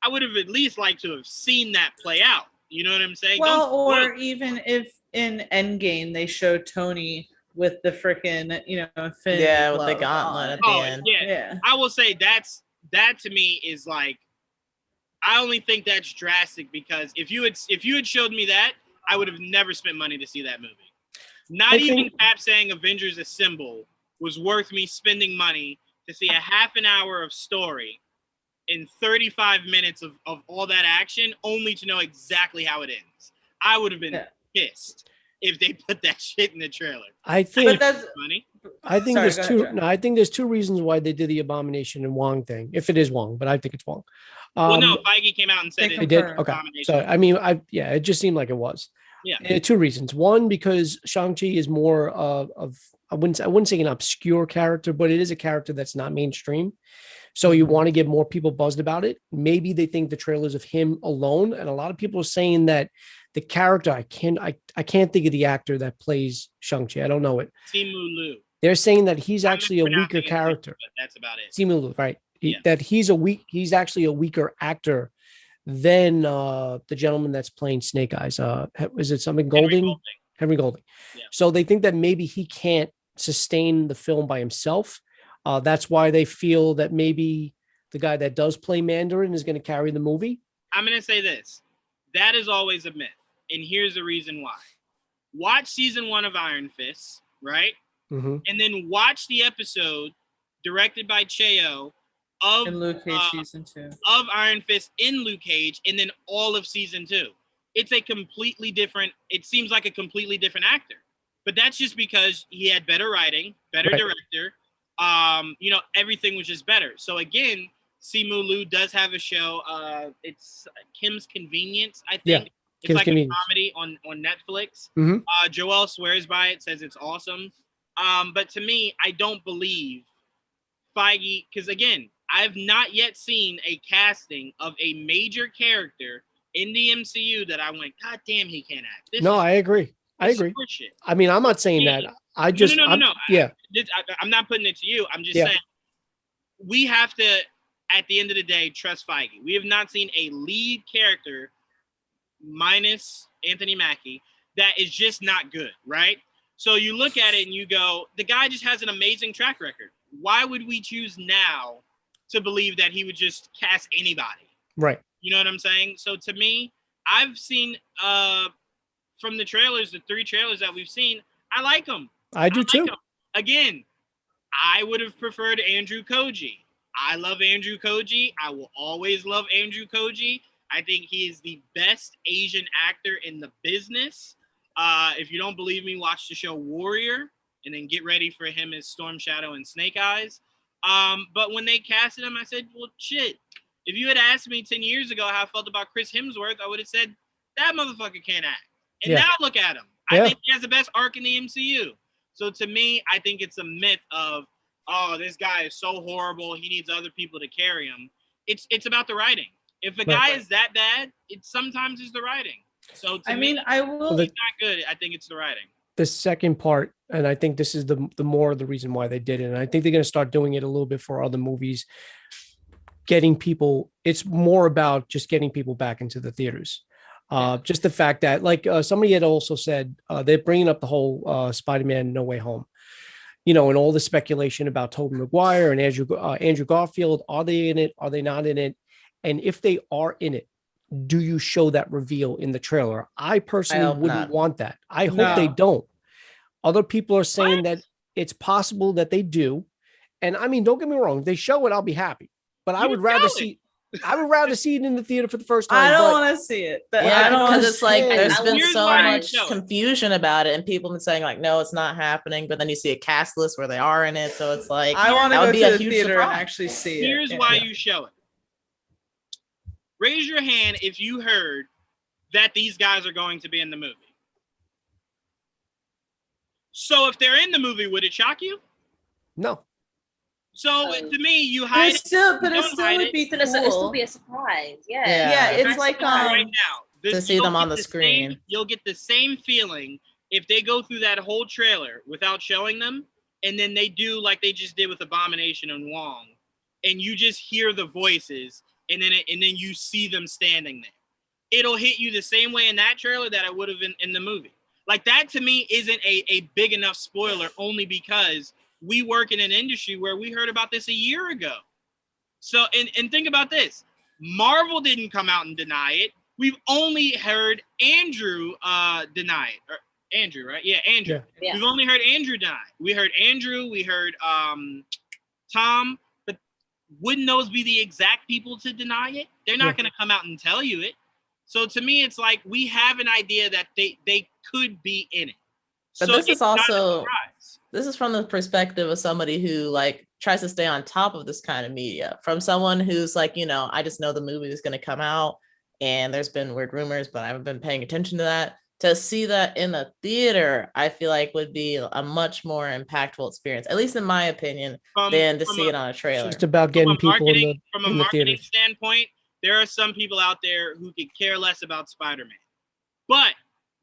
I would have at least liked to have seen that play out. You know what I'm saying? Well, or even if in Endgame they show Tony with the freaking, Infinity with the gauntlet at the end. Yeah. I will say that to me is like, I only think that's drastic because if you had showed me that, I would have never spent money to see that movie. Not even Cap saying Avengers Assemble was worth me spending money to see a half an hour of story in 35 minutes of all that action, only to know exactly how it ends. I would have been pissed if they put that shit in the trailer. I think money. I think there's two. No, I think there's two reasons why they did the Abomination and Wong thing. If it is Wong, but I think it's Wong. Well, no, Feige came out and said it did. Okay, so I mean, it just seemed like it was. Yeah. Two reasons. One, because Shang-Chi is more of I wouldn't say an obscure character, but it is a character that's not mainstream. So you want to get more people buzzed about it. Maybe they think the trailers of him alone, and a lot of people are saying that the character, I can't think of the actor that plays Shang-Chi. I don't know it. Simu Liu. They're saying that he's actually a weaker character. That's about it. Simu Liu, right? That he's actually a weaker actor than the gentleman that's playing Snake Eyes. Is it something Golding? Henry Golding. Yeah. So they think that maybe he can't sustain the film by himself. That's why they feel that maybe the guy that does play Mandarin is going to carry the movie. I'm going to say this. That is always a myth. And here's the reason why. Watch season 1 of Iron Fist, right? Mm-hmm. And then watch the episode directed by Cheo of Luke Cage season 2 of Iron Fist in Luke Cage, and then all of season 2. It seems like a completely different actor. But that's just because he had better writing, better director. Everything was just better. So again, Simu Liu does have a show. It's Kim's Convenience, I think. Yeah, it's Kim's like Convenience. a comedy on Netflix. Mm-hmm. Joel swears by it, says it's awesome. But to me, I don't believe Feige, because again, I've not yet seen a casting of a major character in the MCU that I went, God damn, he can't act. I agree. I mean, I'm not saying that. I just no. Yeah. I'm not putting it to you. I'm just saying we have to, at the end of the day, trust Feige. We have not seen a lead character minus Anthony Mackie that is just not good, right? So you look at it and you go, the guy just has an amazing track record. Why would we choose now to believe that he would just cast anybody? Right. You know what I'm saying? So to me, I've seen from the trailers, the 3 trailers that we've seen, I like them. I do too. Again, I would have preferred Andrew Koji. I love Andrew Koji. I will always love Andrew Koji. I think he is the best Asian actor in the business. If you don't believe me, watch the show Warrior and then get ready for him as Storm Shadow and Snake Eyes. But when they casted him, I said, well, shit. If you had asked me 10 years ago how I felt about Chris Hemsworth, I would have said, that motherfucker can't act. And now look at him. I think he has the best arc in the MCU. So to me, I think it's a myth of, oh, this guy is so horrible, he needs other people to carry him. It's about the writing. If a guy is that bad, it sometimes is the writing. So to me, I will. He's not good. I think it's the writing. The second part, and I think this is the more of the reason why they did it, and I think they're going to start doing it a little bit for other movies. Getting people, it's more about just getting people back into the theaters. Just the fact that, like, somebody had also said, they're bringing up the whole Spider-Man No Way Home, and all the speculation about Tobey Maguire and Andrew Garfield. Are they in it? Are they not in it? And if they are in it, do you show that reveal in the trailer? I personally hope wouldn't not. want that. I hope No. they don't. Other people are saying that it's possible that they do. And I mean, don't get me wrong. If they show it, I'll be happy. But I would rather see it in the theater for the first time. I don't but- want to see it. But Yeah, I don't because it's like understand. there's been Here's so why I much show it. confusion about it, and people have been saying like, no, it's not happening. But then you see a cast list where they are in it, so it's like I want to that go would be to a the huge theater and surprise. actually see it. Here's Yeah. why you show it. Raise your hand if you heard that these guys are going to be in the movie. So if they're in the movie, would it shock you? No. So to me, you But hide it still, it. but you it don't still hide would it. be It'll still cool. be a surprise. Yeah. Yeah. Yeah, it's That's like the point right now. To see you'll them on get the same- screen. you'll get the same feeling if they go through that whole trailer without showing them, and then they do like they just did with Abomination and Wong, and you just hear the voices, and then you see them standing there. It'll hit you the same way in that trailer that it would have in the movie. Like that to me isn't a big enough spoiler, only because we work in an industry where we heard about this a year ago. So and think about this. Marvel didn't come out and deny it. We've only heard Andrew deny it. Or Andrew, right? Yeah, Andrew. Yeah. We've only heard Andrew deny. We heard Andrew, we heard Tom, but wouldn't those be the exact people to deny it? They're not going to come out and tell you it. So to me, it's like we have an idea that they could be in it. But So this is it's not a also surprise. this is from the perspective of somebody who like tries to stay on top of this kind of media. From someone who's like, I just know the movie is going to come out, and there's been weird rumors, but I haven't been paying attention to that. To see that in a theater, I feel like would be a much more impactful experience, at least in my opinion, than to see it on a It's trailer. just about getting people in the From a in the marketing theaters. standpoint, there are some people out there who could care less about Spider-Man. But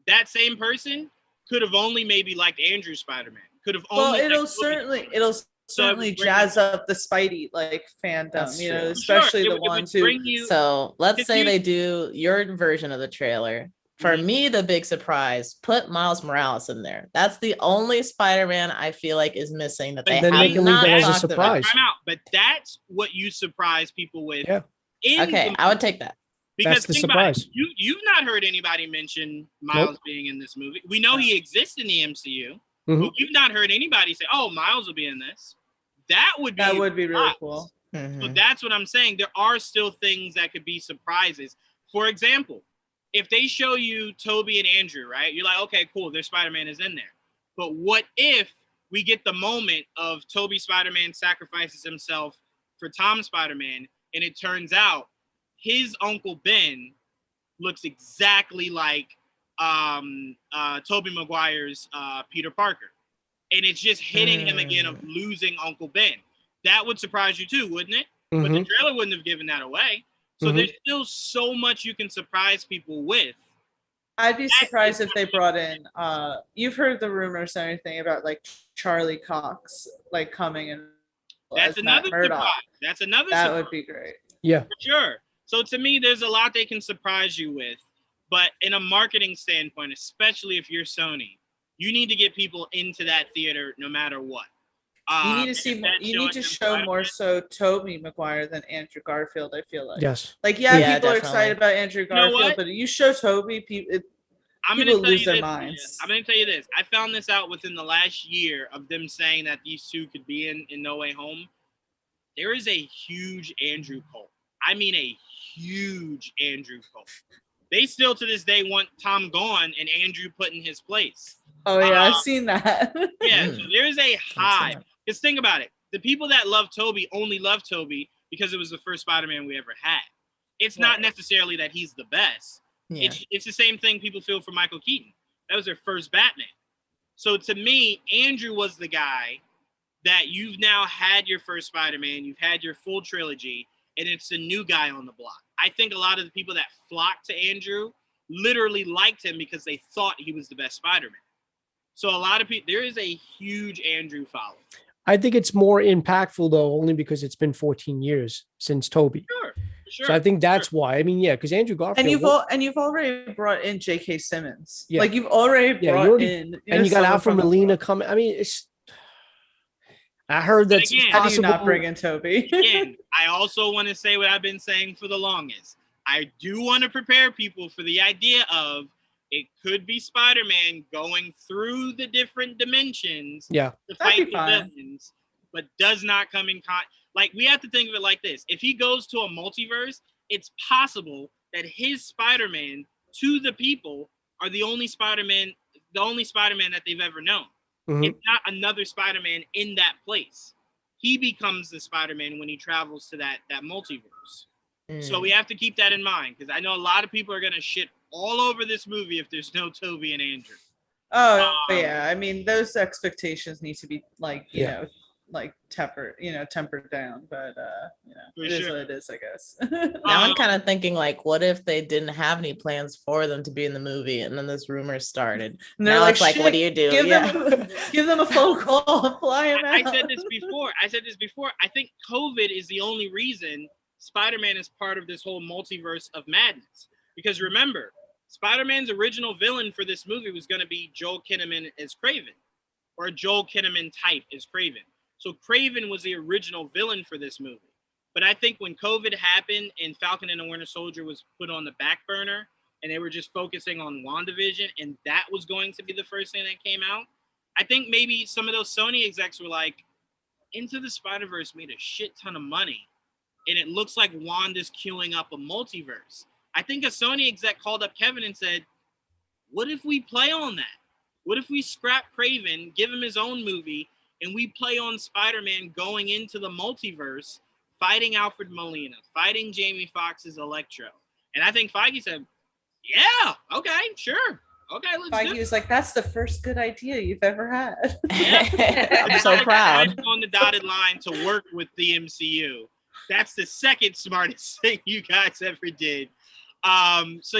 that same person could have only maybe liked Andrew Spider-Man. Could have Well, only it'll liked Loki. certainly jazz up the Spidey like fandom, That's true. especially Sure, the it would ones who. bring you. So let's If say you- they do your version of the trailer. For Mhm. me, the big surprise, put Miles Morales in there. That's the only Spider-Man I feel like is missing that they Then they have can leave not it as a talked about. surprise. Time out. But that's what you surprise people with. Yeah. in Okay, the I would movie. take that. Because That's the think about it, surprise. you've not heard anybody mention Miles being in this movie. We know he exists in the MCU, Mhm. but we've not heard anybody say, "Oh, Miles will be in this." That would be really surprise. cool. So Mhm. that's what I'm saying. There are still things that could be surprises. For example, if they show you Toby and Andrew, right? You're like, okay, cool, their Spider-Man is in there. But what if we get the moment of Toby Spider-Man sacrifices himself for Tom Spider-Man, and it turns out his Uncle Ben looks exactly like Tobey Maguire's Peter Parker. And it's just hitting him again of losing Uncle Ben. That would surprise you too, wouldn't it? But the Mhm. trailer wouldn't have given that away. So Mhm. there's still so much you can surprise people with. I'd be That surprised is if they brought in. You've heard the rumors and everything about like Charlie Cox like coming and That's as Matt another Murdock. surprise. That's another That surprise. would be great. Yeah. For sure. So to me, there's a lot they can surprise you with. But in a marketing standpoint, especially if you're Sony, you need to get people into that theater no matter what. You need to see if more. that's You showing need to them show Spider-Man, more so Tobey Maguire than Andrew Garfield. I feel like. Yes. Like Yeah, people are definitely. excited about Andrew You know Garfield, what? but you show Tobey, people I'm people gonna tell lose you their this, minds. I'm going to tell you this. I found this out within the last year of them saying that these two could be in No Way Home. There is a huge Andrew cult. I mean a huge Andrew cult. They still to this day want Tom gone and Andrew put in his place. Oh yeah, I've seen that. Yeah, so there is a hive. that. Because think about it. The people that love Toby only love Toby because it was the first Spider-Man we ever had. It's not Right. necessarily that he's the best. Yeah. It's the same thing people feel for Michael Keaton. That was their first Batman. So to me, Andrew was the guy that you've now had your first Spider-Man, you've had your full trilogy, and it's the new guy on the block. I think a lot of the people that flocked to Andrew literally liked him because they thought he was the best Spider-Man. So a lot of people, there is a huge Andrew following. I think it's more impactful though, only because it's been 14 years since Toby. Sure. So I think that's why. I mean, yeah, because Andrew Garfield and you've already brought in J.K. Simmons. Yeah. Like you've already brought in, and you got someone Alfred from the Molina book. coming. I mean, it's. I heard that Again, How do you not possible. bring in Toby? Again, I also want to say what I've been saying for the longest. I do want to prepare people for the idea of it could be Spider-Man going through the different dimensions Yeah. to That'd fight be the fine. villains, but does not come in like we have to think of it like this. If he goes to a multiverse, it's possible that his Spider-Man to the people are the only Spider-Man that they've ever known. Mhm. It's not another Spider-Man in that place. He becomes the Spider-Man when he travels to that multiverse. So we have to keep that in mind, because I know a lot of people are going to shit all over this movie if there's no Toby and Andrew. Oh yeah, I mean those expectations need to be like you Yeah. know like tempered down, but For it is sure. what it is, I guess. Now I'm kind of thinking like, what if they didn't have any plans for them to be in the movie, and then this rumor started? And they're Now like, it's like, what do "Shit, you do? give them a phone call, fly him out. I said this before. I think COVID is the only reason Spider-Man is part of this whole multiverse of madness. Because remember, Spider-Man's original villain for this movie was going to be Joel Kinnaman as Kraven, or a Joel Kinnaman type as Kraven. So Kraven was the original villain for this movie. But I think when COVID happened and Falcon and the Winter Soldier was put on the back burner and they were just focusing on WandaVision and that was going to be the first thing that came out, I think maybe some of those Sony execs were like, Into the Spider-Verse made a shit ton of money and it looks like Wanda's queuing up a multiverse. I think a Sony exec called up Kevin and said, what if we play on that? What if we scrap Kraven, give him his own movie, and we play on Spider-Man going into the multiverse, fighting Alfred Molina, fighting Jamie Foxx's Electro? And I think Feige said, yeah, okay, sure. Okay, let's do Feige it. was like, that's the first good idea you've ever had. I'm so proud. On the dotted line to work with the MCU. That's the second smartest thing you guys ever did. So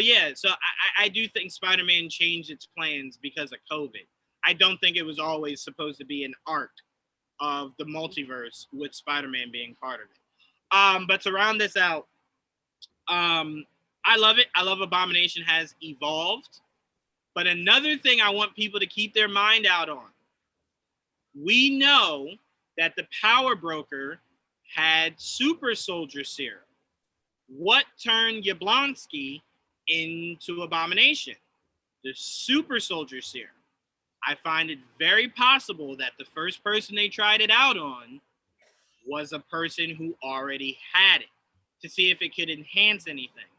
I do think Spider-Man changed its plans because of COVID. I don't think it was always supposed to be an arc of the multiverse with Spider-Man being part of it. But to round this out, I love it. I love Abomination has evolved. But another thing I want people to keep their mind out on. We know that the Power Broker had super soldier serum. What turned Yablonsky into Abomination? The super soldier serum. I find it very possible that the first person they tried it out on was a person who already had it to see if it could enhance anything.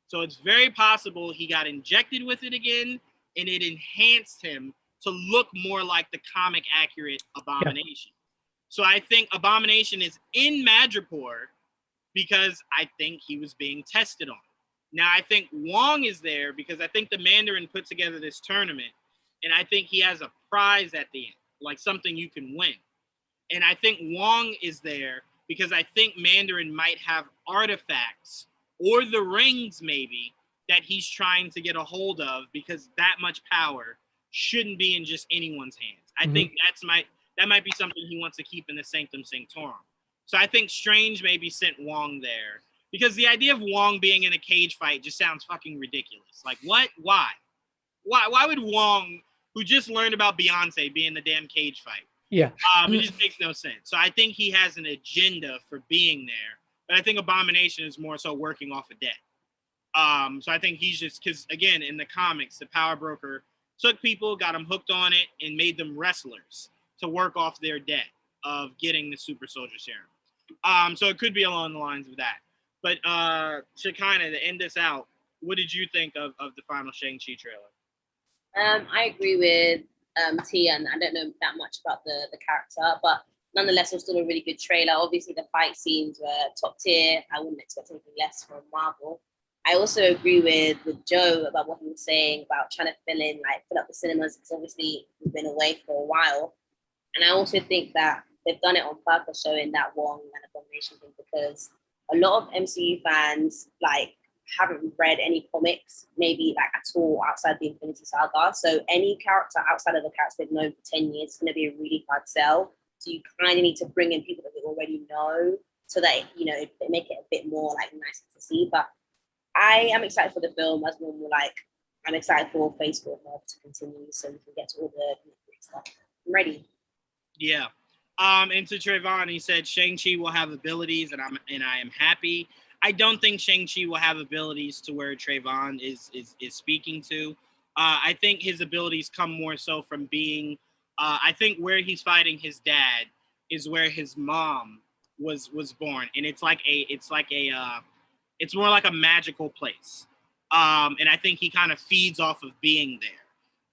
So it's very possible he got injected with it again and it enhanced him to look more like the comic accurate Abomination. So I think Abomination is in Madripoor because I think he was being tested on. Now I think Wong is there because I think the Mandarin put together this tournament and I think he has a prize at the end, like something you can win. And I think Wong is there because I think Mandarin might have artifacts or the rings maybe that he's trying to get a hold of because that much power shouldn't be in just anyone's hands. I think that might be something he wants to keep in the Sanctum Sanctorum. So I think Strange maybe sent Wong there because the idea of Wong being in a cage fight just sounds fucking ridiculous. Like what? Why would Wong, who just learned about Beyonce, be in the damn cage fight? Yeah. It just makes no sense. So I think he has an agenda for being there, but I think Abomination is more so working off a debt. So I think he's just, because again, in the comics, the Power Broker took people, got them hooked on it, and made them wrestlers to work off their debt of getting the super soldier serum. So it could be along the lines of that. But Shekinah, to end this out, what did you think of the final Shang-Chi trailer? I agree with T, and I don't know that much about the character, but nonetheless, it was still a really good trailer. Obviously, the fight scenes were top tier. I wouldn't expect anything less from Marvel. I also agree with Joe about what he was saying about trying to fill up the cinemas, because obviously we've been away for a while. And I also think that they've done it on purpose, showing that Wong and Abomination thing, because a lot of MCU fans haven't read any comics, maybe at all outside the Infinity Saga. So any character outside of the character they've known for 10 years is going to be a really hard sell. So you kind of need to bring in people that they already know so that it make it a bit more like nicer to see. But I am excited for the film as normal. Like, I'm excited for Phase 4 to continue so we can get to all the stuff. I'm ready. Yeah. And to Trayvon, he said Shang-Chi will have abilities, and I am happy. I don't think Shang-Chi will have abilities to where Trayvon is speaking to. I think his abilities come more so from being. I think where he's fighting his dad is where his mom was born, and it's more like a magical place. And I think he kind of feeds off of being there.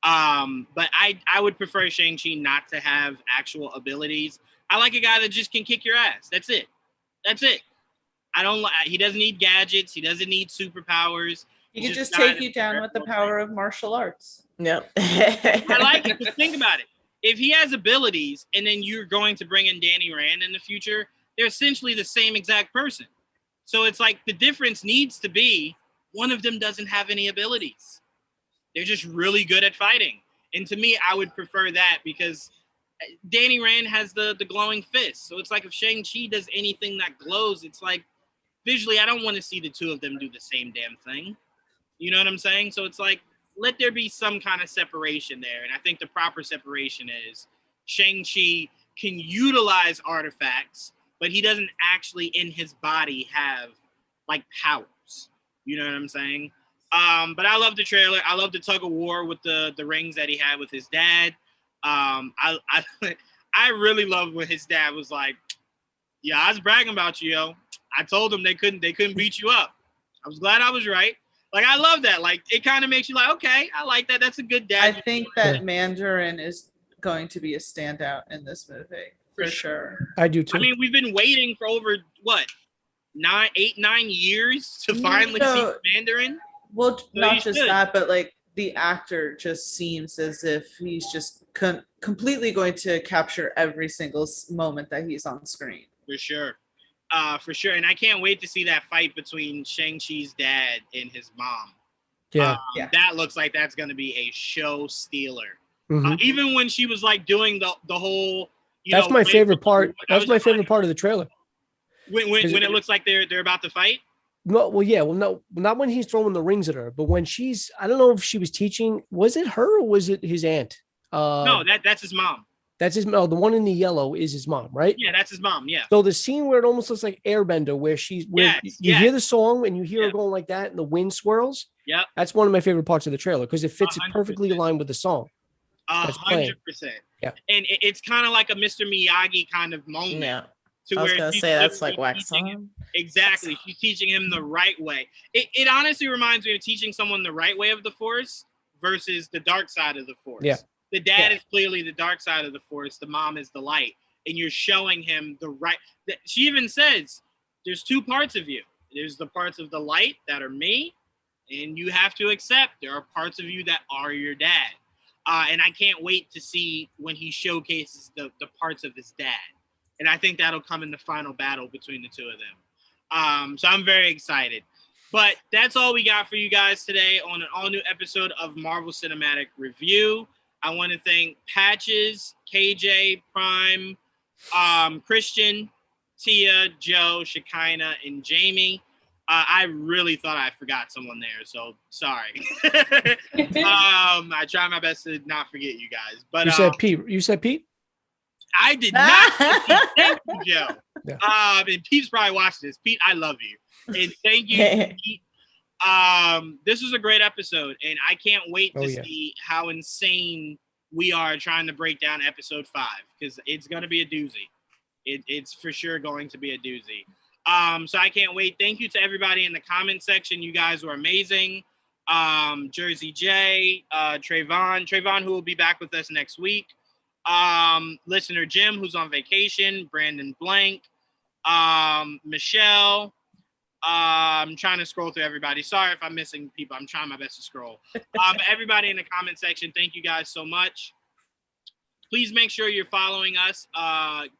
But I would prefer Shang-Chi not to have actual abilities. I like a guy that just can kick your ass. That's it. He doesn't need gadgets. He doesn't need superpowers. He can just take you down with the power of martial arts. Yep. I like it, but think about it. If he has abilities and then you're going to bring in Danny Rand in the future, they're essentially the same exact person. So it's like the difference needs to be one of them doesn't have any abilities. They're just really good at fighting. And to me, I would prefer that because Danny Rand has the glowing fist. So it's like if Shang-Chi does anything that glows, it's like visually, I don't want to see the two of them do the same damn thing. You know what I'm saying? So it's like, let there be some kind of separation there. And I think the proper separation is Shang-Chi can utilize artifacts, but he doesn't actually in his body have like powers. You know what I'm saying? But I love the trailer. I love the tug of war with the rings that he had with his dad. I really love when his dad was like, yeah, I was bragging about you, yo. I told them they couldn't beat you up. I was glad I was right. Like, I love that. Like, it kind of makes you like, okay, I like that. That's a good dad. I think that Mandarin is going to be a standout in this movie for sure. I do too. I mean, we've been waiting for over what 9 years to finally see Mandarin. Well, so not just that, but like the actor just seems as if he's just completely going to capture every single moment that he's on screen. For sure. And I can't wait to see that fight between Shang-Chi's dad and his mom. Yeah. That looks like that's going to be a show stealer. Mm-hmm. Even when she was like doing the whole, that's my favorite part. That was my favorite part of the trailer. When it looks like they're about to fight. No, no, not when he's throwing the rings at her, but when I don't know if she was teaching. Was it her or was it his aunt? No, that's his mom. That's his mom. The one in the yellow is his mom, right? Yeah, that's his mom. Yeah. So the scene where it almost looks like Airbender, where you hear the song and you hear her going like that, and the wind swirls. Yeah. That's one of my favorite parts of the trailer because it fits it perfectly aligned with the song. 100%. Yeah. And it's kind of like a Mr. Miyagi kind of moment. Yeah. I was gonna say that's like wax on. Exactly. She's teaching him the right way. It honestly reminds me of teaching someone the right way of the Force versus the dark side of the Force. Yeah. The dad is clearly the dark side of the Force. The mom is the light. And you're showing him the right. She even says, there's two parts of you. There's the parts of the light that are me, and you have to accept there are parts of you that are your dad. And I can't wait to see when he showcases the parts of his dad. And I think that'll come in the final battle between the two of them. So I'm very excited. But that's all we got for you guys today on an all-new episode of Marvel Cinematic Review. I want to thank Patches, KJ, Prime, Christian, Tia, Joe, Shekinah, and Jamie. I really thought I forgot someone there, so sorry. I try my best to not forget you guys. But you said Pete. You said Pete? I did not. Thank you, Joe. Yeah. And Pete's probably watching this. Pete, I love you. And thank you, Pete. This was a great episode, and I can't wait to see how insane we are trying to break down episode 5 because it's going to be a doozy. It's for sure going to be a doozy. So I can't wait. Thank you to everybody in the comment section. You guys were amazing. Jersey J, Trayvon, who will be back with us next week. Listener Jim, who's on vacation, Brandon Blank, Michelle. I'm trying to scroll through everybody. Sorry if I'm missing people. I'm trying my best to scroll. But everybody in the comment section, thank you guys so much. Please make sure you're following us,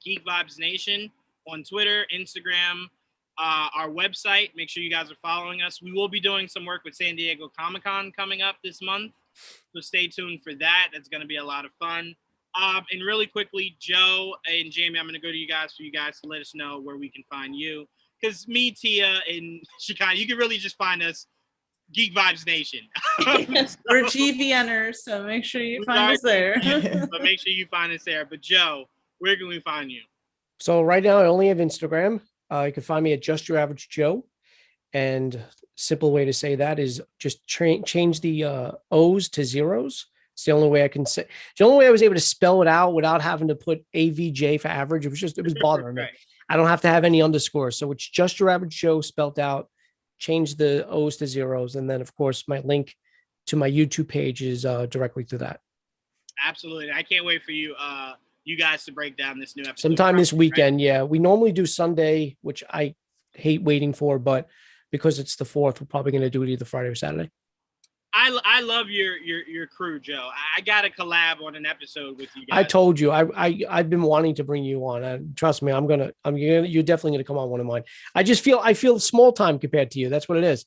Geek Vibes Nation, on Twitter, Instagram, our website. Make sure you guys are following us. We will be doing some work with San Diego Comic-Con coming up this month. So stay tuned for that. That's going to be a lot of fun. And really quickly, Joe and Jamie, I'm going to go to you guys for you guys to let us know where we can find you. Because me, Tia, and Shekinah, you can really just find us Geek Vibes Nation. We're GVNers, so make sure you find us there. But make sure you find us there. But Joe, where can we find you? So right now I only have Instagram. You can find me at Just Your Average Joe. And simple way to say that is just change the O's to zeros. It's the only way I can say. The only way I was able to spell it out without having to put AVJ for average. It was bothering me. Right. I don't have to have any underscores. So it's Just Your Average Joe spelled out. Change the O's to zeros. And then, of course, my link to my YouTube page is directly to that. Absolutely. I can't wait for you guys to break down this new episode. Sometime this weekend, yeah. We normally do Sunday, which I hate waiting for, but because it's the 4th, we're probably going to do it either Friday or Saturday. I love your crew, Joe. I got to collab on an episode with you guys. I told you I've been wanting to bring you on, and trust me, you're definitely gonna come on one of mine. I feel small time compared to you. That's what it is.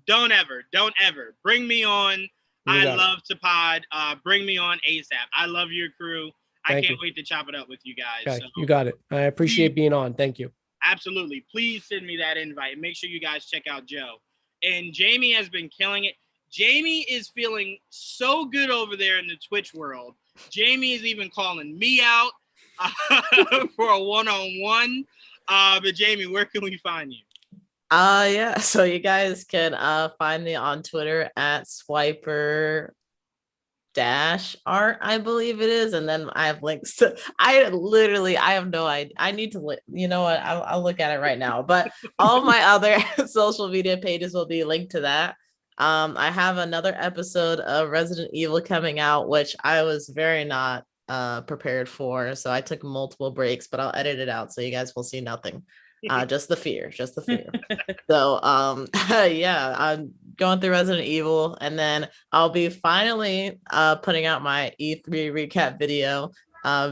Don't ever bring me on. I love to pod. Bring me on ASAP. I love your crew. I can't wait to chop it up with you guys. Okay, so, you got it. I appreciate being on. Thank you. Absolutely. Please send me that invite. Make sure you guys check out Joe. And Jamie has been killing it. Jamie is feeling so good over there in the Twitch world. Jamie is even calling me out for a one-on-one. But Jamie, where can we find you? Yeah. So you guys can find me on Twitter at Swiper -art, I believe it is, and then I have links to. I have no idea. I need to. You know what? I'll look at it right now. But all of my other social media pages will be linked to that. I have another episode of Resident Evil coming out, which I was very not prepared for. So I took multiple breaks, but I'll edit it out so you guys will see nothing. Just the fear. So yeah, I'm going through Resident Evil, and then I'll be finally putting out my E3 recap video.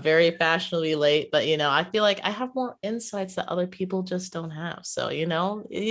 Very fashionably late, but I feel like I have more insights that other people just don't have. So you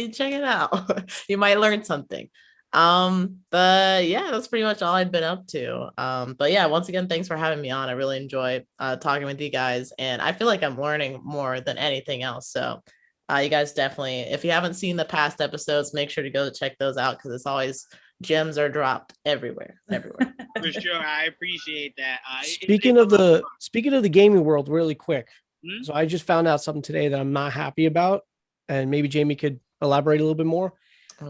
check it out. You might learn something. But yeah, that's pretty much all I've been up to. But yeah, once again, thanks for having me on. I really enjoy talking with you guys, and I feel like I'm learning more than anything else. So you guys definitely, if you haven't seen the past episodes, make sure to go check those out, because it's always gems are dropped everywhere. For sure. I appreciate that. Speaking of the gaming world, really quick. Hmm? So I just found out something today that I'm not happy about, and maybe Jamie could elaborate a little bit more.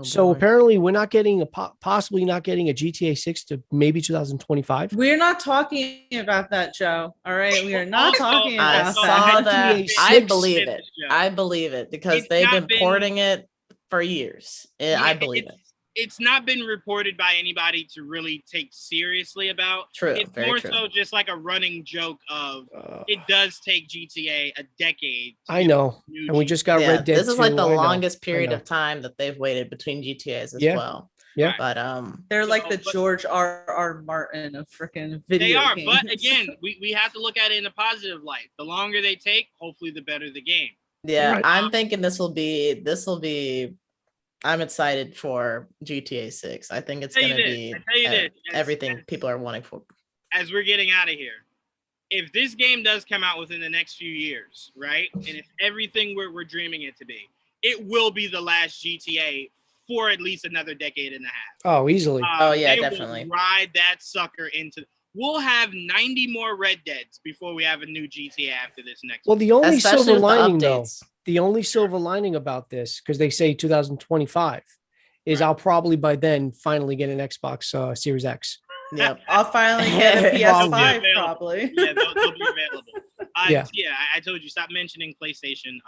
So apparently we're not getting possibly not getting a GTA 6 to maybe 2025. We're not talking about that, Joe. All right. We are not talking about saw that. I believe it. I believe it, because they've been porting it for years. I believe it. It's not been reported by anybody to really take seriously about. True. It's very more true. so just like a running joke of it does take GTA a decade. I know. And we just got Red Dead. This is like the longest period of time that they've waited between GTAs as well. Yeah. But they're like the George R.R. Martin of freaking video They are, games. but again, we have to look at it in a positive light. The longer they take, hopefully the better the game. Yeah, Right. I'm thinking this will be I'm excited for GTA 6. I think it's going to be everything people are wanting for. As we're getting out of here, if this game does come out within the next few years, right, and it's everything we're dreaming it to be, it will be the last GTA for at least another decade and a half. Oh, easily. Oh yeah, they definitely. will ride that sucker into. We'll have 90 more Red Deads before we have a new GTA after this next. Well, the only Especially silver with the lining, though, updates. the only silver lining about this, because they say 2025, is I'll probably by then finally get an Xbox Series X. Yep. I'll finally get a Well, PS5 yeah, probably. Yeah, they'll be available. Yeah. I told you, stop mentioning PlayStation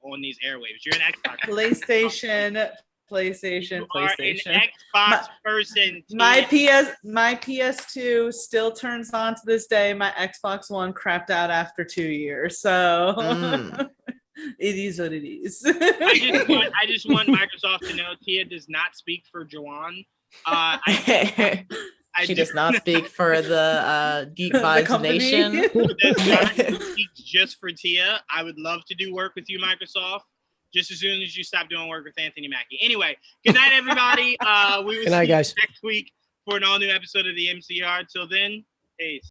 on these airwaves. You're an Xbox. PlayStation. You are an Xbox person. My PS2 still turns on to this day. My Xbox One crapped out after 2 years. So it is what it is. I just want Microsoft to know Tia does not speak for Joanne. She does not speak for the Geek Vibes Nation. Does not speak just for Tia. I would love to do work with you, Microsoft, just as soon as you stop doing work with Anthony Mackie. Anyway, good night, everybody. We will see you guys. next week for an all-new episode of the MCR. Till then, peace.